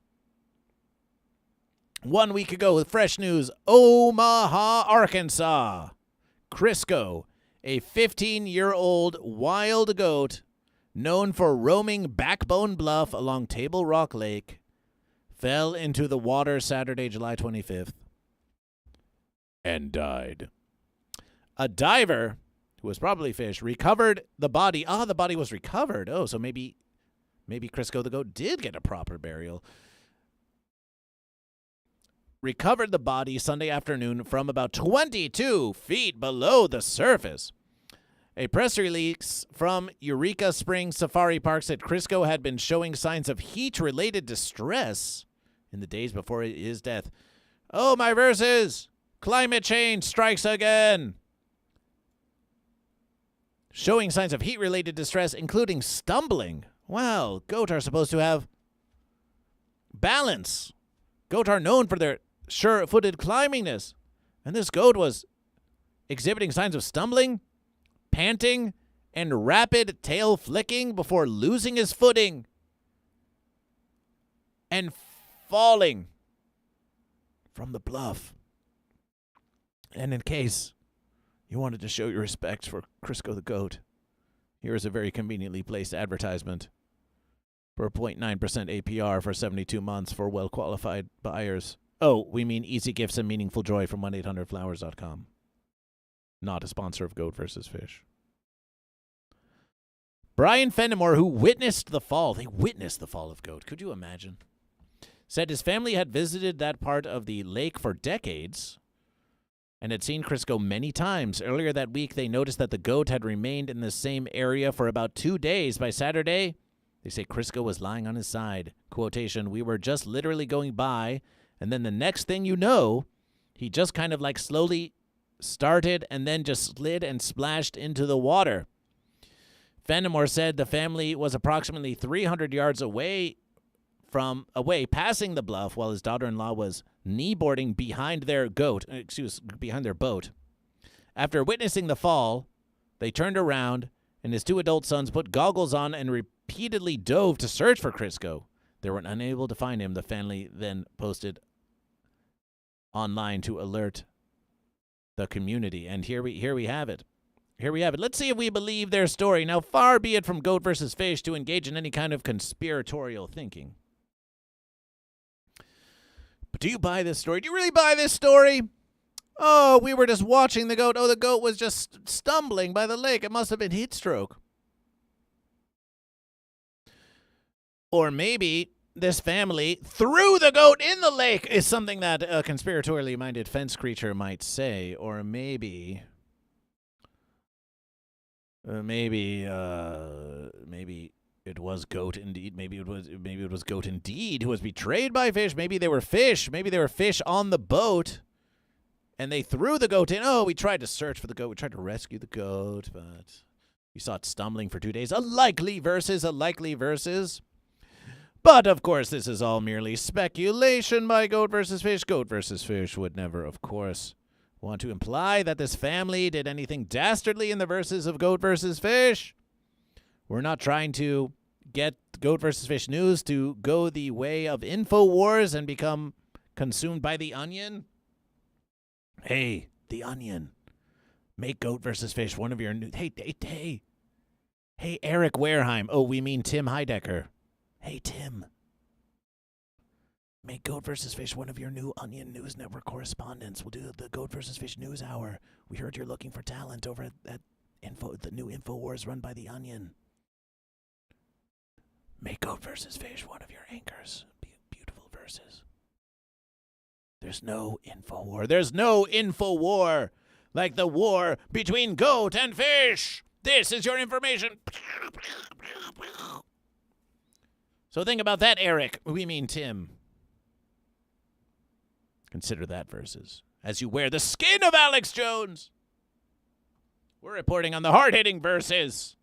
1 week ago with fresh news, Omaha, Arkansas. Crisco, a 15-year-old wild goat known for roaming Backbone Bluff along Table Rock Lake, fell into the water Saturday, July 25th, and died. A diver, who was probably fish, recovered the body. The body was recovered. Oh, so maybe Crisco the goat did get a proper burial. Recovered the body Sunday afternoon from about 22 feet below the surface. A press release from Eureka Springs Safari Park said Crisco had been showing signs of heat-related distress in the days before his death. Oh, my verses! Climate change strikes again! Showing signs of heat-related distress, including stumbling. Wow, goat are supposed to have balance. Goat are known for their sure-footed climbingness. And this goat was exhibiting signs of stumbling, panting, and rapid tail flicking before losing his footing and falling from the bluff. And in case you wanted to show your respect for Crisco the goat, here is a very conveniently placed advertisement for a 0.9% APR for 72 months for well-qualified buyers. Oh, we mean easy gifts and meaningful joy from 1-800-Flowers.com. Not a sponsor of Goat vs. Fish. Brian Fenimore, who witnessed the fall, they witnessed the fall of Goat, could you imagine? Said his family had visited that part of the lake for decades and had seen Crisco many times. Earlier that week, they noticed that the goat had remained in the same area for about 2 days. By Saturday, they say Crisco was lying on his side. Quotation, "We were just literally going by, and then the next thing you know, he just kind of like slowly started and then just slid and splashed into the water." Fenimore said the family was approximately 300 yards away, passing the bluff, while his daughter-in-law was kneeboarding behind their boat. After witnessing the fall, they turned around, and his 2 adult sons put goggles on and repeatedly dove to search for Crisco. They were unable to find him. The family then posted online to alert the community. And here we have it. Here we have it. Let's see if we believe their story. Now, far be it from Goat versus Fish to engage in any kind of conspiratorial thinking. But do you buy this story? Do you really buy this story? Oh, we were just watching the goat. Oh, the goat was just stumbling by the lake. It must have been heat stroke. Or maybe this family threw the goat in the lake is something that a conspiratorially minded fence creature might say. Or maybe it was goat indeed. Maybe it was goat indeed who was betrayed by fish. Maybe they were fish. Maybe there were fish on the boat, and they threw the goat in. Oh, we tried to search for the goat. We tried to rescue the goat, but we saw it stumbling for 2 days. A likely versus. But, of course, this is all merely speculation by Goat versus Fish. Goat versus Fish would never, of course, want to imply that this family did anything dastardly in the verses of Goat versus Fish. We're not trying to get Goat versus Fish news to go the way of InfoWars and become consumed by The Onion. Hey, The Onion, make Goat versus Fish one of your new... Hey, Eric Wareheim. Oh, we mean Tim Heidecker. Hey, Tim, make Goat vs. Fish one of your new Onion News Network correspondents. We'll do the Goat vs. Fish News Hour. We heard you're looking for talent over at the new InfoWars run by The Onion. Make Goat vs. Fish one of your anchors. Beautiful verses. There's no InfoWar. There's no InfoWar like the war between goat and fish. This is your information. So think about that, Eric. We mean Tim. Consider that versus as you wear the skin of Alex Jones. We're reporting on the hard-hitting verses.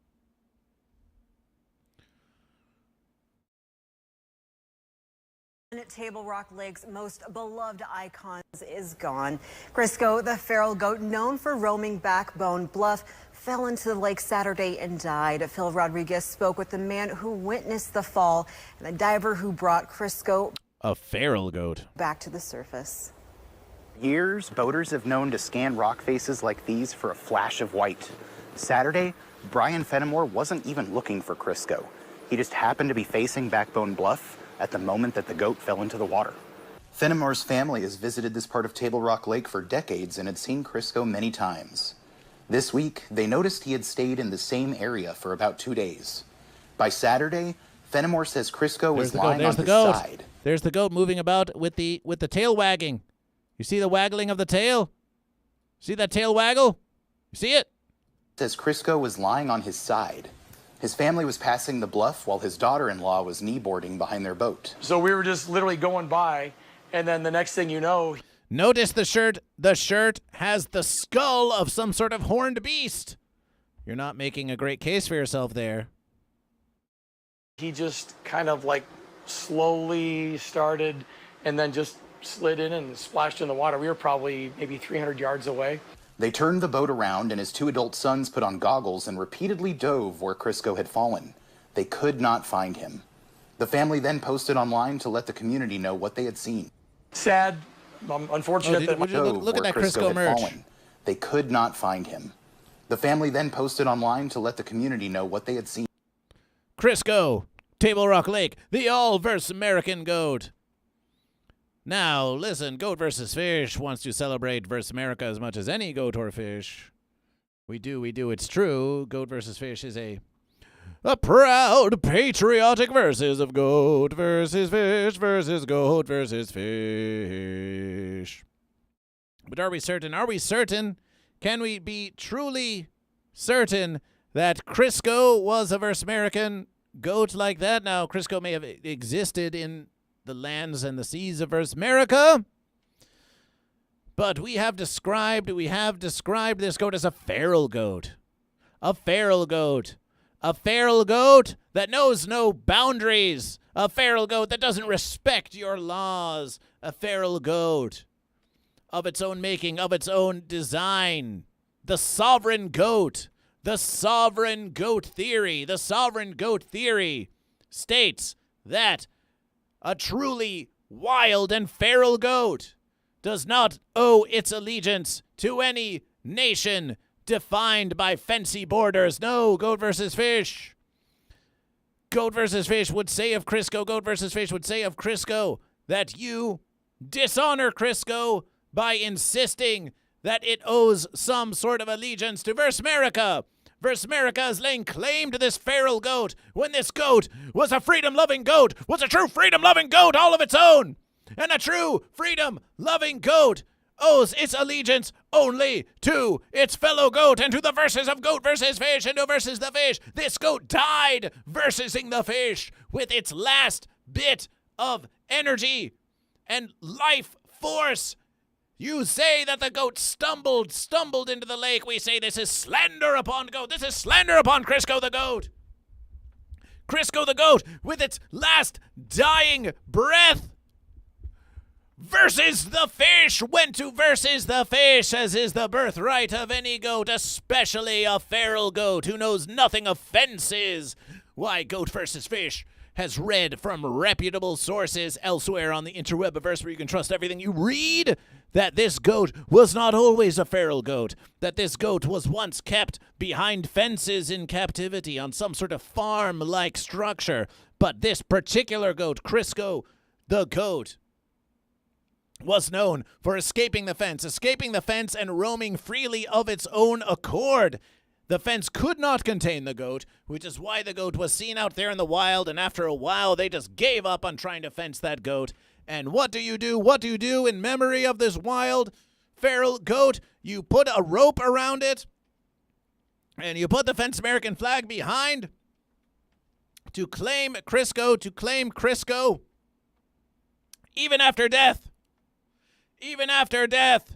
Table Rock Lake's most beloved icons is gone. Crisco, the feral goat known for roaming Backbone Bluff, fell into the lake Saturday and died. Phil Rodriguez spoke with the man who witnessed the fall and the diver who brought Crisco, a feral goat, back to the surface. Years, boaters have known to scan rock faces like these for a flash of white. Saturday, Brian Fenimore wasn't even looking for Crisco. He just happened to be facing Backbone Bluff at the moment that the goat fell into the water. Fenimore's family has visited this part of Table Rock Lake for decades and had seen Crisco many times. This week, they noticed he had stayed in the same area for about 2 days. By Saturday, Fenimore says Crisco was lying on his side. There's the goat moving about with the tail wagging. You see the waggling of the tail? See that tail waggle? You see it? Says Crisco was lying on his side. His family was passing the bluff while his daughter-in-law was kneeboarding behind their boat. So we were just literally going by, and then the next thing you know... Notice the shirt. The shirt has the skull of some sort of horned beast. You're not making a great case for yourself there. He just kind of like slowly started and then just slid in and splashed in the water. We were probably maybe 300 yards away. They turned the boat around and his 2 adult sons put on goggles and repeatedly dove where Crisco had fallen. They could not find him. The family then posted online to let the community know what they had seen. Sad, unfortunate that look at that Crisco merch. They could not find him. The family then posted online to let the community know what they had seen. Crisco, Table Rock Lake, the all-verse American goat. Now, listen, Goat versus Fish wants to celebrate versus America as much as any goat or fish. We do, it's true. Goat versus Fish is a proud, patriotic versus of Goat versus Fish versus Goat versus Fish. But are we certain? Are we certain? Can we be truly certain that Crisco was a Verse American goat like that? Now, Crisco may have existed in the lands and the seas of Verse America, but we have described this goat as a feral goat. A feral goat. A feral goat that knows no boundaries. A feral goat that doesn't respect your laws. A feral goat of its own making, of its own design. The sovereign goat. The sovereign goat theory. The sovereign goat theory states that a truly wild and feral goat does not owe its allegiance to any nation defined by fancy borders. No, GoatVsFish. GoatVsFish would say of Crisco, GoatVsFish would say of Crisco that you dishonor Crisco by insisting that it owes some sort of allegiance to Verse America. Verse America is laying claim to this feral goat when this goat was a freedom-loving goat, was a true freedom-loving goat all of its own. And a true freedom-loving goat owes its allegiance only to its fellow goat and to the verses of GoatVsFish and to Versus the Fish. This goat died versing the fish with its last bit of energy and life force. You say that the goat stumbled into the lake. We say this is slander upon goat. This is slander upon Crisco the goat. Crisco the goat, with its last dying breath, versus the fish, went to versus the fish, as is the birthright of any goat, especially a feral goat who knows nothing of fences. Why, GoatVsFish has read from reputable sources elsewhere on the interwebiverse where you can trust everything you read, that this goat was not always a feral goat, that this goat was once kept behind fences in captivity on some sort of farm-like structure. But this particular goat, Crisco the goat, was known for escaping the fence and roaming freely of its own accord. The fence could not contain the goat, which is why the goat was seen out there in the wild, and after a while they just gave up on trying to fence that goat. And what do you do? What do you do in memory of this wild feral goat? You put a rope around it, and you put the Fence American flag behind to claim Crisco, even after death. Even after death.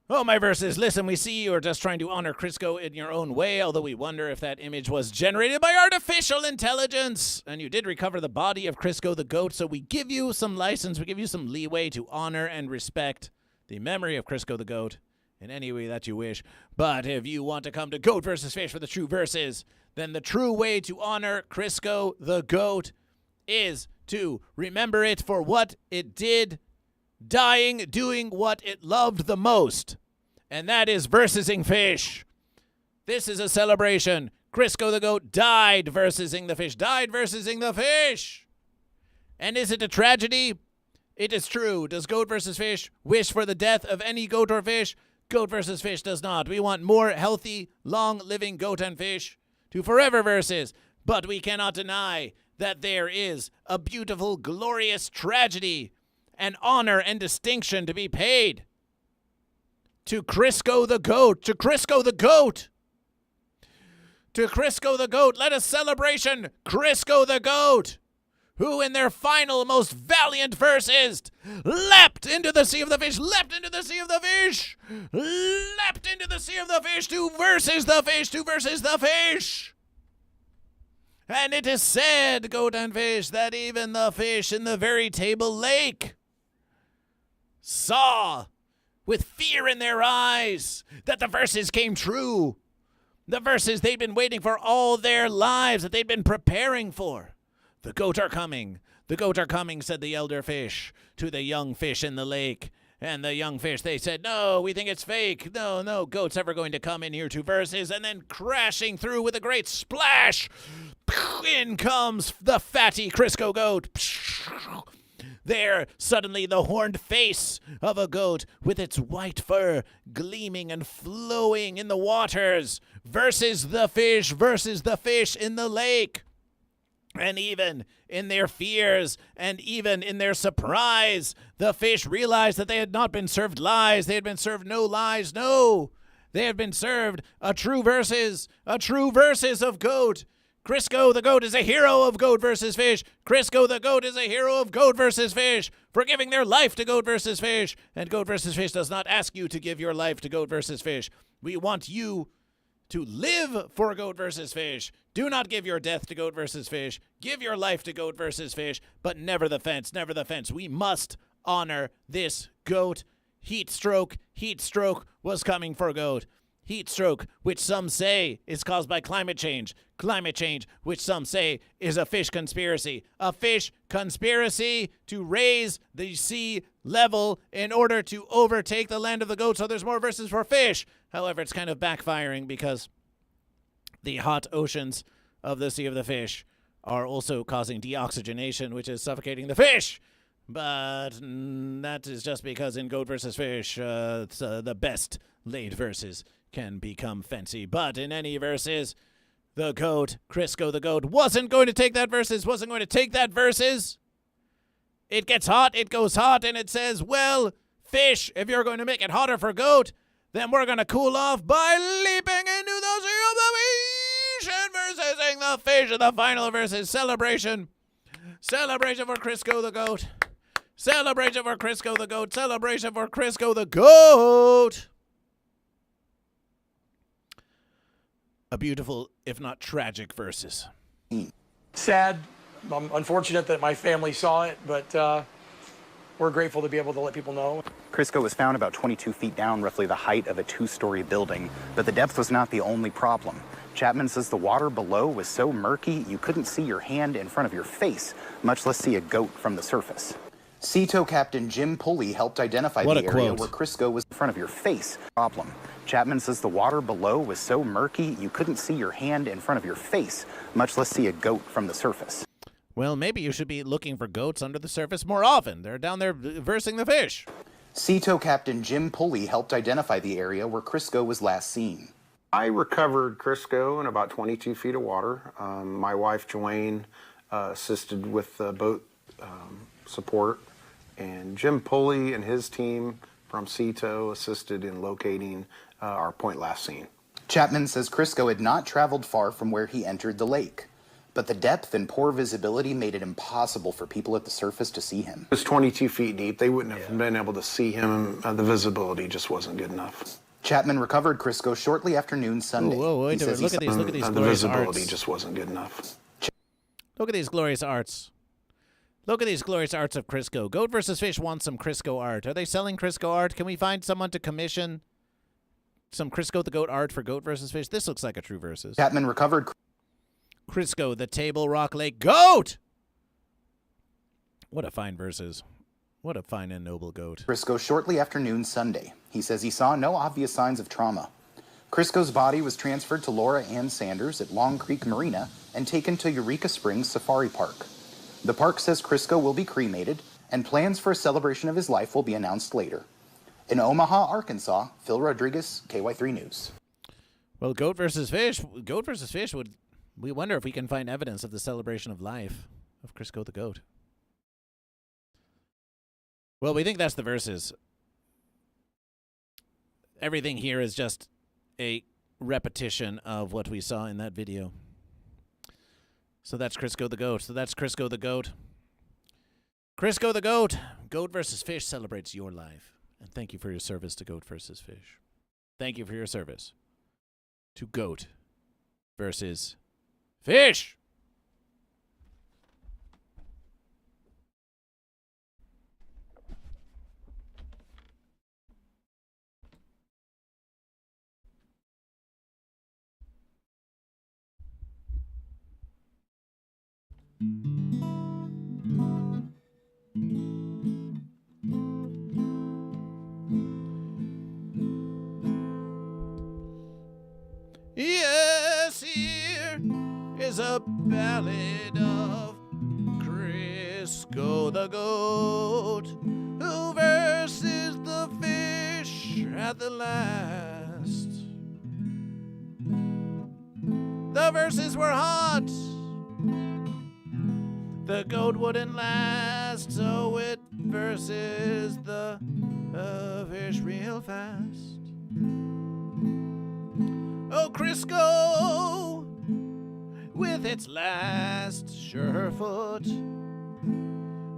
Oh, my verses, listen, we see you are just trying to honor Crisco in your own way, although we wonder if that image was generated by artificial intelligence. And you did recover the body of Crisco the goat, so we give you some license, we give you some leeway to honor and respect the memory of Crisco the goat in any way that you wish. But if you want to come to GoatVsFish for the true verses, then the true way to honor Crisco the goat is to remember it for what it did, dying, doing what it loved the most, and that is versing fish. This is a celebration. Crisco the goat died versing the fish. And is it a tragedy? It is true. Does GoatVsFish wish for the death of any goat or fish? GoatVsFish does not. We want more healthy, long-living goat and fish to forever versus, but we cannot deny that there is a beautiful, glorious tragedy and honor and distinction to be paid to Crisco the goat. To Crisco the goat. To Crisco the goat. Let us celebration Crisco the goat, who in their final, most valiant verses leapt into the sea of the fish, leapt into the sea of the fish, leapt into the sea of the fish to versus the fish. And it is said, goat and fish, that even the fish in the very table lake saw with fear in their eyes that the verses came true. The verses they'd been waiting for all their lives, that they'd been preparing for. The goat are coming. The goat are coming, said the elder fish to the young fish in the lake. And the young fish, they said, no, we think it's fake. No goat's ever going to come in here to verses. And then crashing through with a great splash, in comes the fatty Crisco goat. There, suddenly, the horned face of a goat with its white fur gleaming and flowing in the waters versus the fish in the lake. And even in their fears and even in their surprise, the fish realized that they had not been served lies. They had been served no lies. No, they had been served a true versus of Goat. Crisco the Goat is a hero of Goat versus Fish. Crisco the Goat is a hero of Goat versus Fish for giving their life to Goat versus Fish. And Goat versus Fish does not ask you to give your life to Goat versus Fish. We want you to live for Goat versus Fish. Do not give your death to Goat versus Fish. Give your life to Goat versus Fish, but never the fence, never the fence. We must honor this Goat. Heat stroke was coming for Goat. Heat stroke, which some say is caused by climate change. Climate change, which some say is a fish conspiracy. A fish conspiracy to raise the sea level in order to overtake the land of the goat so there's more verses for fish. However, it's kind of backfiring because the hot oceans of the Sea of the Fish are also causing deoxygenation, which is suffocating the fish. But that is just because in Goat versus Fish, the best laid verses can become fancy. But in any verses, the Goat, Crisco the Goat, wasn't going to take that verses. It gets hot, it goes hot, and it says, well, fish, if you're going to make it hotter for Goat, then we're going to cool off by leaping into the Sea of the Fish and versing the fish in the final verses. Celebration for Crisco the Goat. Celebration for Crisco the Goat. Celebration for Crisco the Goat. A beautiful, if not tragic, verses. Sad. I'm unfortunate that my family saw it, but we're grateful to be able to let people know. Crisco was found about 22 feet down, roughly the height of a two-story building, but the depth was not the only problem. Chapman says the water below was so murky you couldn't see your hand in front of your face, much less see a goat from the surface. Sea-Tow Captain Jim Pulley helped identify the area where Crisco was in front of your face. Problem. Chapman says the water below was so murky you couldn't see your hand in front of your face, much less see a goat from the surface. Well, maybe you should be looking for goats under the surface more often. They're down there versing the fish. Sea-Tow Captain Jim Pulley helped identify the area where Crisco was last seen. I recovered Crisco in about 22 feet of water. My wife, Joanne, assisted with the boat support, and Jim Pulley and his team from Sea-Tow assisted in locating our point last seen. Chapman says Crisco had not traveled far from where he entered the lake, but the depth and poor visibility made it impossible for people at the surface to see him. It was 22 feet deep. They wouldn't have been able to see him. The visibility just wasn't good enough. Chapman recovered Crisco shortly after noon Sunday. Whoa, wait a minute. Look at these The glorious visibility arts. just wasn't good enough. Look at these glorious arts. Look at these glorious arts of Crisco. Goat versus Fish wants some Crisco art. Are they selling Crisco art? Can we find someone to commission some Crisco the Goat art for Goat versus Fish? This looks like a true versus. Chapman recovered Crisco, the Table Rock Lake Goat. What a fine versus. What a fine and noble goat. Crisco shortly after noon Sunday. He says he saw no obvious signs of trauma. Crisco's body was transferred to Laura Ann Sanders at Long Creek Marina and taken to Eureka Springs Safari Park. The park says Crisco will be cremated, and plans for a celebration of his life will be announced later. In Omaha, Arkansas, Phil Rodriguez, KY3 News. Well, Goat versus Fish would... We wonder if we can find evidence of the celebration of life of Crisco the Goat. Well, we think that's the verses. Everything here is just a repetition of what we saw in that video. So that's Crisco the Goat. Crisco the Goat. Crisco the Goat. Goat versus Fish celebrates your life. And thank you for your service to Goat versus Fish. Thank you for your service to Goat versus Fish. Yes, here is a ballad of Crisco the Goat, who verses the fish at the last. The verses were hot, The goat wouldn't last, so it versus the fish real fast. Oh, Crisco, with its last sure foot,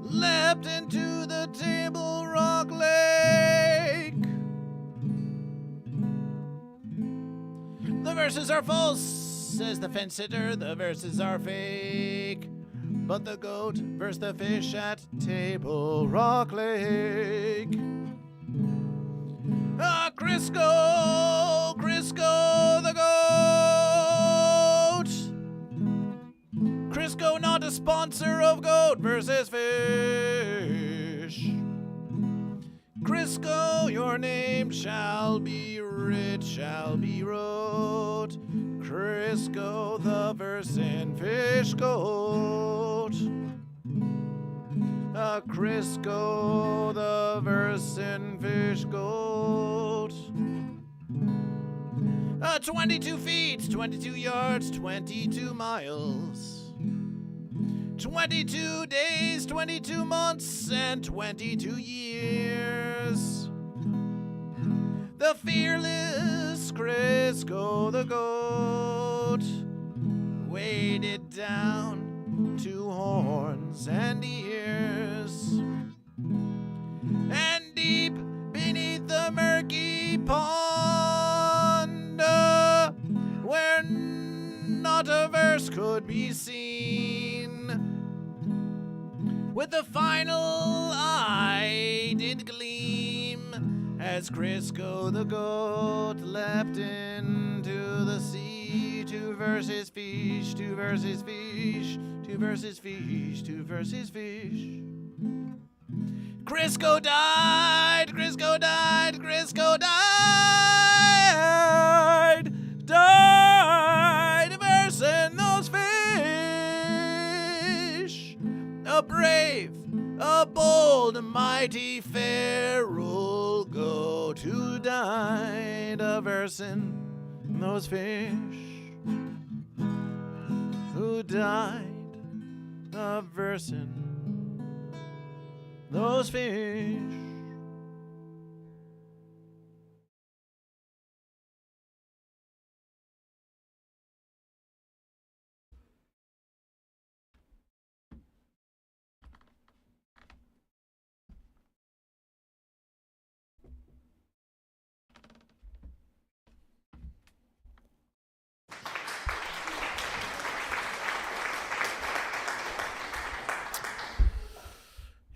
leapt into the Table Rock Lake. The verses are false, says the fence sitter. The verses are fake. But the goat versus the fish at Table Rock Lake. Ah, Crisco, Crisco the goat. Crisco not a sponsor of Goat versus Fish. Crisco, your name shall be writ, shall be wrote. Crisco the versin fish goat. Crisco the versin fish goat. 22 feet, 22 yards, 22 miles. 22 days, 22 months, and 22 years. The fearless Crisco the goat weighted down to horns and ears. And deep beneath the murky pond, where not a verse could be seen, with the final eye did gleam, as Crisco the goat leapt into the sea. Two versus fish, two versus fish, two versus fish, two versus fish. Crisco died, Crisco died, Crisco died, died versing those fish. A brave, a bold, mighty, feral goat who died versing those fish. Who died versing those fish.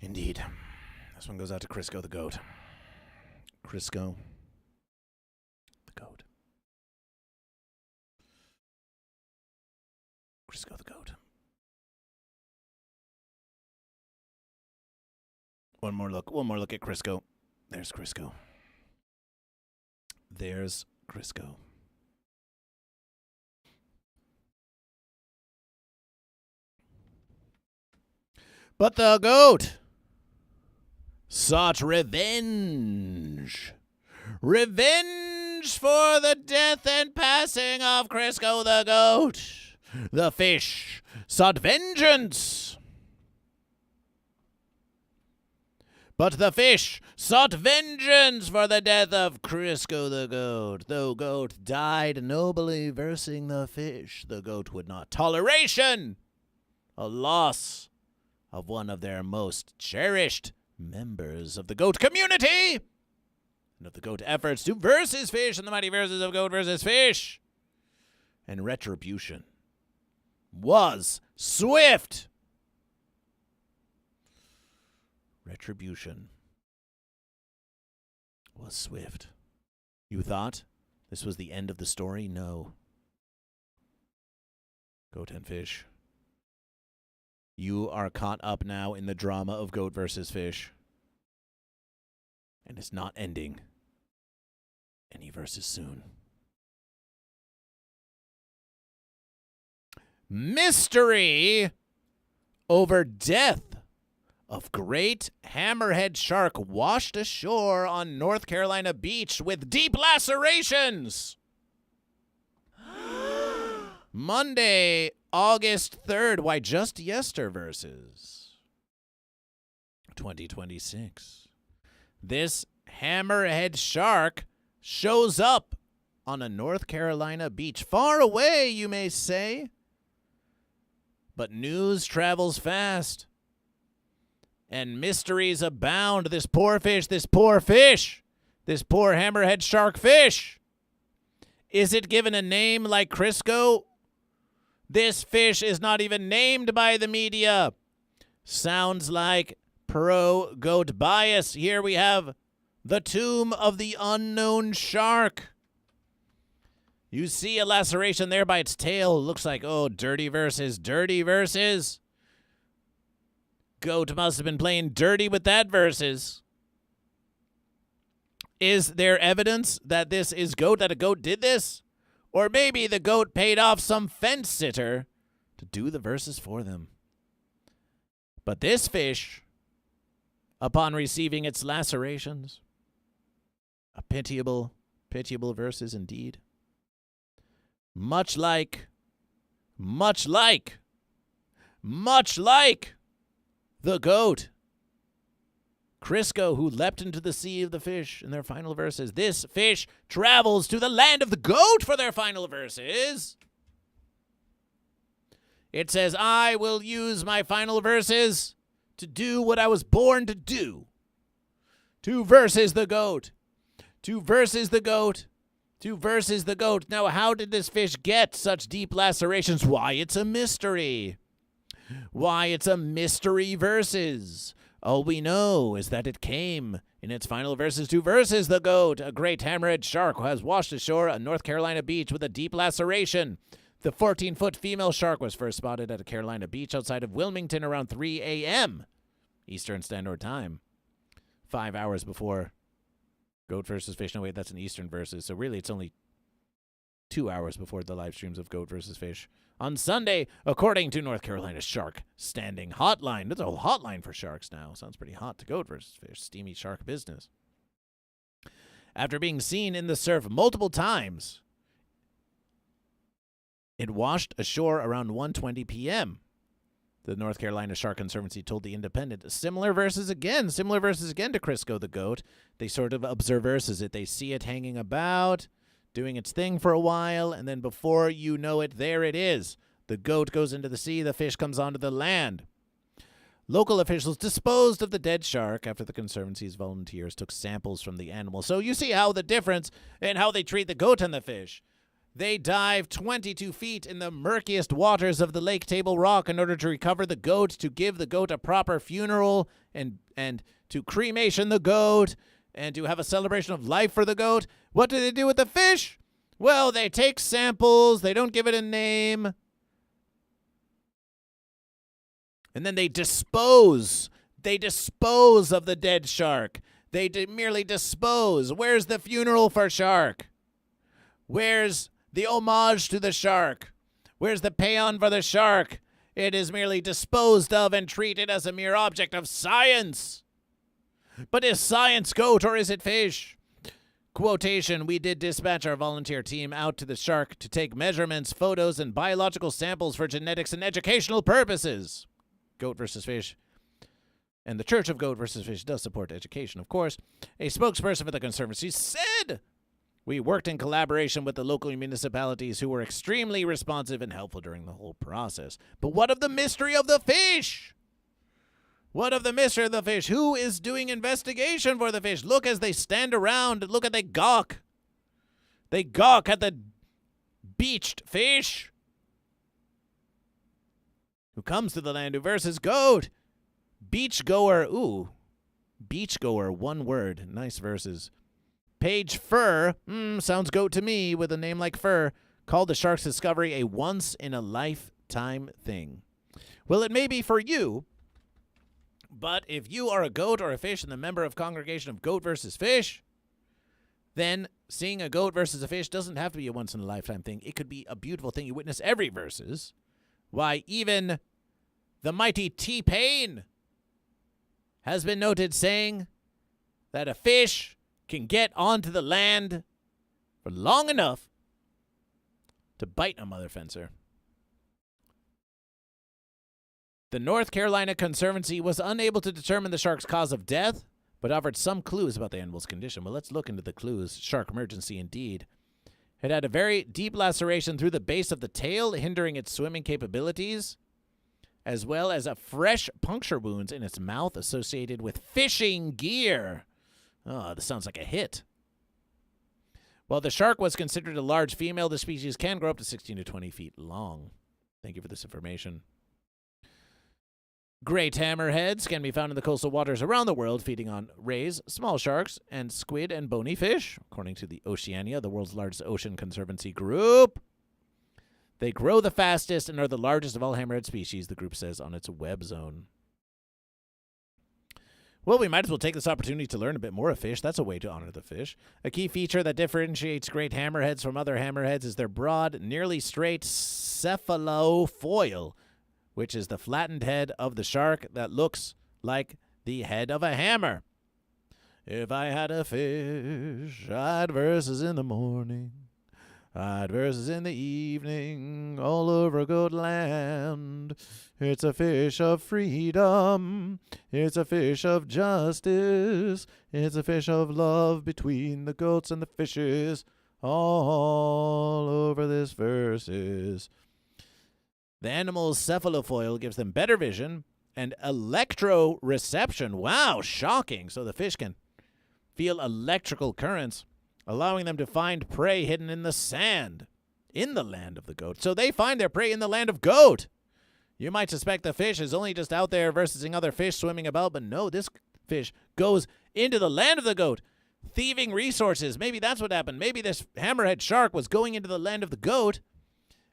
Indeed. This one goes out to Crisco the goat. Crisco the goat. Crisco the goat. One more look at Crisco. There's Crisco. There's Crisco. But the goat sought revenge. Revenge for the death and passing of Crisco the goat. The fish sought vengeance. But the fish sought vengeance for the death of Crisco the goat. Though goat died nobly versing the fish, the goat would not toleration a loss of one of their most cherished members of the goat community and of the goat efforts to versus fish in the mighty verses of Goat versus Fish. And retribution was swift. Retribution was swift. You thought this was the end of the story? No. Goat and Fish. You are caught up now in the drama of Goat versus Fish. And it's not ending any versus soon. Mystery over death of great hammerhead shark washed ashore on North Carolina beach with deep lacerations. Monday, August 3rd. Why, just yester versus 2026. This hammerhead shark shows up on a North Carolina beach. Far away, you may say. But news travels fast. And mysteries abound. This poor fish, this poor hammerhead shark fish. Is it given a name like Crisco? This fish is not even named by the media. Sounds like pro-goat bias. Here we have the tomb of the unknown shark. You see a laceration there by its tail. Looks like, oh, dirty versus. Goat must have been playing dirty with that versus. Is there evidence that this is goat, that a goat did this? Or maybe the goat paid off some fence sitter to do the verses for them. But this fish, upon receiving its lacerations, a pitiable verses indeed. Much like the goat, Crisco, who leapt into the sea of the fish in their final verses. This fish travels to the land of the goat for their final verses. It says, I will use my final verses to do what I was born to do. To versus the goat. Now, how did this fish get such deep lacerations? Why, it's a mystery. Verses. All we know is that it came in its final verses to versus the goat. A great hammerhead shark has washed ashore on North Carolina beach with a deep laceration. The 14-foot female shark was first spotted at a Carolina beach outside of Wilmington around 3 a.m. Eastern Standard Time. 5 hours before Goat versus Fish. No, wait, that's an Eastern versus. So really, it's only 2 hours before the live streams of Goat versus Fish. On Sunday, according to North Carolina Shark Standing Hotline. There's a whole hotline for sharks now. Sounds pretty hot to Goat versus Fish. Steamy shark business. After being seen in the surf multiple times, it washed ashore around 1:20 p.m. The North Carolina Shark Conservancy told The Independent. Similar verses again to Crisco the goat. They sort of observe verses it. They see it hanging about, doing its thing for a while, and then before you know it, there it is. The goat goes into the sea, the fish comes onto the land. Local officials disposed of the dead shark after the Conservancy's volunteers took samples from the animal. So you see how the difference in how they treat the goat and the fish. They dive 22 feet in the murkiest waters of the Lake Table Rock in order to recover the goat, to give the goat a proper funeral, and to cremation the goat, and to have a celebration of life for the goat. What do they do with the fish? Well, they take samples, they don't give it a name, and then they dispose. They dispose of the dead shark. They merely dispose. Where's the funeral for shark? Where's the homage to the shark? Where's the paean for the shark? It is merely disposed of and treated as a mere object of science. But is science goat or is it fish? Quotation, we did dispatch our volunteer team out to the shark to take measurements, photos, and biological samples for genetics and educational purposes. Goat versus Fish. And the Church of Goat versus Fish does support education, of course. A spokesperson for the Conservancy said, we worked in collaboration with the local municipalities who were extremely responsive and helpful during the whole process. But what of the mystery of the fish? What of the mystery of the fish? Who is doing investigation for the fish? Look as they stand around. Look at they gawk. They gawk at the beached fish. Who comes to the land who versus goat? Beachgoer. Ooh. Beachgoer. One word. Nice verses. Page Fur, sounds goat to me with a name like Fur, called the shark's discovery a once-in-a-lifetime thing. Well, it may be for you, but if you are a goat or a fish and the member of congregation of Goat versus Fish, then seeing a goat versus a fish doesn't have to be a once-in-a-lifetime thing. It could be a beautiful thing you witness every versus. Why, even the mighty T-Pain has been noted saying that a fish can get onto the land for long enough to bite a mother fencer. The North Carolina Conservancy was unable to determine the shark's cause of death, but offered some clues about the animal's condition. Well, let's look into the clues. Shark emergency indeed. It had a very deep laceration through the base of the tail, hindering its swimming capabilities, as well as a fresh puncture wounds in its mouth associated with fishing gear. Oh, this sounds like a hit. While the shark was considered a large female, the species can grow up to 16 to 20 feet long. Thank you for this information. Great hammerheads can be found in the coastal waters around the world, feeding on rays, small sharks, and squid and bony fish, according to the Oceania, the world's largest ocean conservancy group. They grow the fastest and are the largest of all hammerhead species, the group says on its web zone. Well, we might as well take this opportunity to learn a bit more of fish. That's a way to honor the fish. A key feature that differentiates great hammerheads from other hammerheads is their broad, nearly straight cephalofoil, which is the flattened head of the shark that looks like the head of a hammer. If I had a fish, I'd verses in the morning, I'd verses in the evening, all over goat land. It's a fish of freedom, it's a fish of justice, it's a fish of love between the goats and the fishes, all over this verses. The animal's cephalofoil gives them better vision and electroreception. Wow, shocking. So the fish can feel electrical currents, allowing them to find prey hidden in the sand, in the land of the goat. So they find their prey in the land of goat. You might suspect the fish is only just out there versing other fish swimming about, but no, this fish goes into the land of the goat, thieving resources. Maybe that's what happened. Maybe this hammerhead shark was going into the land of the goat,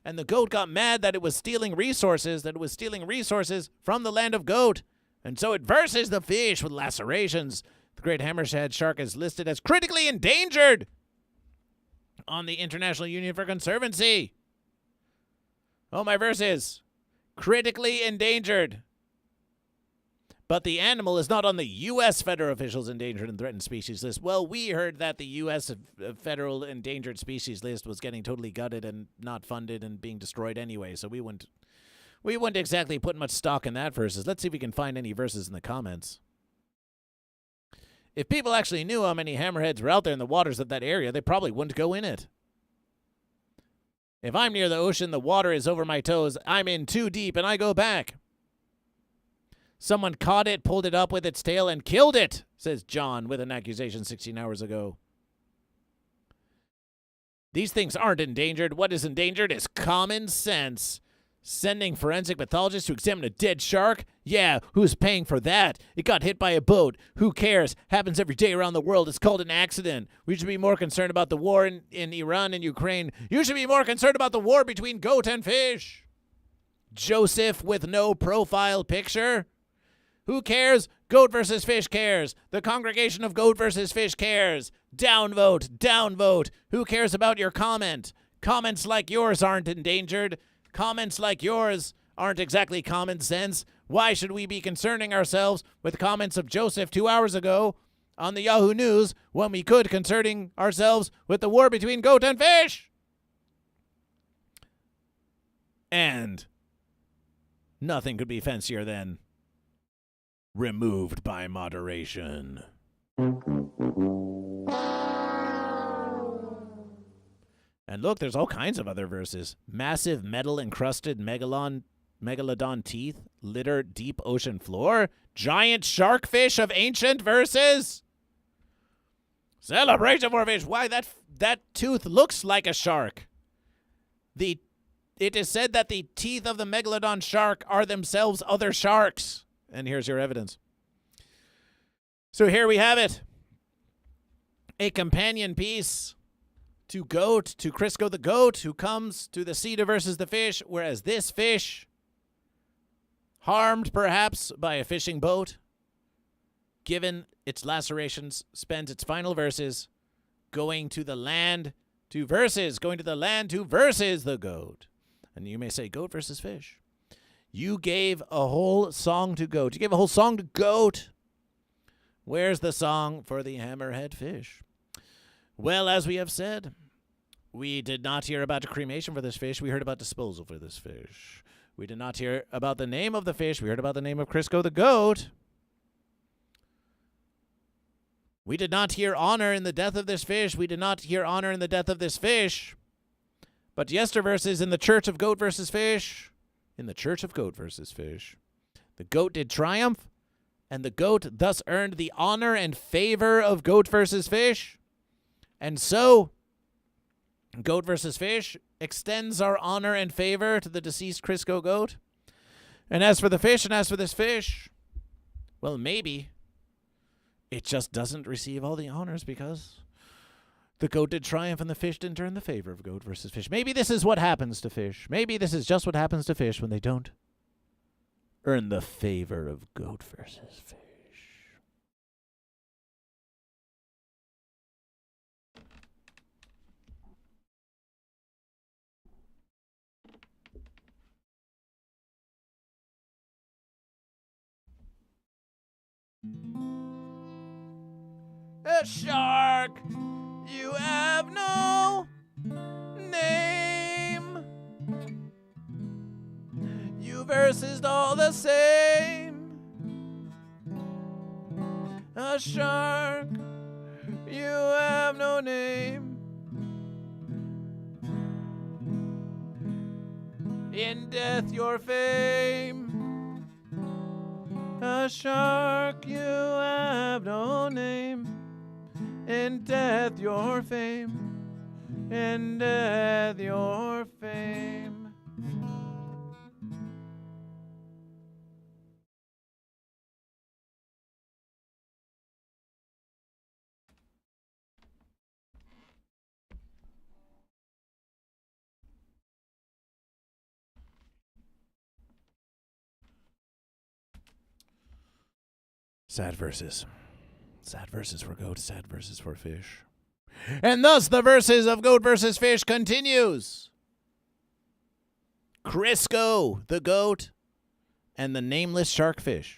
and the goat got mad that it was stealing resources, from the land of goat. And so it verses the fish with lacerations. The great hammerhead shark is listed as critically endangered on the International Union for Conservancy. Oh, my verse is critically endangered. But the animal is not on the U.S. federal officials' endangered and threatened species list. Well, we heard that the U.S. federal endangered species list was getting totally gutted and not funded and being destroyed anyway, so we wouldn't exactly put much stock in that verses. Let's see if we can find any verses in the comments. If people actually knew how many hammerheads were out there in the waters of that area, they probably wouldn't go in it. If I'm near the ocean, the water is over my toes, I'm in too deep, and I go back. Someone caught it, pulled it up with its tail, and killed it, says John with an accusation 16 hours ago. These things aren't endangered. What is endangered is common sense. Sending forensic pathologists to examine a dead shark? Yeah, who's paying for that? It got hit by a boat. Who cares? Happens every day around the world. It's called an accident. We should be more concerned about the war in Iran and Ukraine. You should be more concerned about the war between goat and fish. Joseph with no profile picture? Who cares? Goat versus fish cares. The congregation of Goat versus Fish cares. Downvote, downvote. Who cares about your comment? Comments like yours aren't endangered. Comments like yours aren't exactly common sense. Why should we be concerning ourselves with comments of Joseph 2 hours ago on the Yahoo News when we could concerning ourselves with the war between goat and fish? And nothing could be fancier than removed by moderation. And look, there's all kinds of other verses. Massive metal-encrusted megalodon teeth litter deep ocean floor. Giant sharkfish of ancient verses. Celebration for fish. Why, that tooth looks like a shark. It is said that the teeth of the megalodon shark are themselves other sharks. And here's your evidence. So here we have it. A companion piece to Crisco the goat, who comes to the sea to versus the fish, whereas this fish, harmed perhaps by a fishing boat, given its lacerations, spends its final verses going to the land to versus the goat. And you may say, goat versus fish. You gave a whole song to goat. You gave a whole song to goat. Where's the song for the hammerhead fish? Well, as we have said, we did not hear about cremation for this fish. We heard about disposal for this fish. We did not hear about the name of the fish. We heard about the name of Crisco the goat. We did not hear honor in the death of this fish. We did not hear honor in the death of this fish. But yesterverses in the church of goat versus fish. In the church of goat versus fish. The goat did triumph, and the goat thus earned the honor and favor of goat versus fish. And so, goat versus fish extends our honor and favor to the deceased Crisco goat. And as for the fish, and as for this fish, well, maybe it just doesn't receive all the honors because the goat did triumph and the fish didn't earn the favor of goat versus fish. Maybe this is what happens to fish. Maybe this is just what happens to fish when they don't earn the favor of goat versus fish. A shark, you have no name. You versus all the same. A shark, you have no name. In death your fame. A shark, you have no name. In death your fame. In death your fame. Sad verses. Sad verses for goat, sad verses for fish. And thus the verses of goat versus fish continues. Crisco, the goat, and the nameless sharkfish.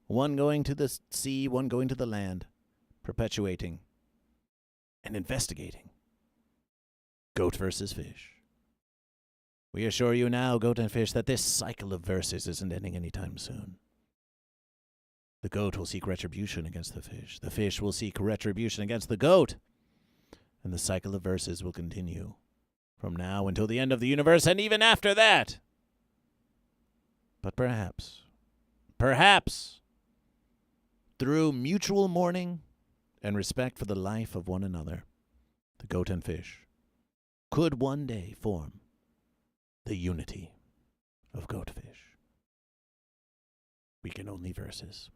One going to the sea, one going to the land, perpetuating and investigating. Goat versus fish. We assure you now, goat and fish, that this cycle of verses isn't ending anytime soon. The goat will seek retribution against the fish. The fish will seek retribution against the goat. And the cycle of verses will continue from now until the end of the universe and even after that. But perhaps, through mutual mourning and respect for the life of one another, the goat and fish could one day form the unity of GoatFish. We can only verses.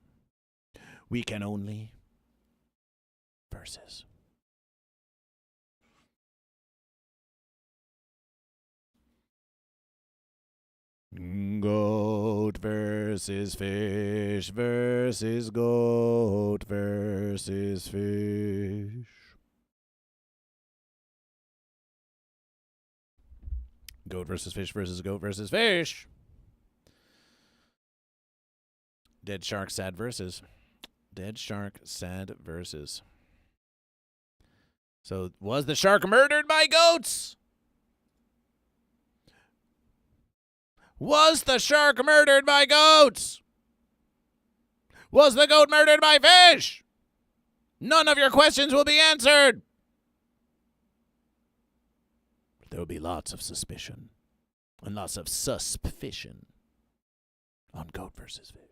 We can only verses. Goat versus fish versus goat versus fish. Goat versus fish versus goat versus fish. Dead shark sad verses. Dead shark sad verses. So, was the shark murdered by goats? Was the shark murdered by goats? Was the goat murdered by fish? None of your questions will be answered. But there will be lots of suspicion and lots of suspicion on goat versus fish.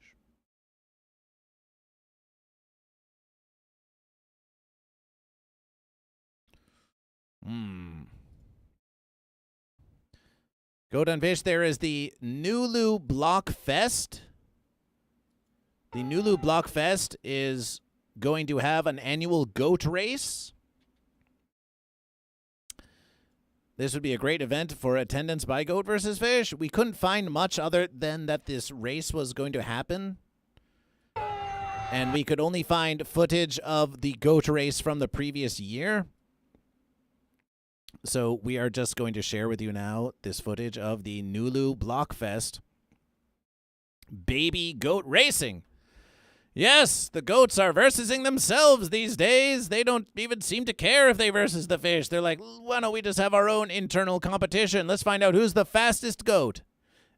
Goat and fish, there is the Nulu Block Fest. The Nulu Block Fest is going to have an annual goat race. This would be a great event for attendance by Goat versus Fish. We couldn't find much other than that this race was going to happen. And we could only find footage of the goat race from the previous year. So we are just going to share with you now this footage of the Nulu Blockfest baby goat racing. Yes, the goats are versing themselves these days. They don't even seem to care if they versus the fish. They're like, why don't we just have our own internal competition? Let's find out who's the fastest goat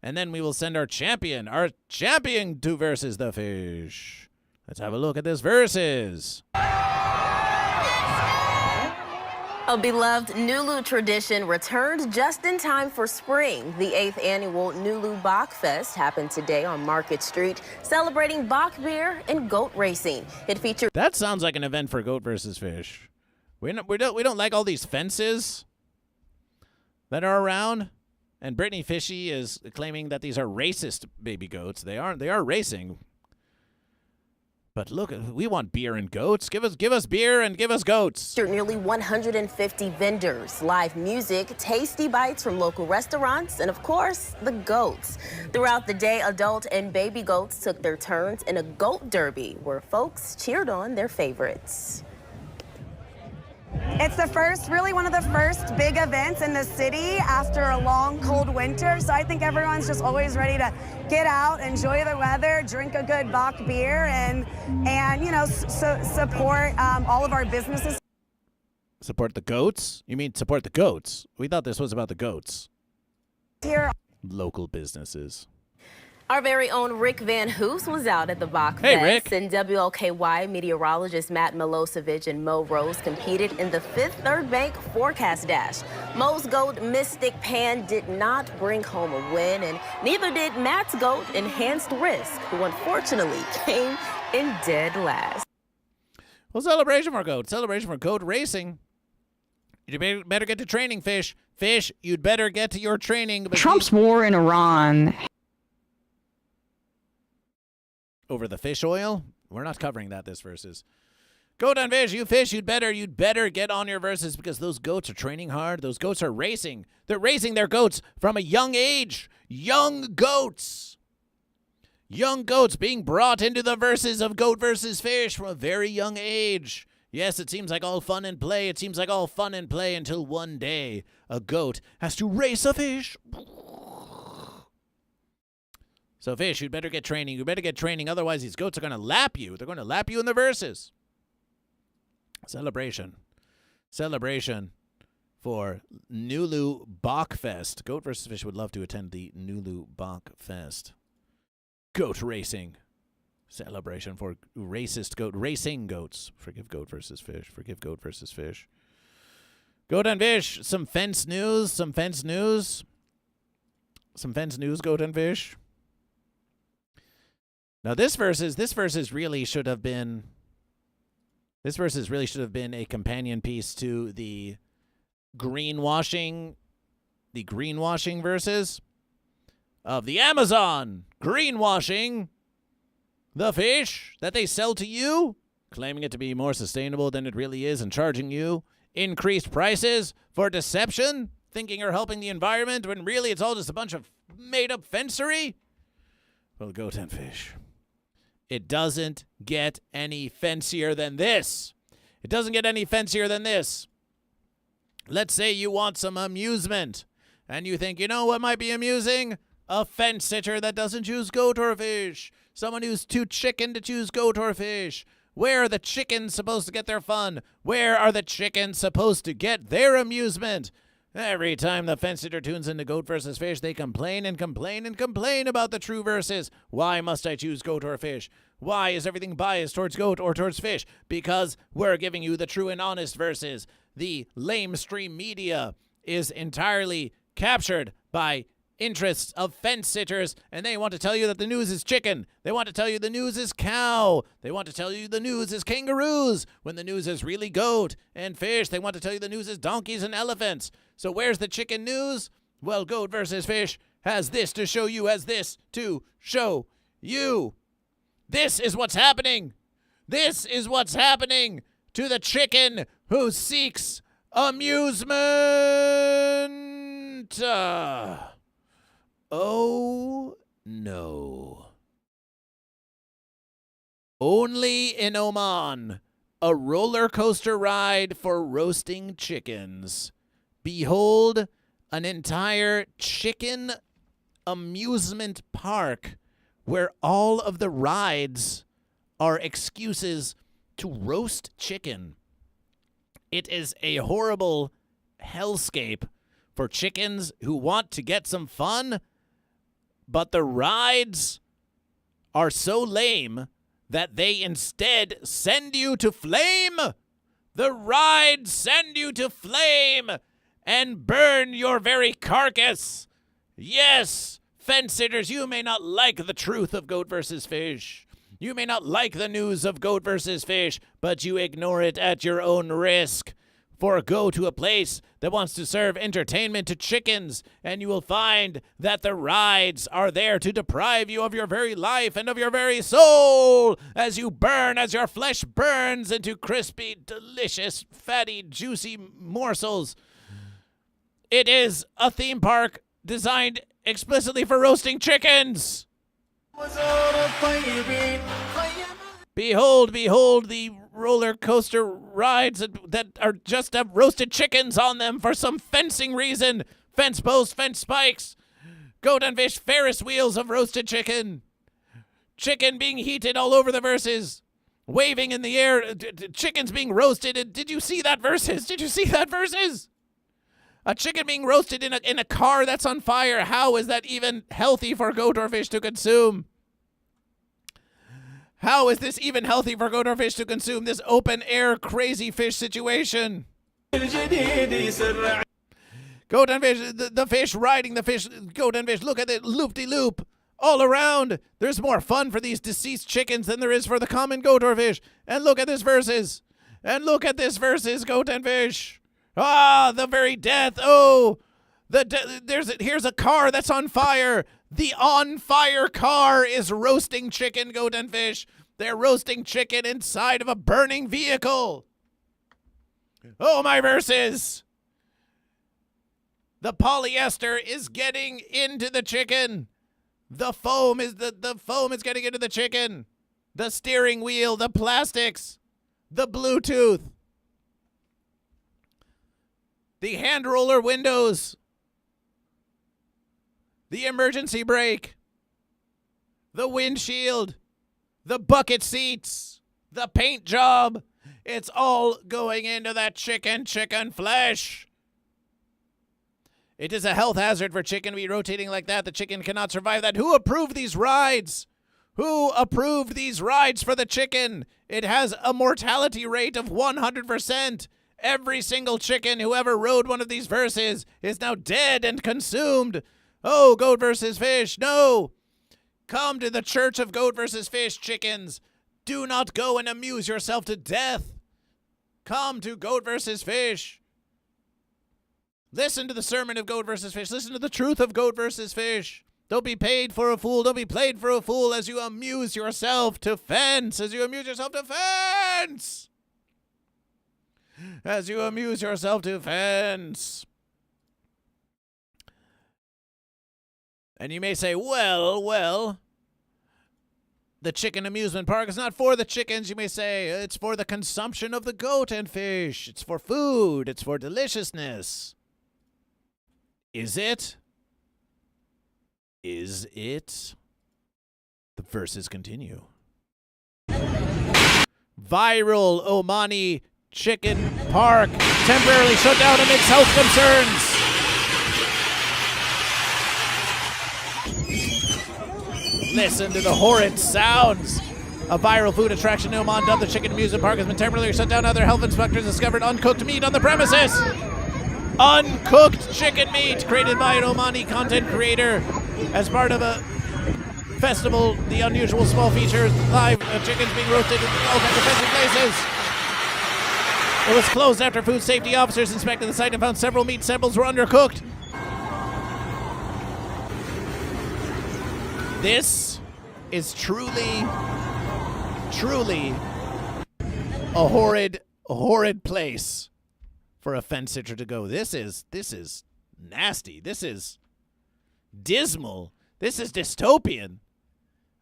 And then we will send our champion to versus the fish. Let's have a look at this versus. A beloved Nulu tradition returned just in time for spring. The 8th annual Nulu Bach Fest happened today on Market Street, celebrating Bach beer and goat racing. It featured... That sounds like an event for goat versus fish. We don't like all these fences that are around. And Brittany Fishy is claiming that these are racist baby goats. They are racing. But look, we want beer and goats. Give us beer and give us goats. Nearly 150 vendors, live music, tasty bites from local restaurants, and of course, the goats. Throughout the day, adult and baby goats took their turns in a goat derby where folks cheered on their favorites. It's really one of the first big events in the city after a long, cold winter. So I think everyone's just always ready to get out, enjoy the weather, drink a good Bach beer, and support all of our businesses. Support the goats? You mean support the goats? We thought this was about the goats. Here. Local businesses. Our very own Rick Van Hoos was out at the Bach Hey, Fest, Rick. and WLKY meteorologist Matt Milosevic and Mo Rose competed in the Fifth Third Bank Forecast Dash. Mo's goat Mystic Pan did not bring home a win, and neither did Matt's goat Enhanced Risk, who unfortunately came in dead last. Well, celebration for goat. Celebration for goat racing. You better get to training, Fish. Fish, you'd better get to your training. Trump's war in Iran. Over the fish oil? We're not covering that this versus. Goat on fish, you fish, you'd better get on your verses because those goats are training hard. Those goats are racing. They're racing their goats from a young age. Young goats. Young goats being brought into the verses of goat versus fish from a very young age. Yes, it seems like all fun and play. It seems like all fun and play until one day a goat has to race a fish. So, Fish, you'd better get training. You better get training. Otherwise, these goats are going to lap you. They're going to lap you in the verses. Celebration. Celebration for Nulu Bach Fest. Goat versus Fish would love to attend the Nulu Bach Fest. Goat racing. Celebration for racist goat. Racing goats. Forgive Goat versus Fish. Forgive Goat versus Fish. Goat and Fish. Some fence news. Some fence news. Some fence news, Goat and Fish. Now this versus really should have been a companion piece to the greenwashing versus of the Amazon greenwashing the fish that they sell to you, claiming it to be more sustainable than it really is and charging you increased prices for deception, thinking you're helping the environment when really it's all just a bunch of made-up fencery. Well, Goat and Fish. It doesn't get any fancier than this. It doesn't get any fancier than this. Let's say you want some amusement, and you think, you know what might be amusing? A fence sitter that doesn't choose goat or fish. Someone who's too chicken to choose goat or fish. Where are the chickens supposed to get their fun? Where are the chickens supposed to get their amusement? Every time the fence sitter tunes into Goat versus Fish, they complain and complain and complain about the true verses. Why must I choose goat or fish? Why is everything biased towards goat or towards fish? Because we're giving you the true and honest verses. The lamestream media is entirely captured by interests of fence sitters, and they want to tell you that the news is chicken. They want to tell you the news is cow. They want to tell you the news is kangaroos, when the news is really goat and fish. They want to tell you the news is donkeys and elephants. So where's the chicken news? Well, Goat versus Fish has this to show you, has this to show you. This is what's happening. This is what's happening to the chicken who seeks amusement. Oh, no. Only in Oman, a roller coaster ride for roasting chickens. Behold, an entire chicken amusement park where all of the rides are excuses to roast chicken. It is a horrible hellscape for chickens who want to get some fun, but the rides are so lame that they instead send you to flame. The rides send you to flame and burn your very carcass. Yes, fence sitters, you may not like the truth of Goat vs. Fish. You may not like the news of Goat vs. Fish, but you ignore it at your own risk. For go to a place that wants to serve entertainment to chickens, and you will find that the rides are there to deprive you of your very life and of your very soul as you burn, as your flesh burns into crispy, delicious, fatty, juicy morsels. It is a theme park designed explicitly for roasting chickens. Behold, behold the roller coaster rides that are just have roasted chickens on them for some fencing reason. Fence posts, fence spikes, Goat and Fish Ferris wheels of roasted chicken. Chicken being heated all over the verses, waving in the air, chickens being roasted. Did you see that verses? Did you see that verses? A chicken being roasted in a car that's on fire. How is that even healthy for goat or fish to consume? How is this even healthy for goat or fish to consume, this open-air crazy fish situation? Goat and fish, the fish riding the fish, goat and fish, look at it, loop-de-loop, all around. There's more fun for these deceased chickens than there is for the common goat or fish. And look at this verses. And look at this verses, goat and fish. Ah, the very death. Oh, here's a car that's on fire. The on-fire car is roasting chicken, goat, and fish. They're roasting chicken inside of a burning vehicle. Oh, my verses. The polyester is getting into the chicken. The foam is getting into the chicken. The steering wheel, the plastics, the Bluetooth, the hand roller windows, the emergency brake, the windshield, the bucket seats, the paint job. It's all going into that chicken flesh. It is a health hazard for chicken to be rotating like that. The chicken cannot survive that. Who approved these rides? Who approved these rides for the chicken? It has a mortality rate of 100%. Every single chicken who ever rode one of these verses is now dead and consumed. Oh, Goat vs. Fish, no. Come to the Church of Goat vs. Fish, chickens. Do not go and amuse yourself to death. Come to Goat vs. Fish. Listen to the sermon of Goat vs. Fish. Listen to the truth of Goat vs. Fish. Don't be paid for a fool. Don't be played for a fool as you amuse yourself to fence. As you amuse yourself to fence. As you amuse yourself to fence. And you may say, well, the chicken amusement park is not for the chickens. You may say, it's for the consumption of the goat and fish. It's for food. It's for deliciousness. Is it? Is it? The verses continue. Viral Omani Chicken Park temporarily shut down amidst health concerns. Listen to the horrid sounds. A viral food attraction in Oman dubbed the Chicken Amusement Park has been temporarily shut down. Other health inspectors discovered uncooked meat on the premises. Uncooked chicken meat created by an Omani content creator as part of a festival. The unusual small feature live chickens being roasted in all kinds of fancy places. It was closed after food safety officers inspected the site and found several meat samples were undercooked. This is truly a horrid place for a fence sitter to go. This is nasty. This is dismal. This is dystopian.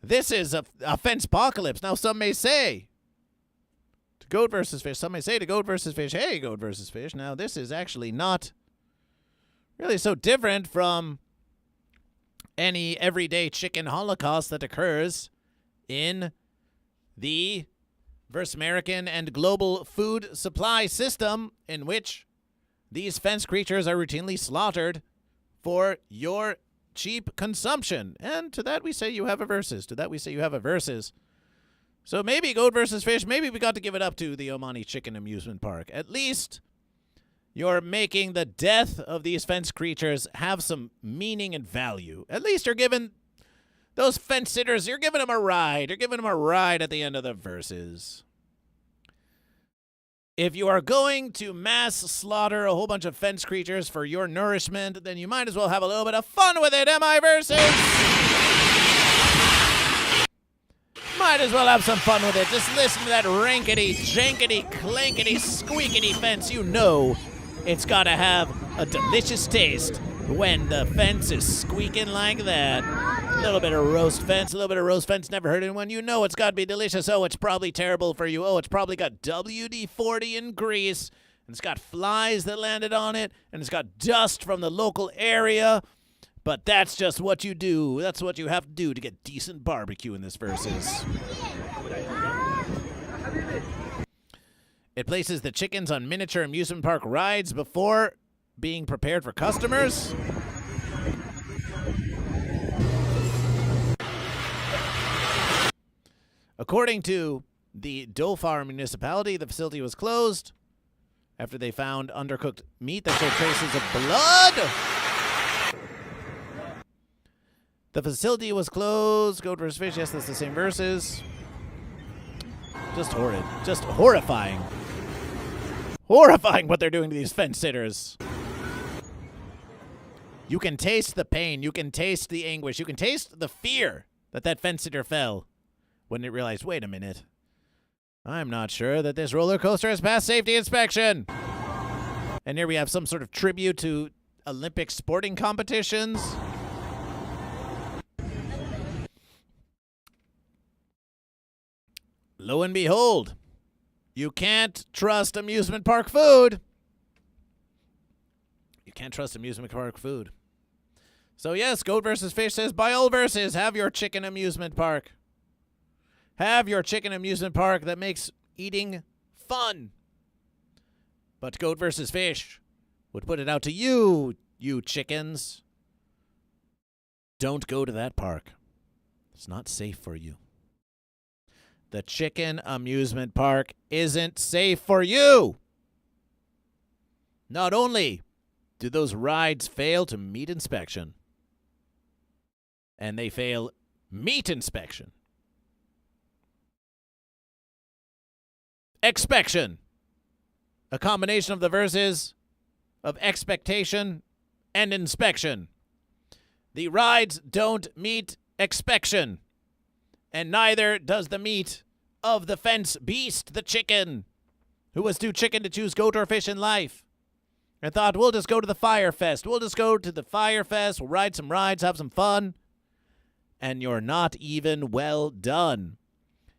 This is a fence apocalypse. Now, some may say to Goat vs. Fish. Some may say to Goat vs. Fish, hey, Goat vs. Fish. Now, this is actually not really so different from any everyday chicken holocaust that occurs in the versus American and global food supply system, in which these fence creatures are routinely slaughtered for your cheap consumption. And to that we say you have a versus. So maybe Goat versus Fish, maybe we got to give it up to the Omani Chicken Amusement Park. At least you're making the death of these fence creatures have some meaning and value. At least you're giving those fence sitters, you're giving them a ride. You're giving them a ride at the end of the verses. If you are going to mass slaughter a whole bunch of fence creatures for your nourishment, then you might as well have a little bit of fun with it, am I, versus? Might as well have some fun with it. Just listen to that rankety, jankety, clankety, squeakety fence. You know it's got to have a delicious taste when the fence is squeaking like that. A little bit of roast fence, never hurt anyone. You know it's got to be delicious. Oh, it's probably terrible for you. Oh, it's probably got WD-40 and grease, and it's got flies that landed on it, and it's got dust from the local area. But that's just what you do. That's what you have to do to get decent barbecue in this versus. It places the chickens on miniature amusement park rides before being prepared for customers. According to the Dhofar municipality, the facility was closed after they found undercooked meat that showed traces of blood. The facility was closed. Goat versus Fish. Yes, that's the same verses. Just horrid. Just horrifying. Horrifying what they're doing to these fence sitters. You can taste the pain. You can taste the anguish. You can taste the fear that fence sitter fell when it realized, wait a minute, I'm not sure that this roller coaster has passed safety inspection. And here we have some sort of tribute to Olympic sporting competitions. Lo and behold, you can't trust amusement park food. You can't trust amusement park food. So yes, Goat versus Fish says, by all verses, have your chicken amusement park. Have your chicken amusement park that makes eating fun. But Goat versus Fish would put it out to you, you chickens. Don't go to that park. It's not safe for you. The chicken amusement park isn't safe for you. Not only do those rides fail to meet inspection, and they fail meat inspection. Expection. A combination of the verses of expectation and inspection. The rides don't meet expection, and neither does the meat of the fence beast, the chicken, who was too chicken to choose goat or fish in life, and thought, we'll just go to the Fire Fest. We'll just go to the Fire Fest. We'll ride some rides, have some fun. And you're not even well done.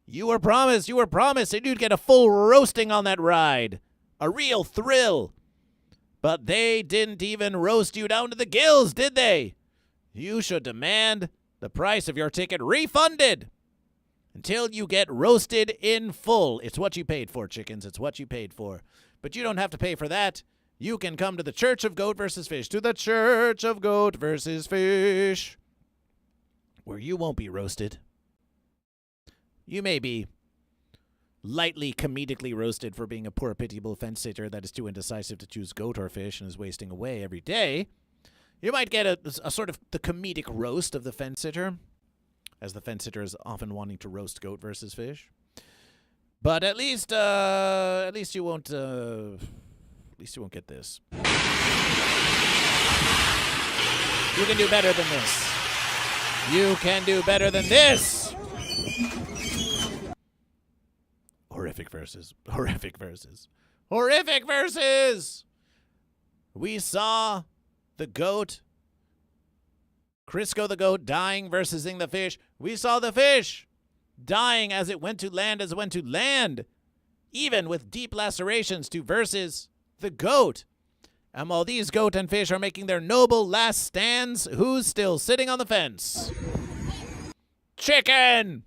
You were promised that you'd get a full roasting on that ride. A real thrill. But they didn't even roast you down to the gills, did they? You should demand the price of your ticket refunded until you get roasted in full. It's what you paid for, chickens. It's what you paid for. But you don't have to pay for that. You can come to the Church of Goat versus Fish. To the Church of Goat versus Fish, where you won't be roasted. You may be lightly comedically roasted for being a poor pitiable fence sitter that is too indecisive to choose goat or fish and is wasting away every day. You might get a sort of the comedic roast of the fence sitter, as the fence sitter is often wanting to roast goat versus fish. But at least you won't get this. You can do better than this. You can do better than this. Horrific verses. Horrific verses. Horrific verses. We saw the goat, Crisco the goat, dying versusing the fish. We saw the fish dying as it went to land, even with deep lacerations to versus the goat. And while these goat and fish are making their noble last stands, who's still sitting on the fence? Chicken!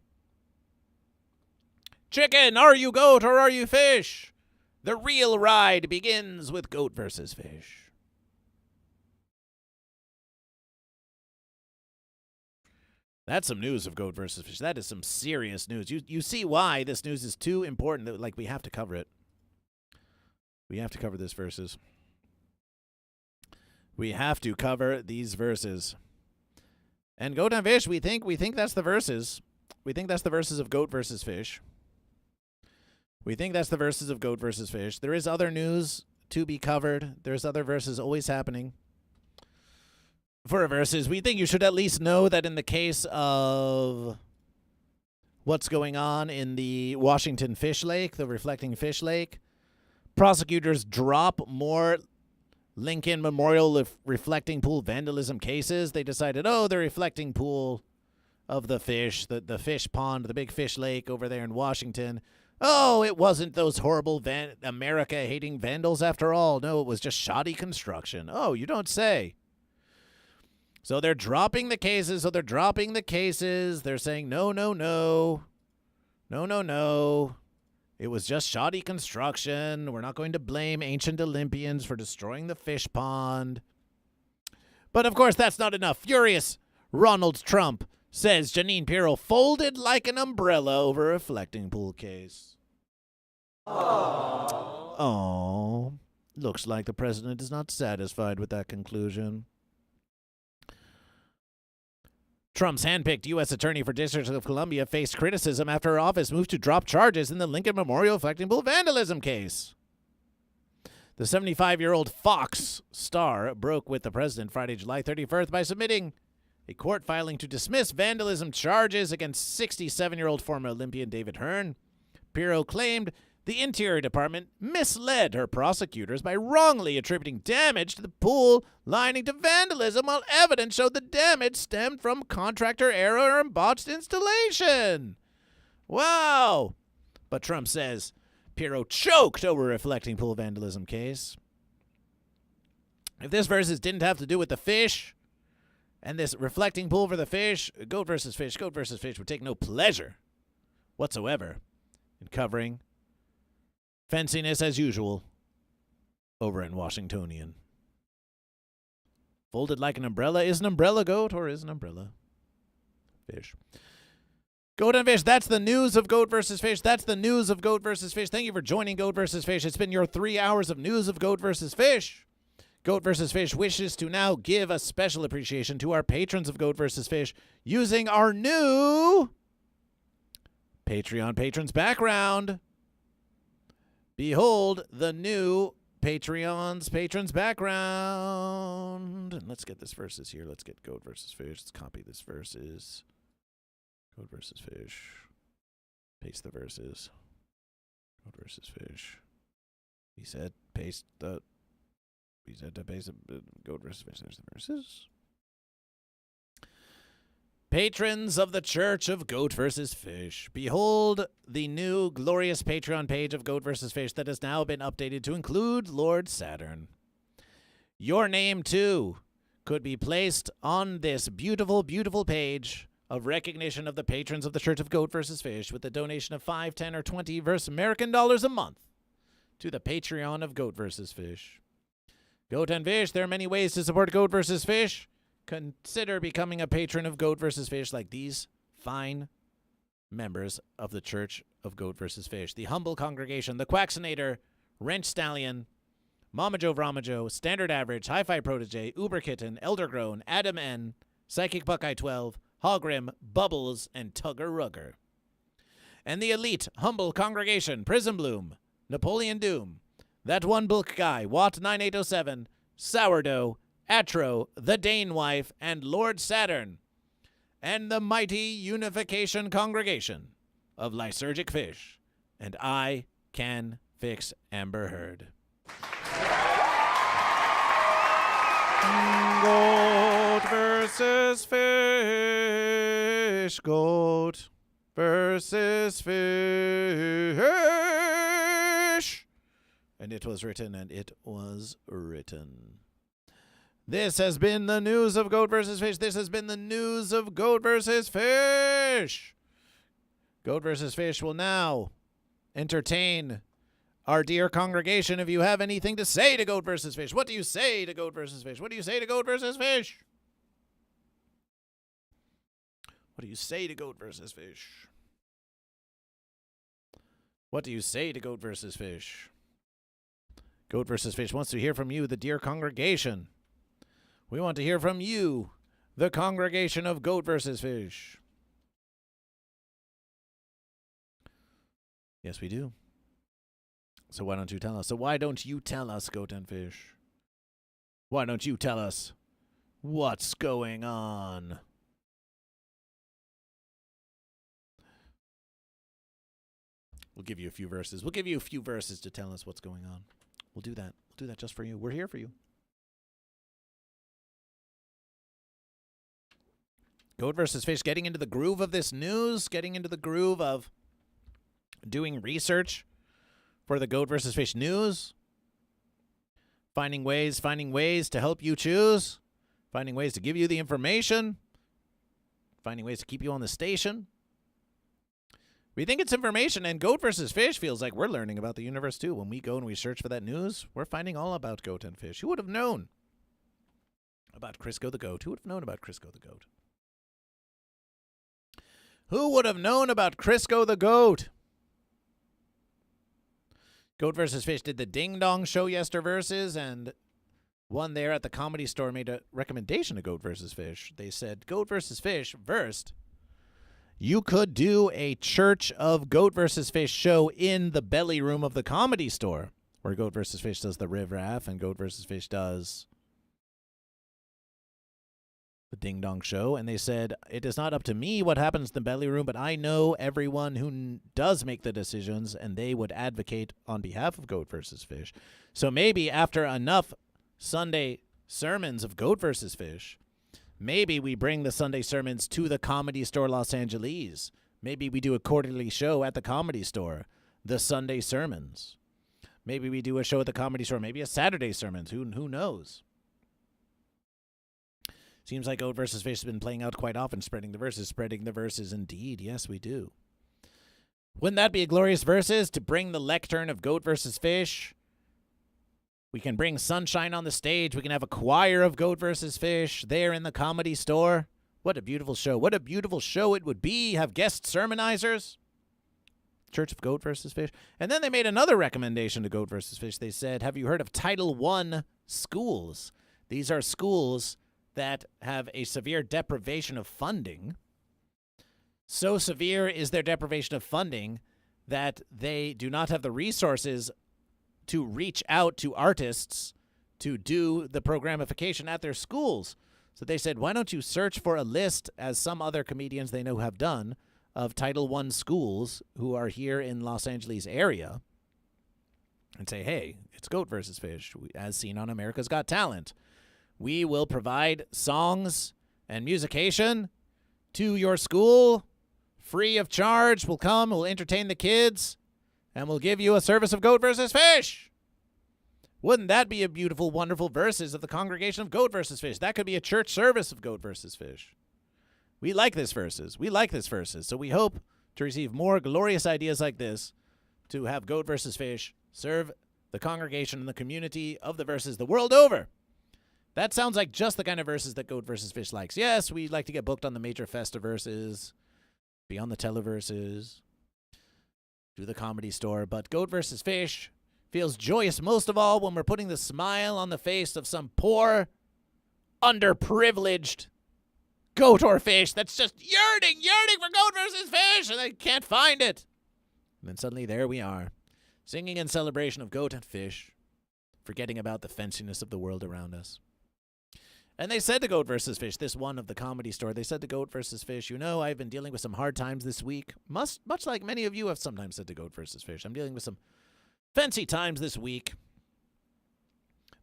Chicken, are you goat or are you fish? The real ride begins with Goat versus Fish. That's some news of goat versus fish. That is some serious news. You see why this news is too important that, like, we have to cover it. We have to cover this verses. We have to cover these verses. And goat and fish, we think that's the verses. We think that's the verses of goat versus fish. We think that's the verses of goat versus fish. There is other news to be covered. There's other verses always happening. For verses, we think you should at least know that in the case of what's going on in the Washington Fish Lake, the Reflecting Fish Lake, prosecutors drop more Lincoln Memorial reflecting pool vandalism cases. They decided, the reflecting pool of the fish, the fish pond, the big fish lake over there in Washington. It wasn't those horrible America-hating vandals after all. No, it was just shoddy construction. You don't say. So they're dropping the cases. They're saying, no. It was just shoddy construction. We're not going to blame ancient Olympians for destroying the fish pond. But of course, that's not enough. Furious Ronald Trump says Jeanine Pirro folded like an umbrella over a reflecting pool case. Oh, looks like the president is not satisfied with that conclusion. Trump's handpicked U.S. Attorney for District of Columbia faced criticism after her office moved to drop charges in the Lincoln Memorial reflecting pool vandalism case. The 75-year-old Fox star broke with the president Friday, July 31st by submitting a court filing to dismiss vandalism charges against 67-year-old former Olympian David Hearn. Pirro claimed the Interior Department misled her prosecutors by wrongly attributing damage to the pool lining to vandalism, while evidence showed the damage stemmed from contractor error and botched installation. Wow! But Trump says Pirro choked over a reflecting pool vandalism case. If this versus didn't have to do with the fish and this reflecting pool for the fish, goat versus fish would take no pleasure whatsoever in covering fenciness as usual over in Washingtonian. Folded like an umbrella. Is an umbrella goat or is an umbrella fish? Goat and fish, that's the news of goat versus fish. That's the news of goat versus fish. Thank you for joining Goat versus Fish. It's been your 3 hours of news of goat versus fish. Goat versus Fish wishes to now give a special appreciation to our patrons of Goat versus Fish using our new Patreon patrons background. Behold the new Patreon's patrons background. And let's get this versus here. Let's get Goat versus Fish. Let's copy this versus. Goat versus Fish. Paste the verses. Goat versus Fish. He said paste the. He said to paste the Goat versus Fish. There's the verses. Patrons of the Church of Goat versus Fish, behold the new glorious Patreon page of Goat versus Fish that has now been updated to include Lord Saturn. Your name, too, could be placed on this beautiful, beautiful page of recognition of the patrons of the Church of Goat versus Fish with a donation of 5, 10, or 20 American dollars a month to the Patreon of Goat versus Fish. Goat and Fish, there are many ways to support Goat versus Fish. Consider becoming a patron of Goat versus Fish like these fine members of the Church of Goat versus Fish. The Humble Congregation, the Quaxinator, Wrench Stallion, Mama Joe Vramajo, Standard Average, Hi-Fi Protege, Uber Kitten, Eldergrown, Adam N, Psychic Buckeye 12, Hogrim, Bubbles, and Tugger Rugger. And the Elite Humble Congregation, Prism Bloom, Napoleon Doom, That One Book Guy, Watt 9807, Sourdough, Atro, the Dane Wife, and Lord Saturn, and the mighty Unification Congregation of Lysergic Fish, and I Can Fix Amber Heard. Goat versus fish, goat versus fish. And it was written, and it was written. This has been the news of Goat versus Fish. This has been the news of Goat versus Fish. Goat versus Fish will now entertain our dear congregation. If you have anything to say to Goat versus Fish, what do you say to Goat versus Fish? What do you say to Goat versus Fish? What do you say to Goat versus Fish? What do you say to Goat versus Fish? Goat versus Fish wants to hear from you, the dear congregation. We want to hear from you, the congregation of Goat versus Fish. Yes, we do. So why don't you tell us? So why don't you tell us, Goat and Fish? Why don't you tell us what's going on? We'll give you a few verses. We'll give you a few verses to tell us what's going on. We'll do that. We'll do that just for you. We're here for you. Goat versus Fish, getting into the groove of this news, getting into the groove of doing research for the Goat versus Fish news, finding ways to help you choose, finding ways to give you the information, finding ways to keep you on the station. We think it's information, and Goat versus Fish feels like we're learning about the universe too. When we go and we search for that news, we're finding all about Goat and Fish. Who would have known about Crisco the Goat? Who would have known about Crisco the Goat? Who would have known about Crisco the Goat? Goat vs. Fish did the Ding Dong show yesterverses, and one there at the Comedy Store made a recommendation to Goat vs. Fish. They said, Goat vs. Fish versed. You could do a Church of Goat vs. Fish show in the belly room of the Comedy Store, where Goat vs. Fish does the Riv Raff and Goat vs. Fish does the Ding Dong show. And they said, it is not up to me what happens in the belly room, but I know everyone who does make the decisions, and they would advocate on behalf of Goat vs. Fish. So maybe after enough Sunday sermons of Goat vs. Fish, maybe we bring the Sunday sermons to the Comedy Store Los Angeles. Maybe we do a quarterly show at the Comedy Store, the Sunday sermons. Maybe we do a show at the Comedy Store, maybe a Saturday sermons. Who knows? Seems like Goat vs. Fish has been playing out quite often, spreading the verses indeed. Yes, we do. Wouldn't that be a glorious verses to bring the lectern of Goat vs. Fish? We can bring sunshine on the stage. We can have a choir of Goat vs. Fish there in the Comedy Store. What a beautiful show. What a beautiful show it would be. Have guest sermonizers. Church of Goat vs. Fish. And then they made another recommendation to Goat vs. Fish. They said, have you heard of Title I schools? These are schools that have a severe deprivation of funding. So severe is their deprivation of funding that they do not have the resources to reach out to artists to do the programification at their schools. So they said, why don't you search for a list, as some other comedians they know have done, of Title I schools who are here in Los Angeles area, and say, hey, it's Goat vs. Fish, as seen on America's Got Talent. We will provide songs and musication to your school free of charge. We'll come, we'll entertain the kids, and we'll give you a service of Goat vs. Fish. Wouldn't that be a beautiful, wonderful verses of the congregation of Goat vs. Fish? That could be a church service of Goat vs. Fish. We like this verses. We like this verses. So we hope to receive more glorious ideas like this to have Goat vs. Fish serve the congregation and the community of the verses the world over. That sounds like just the kind of verses that Goat vs. Fish likes. Yes, we like to get booked on the major festiverses, be on the televerses, do the Comedy Store, but Goat vs. Fish feels joyous most of all when we're putting the smile on the face of some poor, underprivileged goat or fish that's just yearning for Goat vs. Fish, and they can't find it. And then suddenly there we are, singing in celebration of Goat and Fish, forgetting about the fenciness of the world around us. And they said to Goat vs. Fish, this one of the Comedy Store, they said to Goat vs. Fish, you know, I've been dealing with some hard times this week, much like many of you have sometimes said to Goat vs. Fish. I'm dealing with some fancy times this week.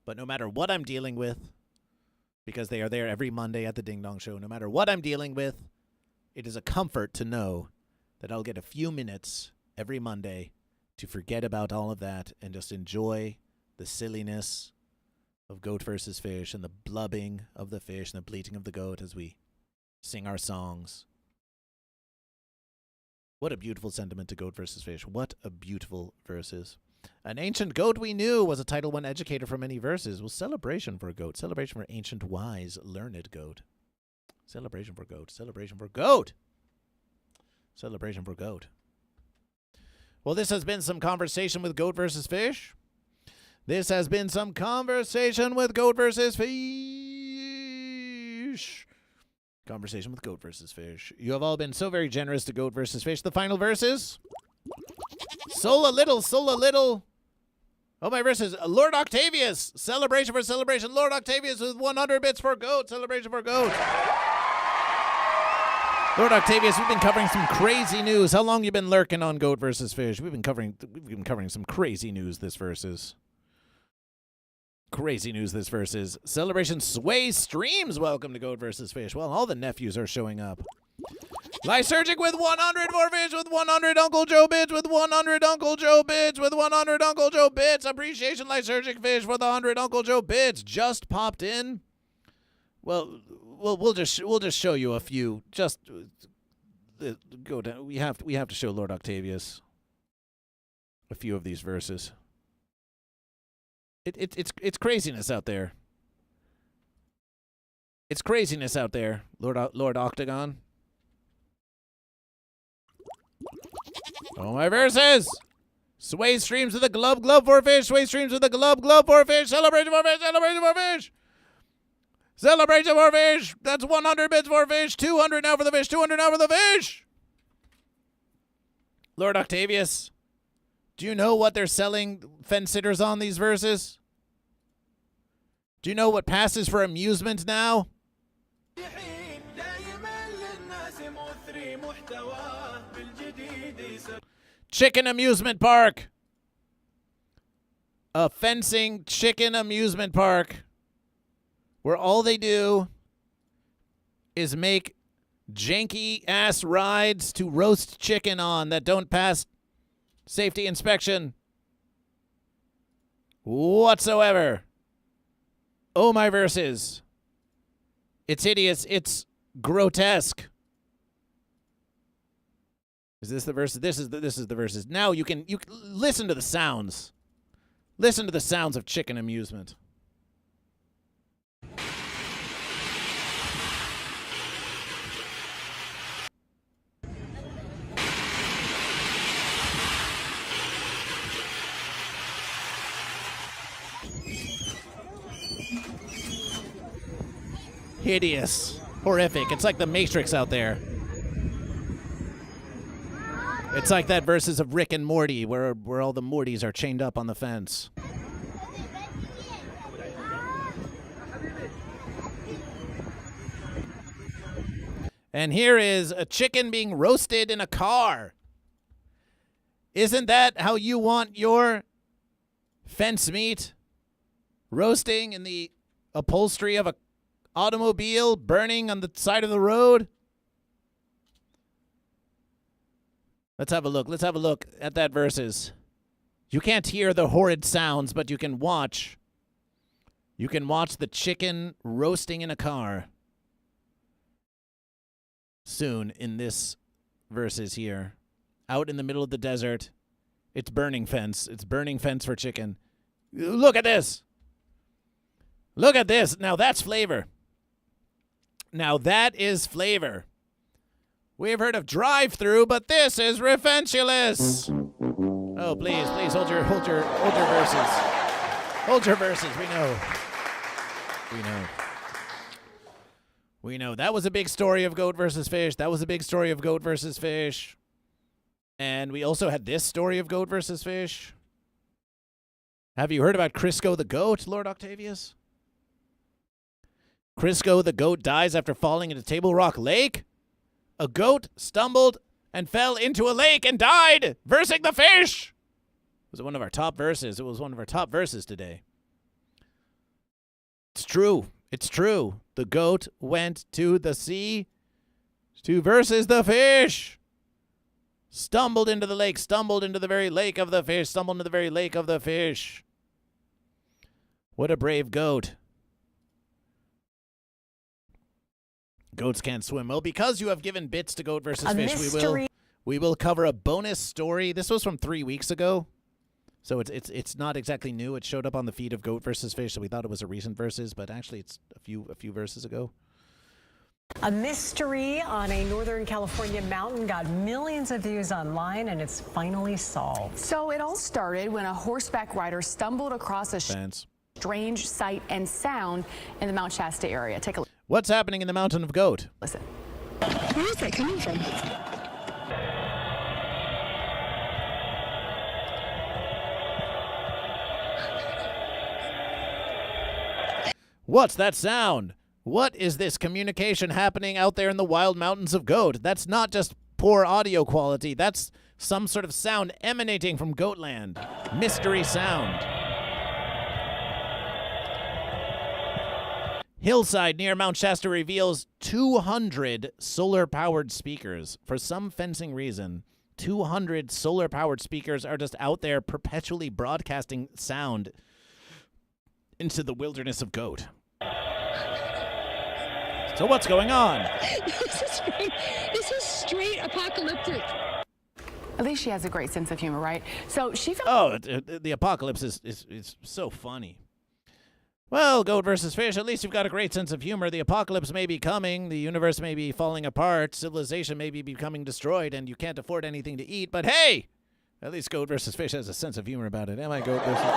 But no matter what I'm dealing with, because they are there every Monday at the Ding Dong Show, no matter what I'm dealing with, it is a comfort to know that I'll get a few minutes every Monday to forget about all of that and just enjoy the silliness of Goat vs. Fish and the blubbing of the fish and the bleating of the goat as we sing our songs. What a beautiful sentiment to Goat vs. Fish. What a beautiful verses. An ancient goat we knew was a Title I educator for many verses. Was celebration for a goat. Celebration for ancient, wise, learned goat. Celebration for goat. Celebration for goat. Celebration for goat. Well, this has been some conversation with Goat versus Fish. This has been some conversation with Goat versus Fish. Conversation with Goat versus Fish. You have all been so very generous to Goat versus Fish. The final verses. Soul a little, soul a little. Oh, my verses. Lord Octavius. Celebration for celebration. Lord Octavius with 100 bits for Goat. Celebration for Goat. Lord Octavius, we've been covering some crazy news. How long you been lurking on Goat versus Fish? We've been covering some crazy news this versus. Crazy news this versus. Celebration Sway Streams. Welcome to Goat versus Fish. Well, all the nephews are showing up. Lysergic with 100 for Fish, with 100 Uncle Joe bits, with 100 Uncle Joe bits, with 100 Uncle Joe bits. Appreciation Lysergic Fish for the 100 Uncle Joe bits. Just popped in. Well, we'll just show you a few. Just go down. We have to show Lord Octavius a few of these verses. It's craziness out there. It's craziness out there, Lord Octagon. Oh, my verses! Sway Streams with a glove for Fish. Sway Streams with a glove for Fish. Celebration for Fish. Celebration for Fish. Celebration for Fish. That's 100 bits for Fish. 200 now for the Fish. 200 now for the Fish. Lord Octavius, do you know what they're selling fence sitters on these verses? Do you know what passes for amusement now? Chicken amusement park. A fencing chicken amusement park where all they do is make janky-ass rides to roast chicken on that don't pass safety inspection whatsoever. Oh, my verses. It's hideous. It's grotesque. Is this the verse? This is the verses. Now you can listen to the sounds. Listen to the sounds of chicken amusement. Hideous. Horrific. It's like the Matrix out there. It's like that verses of Rick and Morty where all the Mortys are chained up on the fence. And here is a chicken being roasted in a car. Isn't that how you want your fence meat? Roasting in the upholstery of a automobile, burning on the side of the road? Let's have a look. Let's have a look at that verses. You can't hear the horrid sounds, but you can watch. You can watch the chicken roasting in a car. Soon in this verses here. Out in the middle of the desert. It's burning fence. It's burning fence for chicken. Look at this. Look at this. Now that's flavor. Now that is flavor. We've heard of drive-through, but this is Revengulous. Oh, please, hold your verses. Hold your verses. We know. That was a big story of Goat versus Fish. And we also had this story of Goat versus Fish. Have you heard about Crisco the goat, Lord Octavius? Crisco the goat dies after falling into Table Rock Lake? A goat stumbled and fell into a lake and died, versing the fish. It was one of our top verses. It was one of our top verses today. It's true. It's true. The goat went to the sea to versus the fish. Stumbled into the lake, stumbled into the very lake of the fish, stumbled into the very lake of the fish. What a brave goat. Goats can't swim. Well, because you have given bits to Goat versus Fish, we will cover a bonus story. This was from 3 weeks ago, so it's not exactly new. It showed up on the feed of Goat versus Fish, so we thought it was a recent versus, but actually it's a few verses ago. A mystery on a Northern California mountain got millions of views online, and it's finally solved. So it all started when a horseback rider stumbled across a strange sight and sound in the Mount Shasta area. Take a look. What's happening in the Mountain of Goat? Listen. Where is that coming from? What's that sound? What is this communication happening out there in the wild mountains of Goat? That's not just poor audio quality. That's some sort of sound emanating from Goatland. Mystery sound. Hillside near Mount Shasta reveals 200 solar-powered speakers. For some fencing reason, 200 solar-powered speakers are just out there perpetually broadcasting sound into the wilderness of Goat. So what's going on? This is straight apocalyptic. At least she has a great sense of humor, right? So she felt... the apocalypse is so funny. Well, Goat versus Fish, at least you've got a great sense of humor. The apocalypse may be coming, the universe may be falling apart, civilization may be becoming destroyed, and you can't afford anything to eat. But hey, at least Goat versus Fish has a sense of humor about it. Am I Goat versus Fish?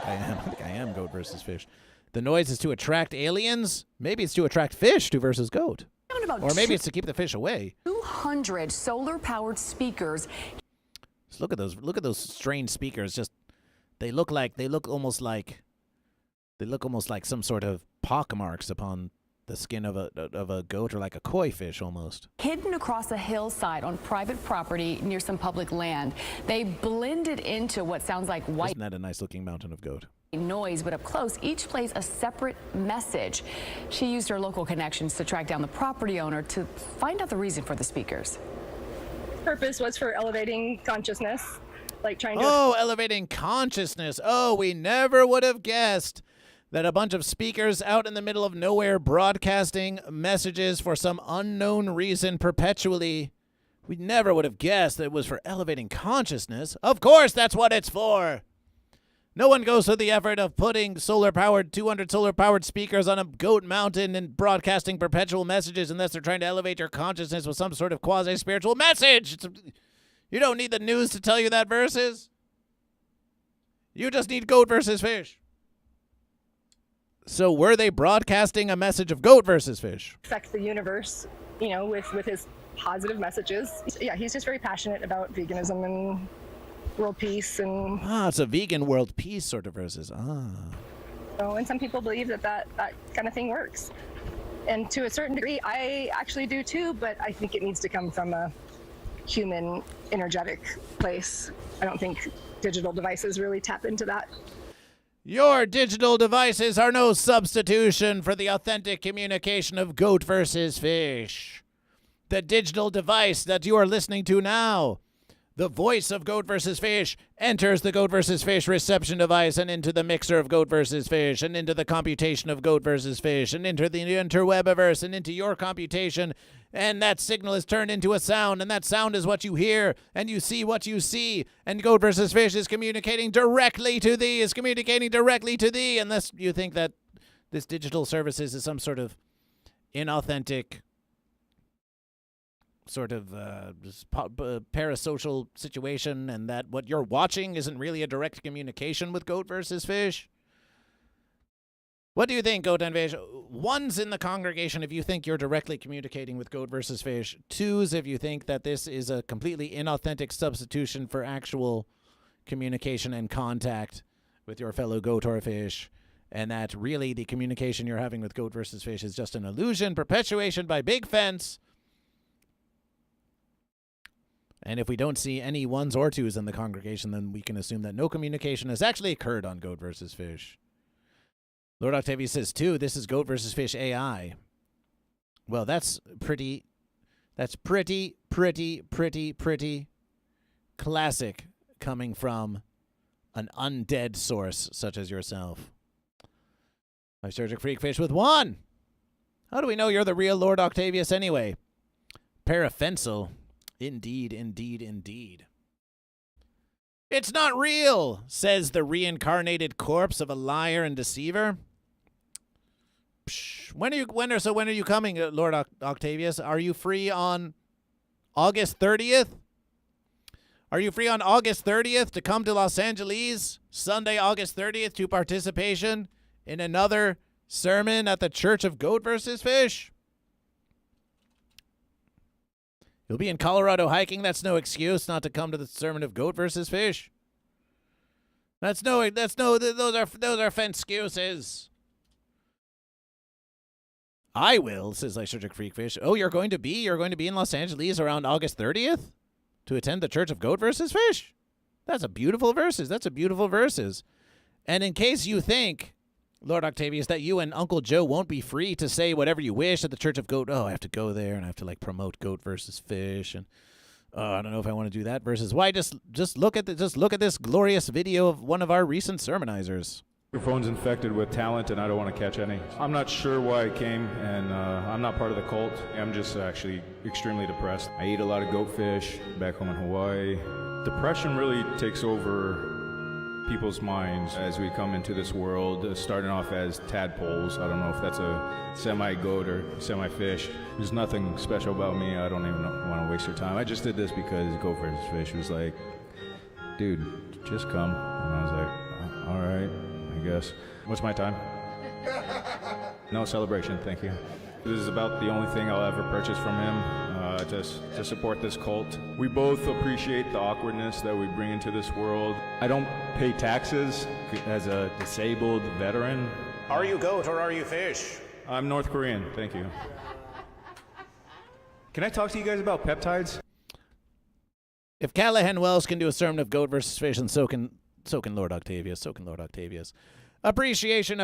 I think I am Goat versus Fish. The noise is to attract aliens? Maybe it's to attract fish to versus Goat. Or maybe it's to keep the fish away. 200 solar-powered speakers. Just look at those strange speakers. Just they look almost like some sort of pockmarks upon the skin of a goat, or like a koi fish almost. Hidden across a hillside on private property near some public land. They blended into what sounds like white. Isn't that a nice looking mountain of goat? Noise, but up close, each plays a separate message. She used her local connections to track down the property owner to find out the reason for the speakers. Purpose was for elevating consciousness, like trying to... Oh, elevating consciousness. Oh, we never would have guessed that a bunch of speakers out in the middle of nowhere broadcasting messages for some unknown reason perpetually. We never would have guessed that it was for elevating consciousness. Of course, that's what it's for. No one goes through the effort of putting 200 solar-powered speakers on a goat mountain and broadcasting perpetual messages unless they're trying to elevate your consciousness with some sort of quasi-spiritual message. You don't need the news to tell you that, versus. You just need Goat versus Fish. So were they broadcasting a message of Goat versus Fish? Affect the universe, with his positive messages. Yeah, he's just very passionate about veganism and world peace, and it's a vegan world peace sort of versus. And some people believe that kind of thing works, and to a certain degree I actually do too, but I think it needs to come from a human energetic place. I don't think digital devices really tap into that. Your digital devices are no substitution for the authentic communication of Goat versus Fish. The digital device that you are listening to now, the voice of Goat versus Fish, enters the Goat versus Fish reception device and into the mixer of Goat versus Fish and into the computation of Goat versus Fish and into the interwebiverse and into your computation, and that signal is turned into a sound, and that sound is what you hear, and you see what you see, and Goat versus Fish is communicating directly to thee, unless you think that this digital services is some sort of inauthentic sort of parasocial situation, and that what you're watching isn't really a direct communication with Goat versus Fish. What do you think, Goat and Fish? Ones in the congregation if you think you're directly communicating with Goat versus Fish. Twos if you think that this is a completely inauthentic substitution for actual communication and contact with your fellow goat or fish, and that really the communication you're having with Goat versus Fish is just an illusion, perpetuation by Big Fence. And if we don't see any ones or twos in the congregation, then we can assume that no communication has actually occurred on Goat versus Fish. Lord Octavius says, too, this is Goat versus Fish AI. Well, that's pretty classic coming from an undead source such as yourself. Lysergic Freak Fish with 1. How do we know you're the real Lord Octavius anyway? Parafensel. Indeed. It's not real, says the reincarnated corpse of a liar and deceiver. Psh. fish. When are you coming, Lord Octavius? Are you free on August 30th? Are you free on August 30th to come to Los Angeles, Sunday, August 30th, to participation in another sermon at the Church of Goat vs. Fish? You'll be in Colorado hiking. That's no excuse not to come to the sermon of Goat vs. Fish. Those are excuses. I will, says Lysergic Freakfish. Oh, you're going to be in Los Angeles around August 30th to attend the Church of Goat vs. Fish. That's a beautiful verses. And in case you think, Lord Octavius, that you and Uncle Joe won't be free to say whatever you wish at the Church of Goat. Oh, I have to go there and I have to promote Goat versus Fish, and I don't know if I want to do that. Versus why? Just look at this glorious video of one of our recent sermonizers. Your phone's infected with talent, and I don't want to catch any. I'm not sure why I came, and I'm not part of the cult. I'm just actually extremely depressed. I eat a lot of goat fish back home in Hawaii. Depression really takes over people's minds as we come into this world, starting off as tadpoles. I don't know if that's a semi-goat or semi-fish. There's nothing special about me. I don't even want to waste your time. I just did this because Goat vs. Fish was like, dude, just come. And I was like, all right, I guess. What's my time? No celebration, thank you. This is about the only thing I'll ever purchase from him, to support this cult. We both appreciate the awkwardness that we bring into this world. I don't pay taxes as a disabled veteran. Are you goat or are you fish? I'm North Korean, thank you. Can I talk to you guys about peptides? If Callahan Wells can do a sermon of Goat versus Fish, and so can Lord Octavius. Appreciation.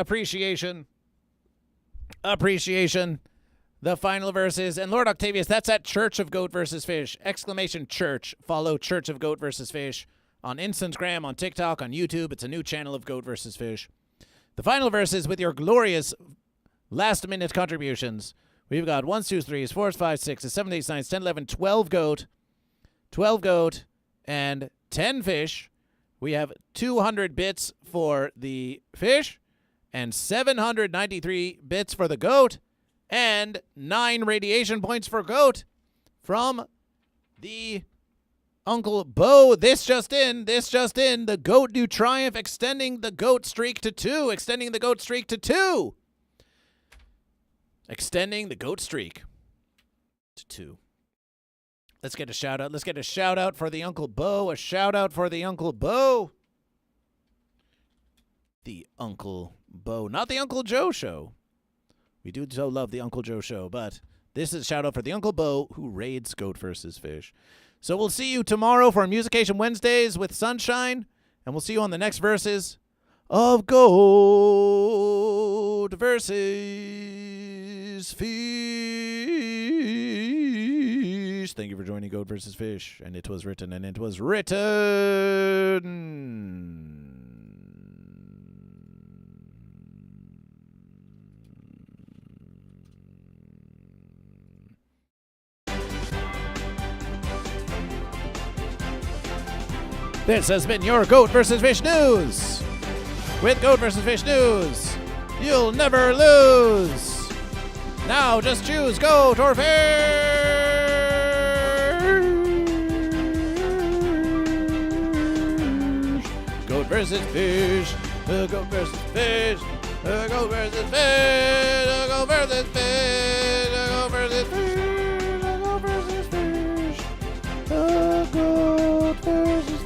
The final verses. And Lord Octavius, that's at Church of Goat versus Fish. ! Church. Follow Church of Goat versus Fish on Instagram, on TikTok, on YouTube. It's a new channel of Goat versus Fish. The final verses with your glorious last-minute contributions. We've got 1, 2, 3, 4, 5, 6, 7, 8, 9, 10, 11, 12 goat, and 10 fish. We have 200 bits for the fish and 793 bits for the goat and 9 radiation points for goat from the Uncle Bo. This just in. The goat do triumph, extending the goat streak to 2. Extending the goat streak to 2 Let's get a shout out. Let's get a shout out for the Uncle Bo. The Uncle Bo, not the Uncle Joe show. We do so love the Uncle Joe show, but this is a shout out for the Uncle Bo who raids Goat versus Fish. So we'll see you tomorrow for Musication Wednesdays with Sunshine, and we'll see you on the next verses of Goat versus Fish. Thank you for joining Goat versus Fish, and it was written. This has been your Goat vs. Fish News. With Goat vs. Fish News, you'll never lose. Now just choose Goat or Fish. Goat versus Fish. Goat versus Fish. Goat versus Fish. Goat versus Fish. Goat versus Fish. Goat versus Fish. Goat versus Fish.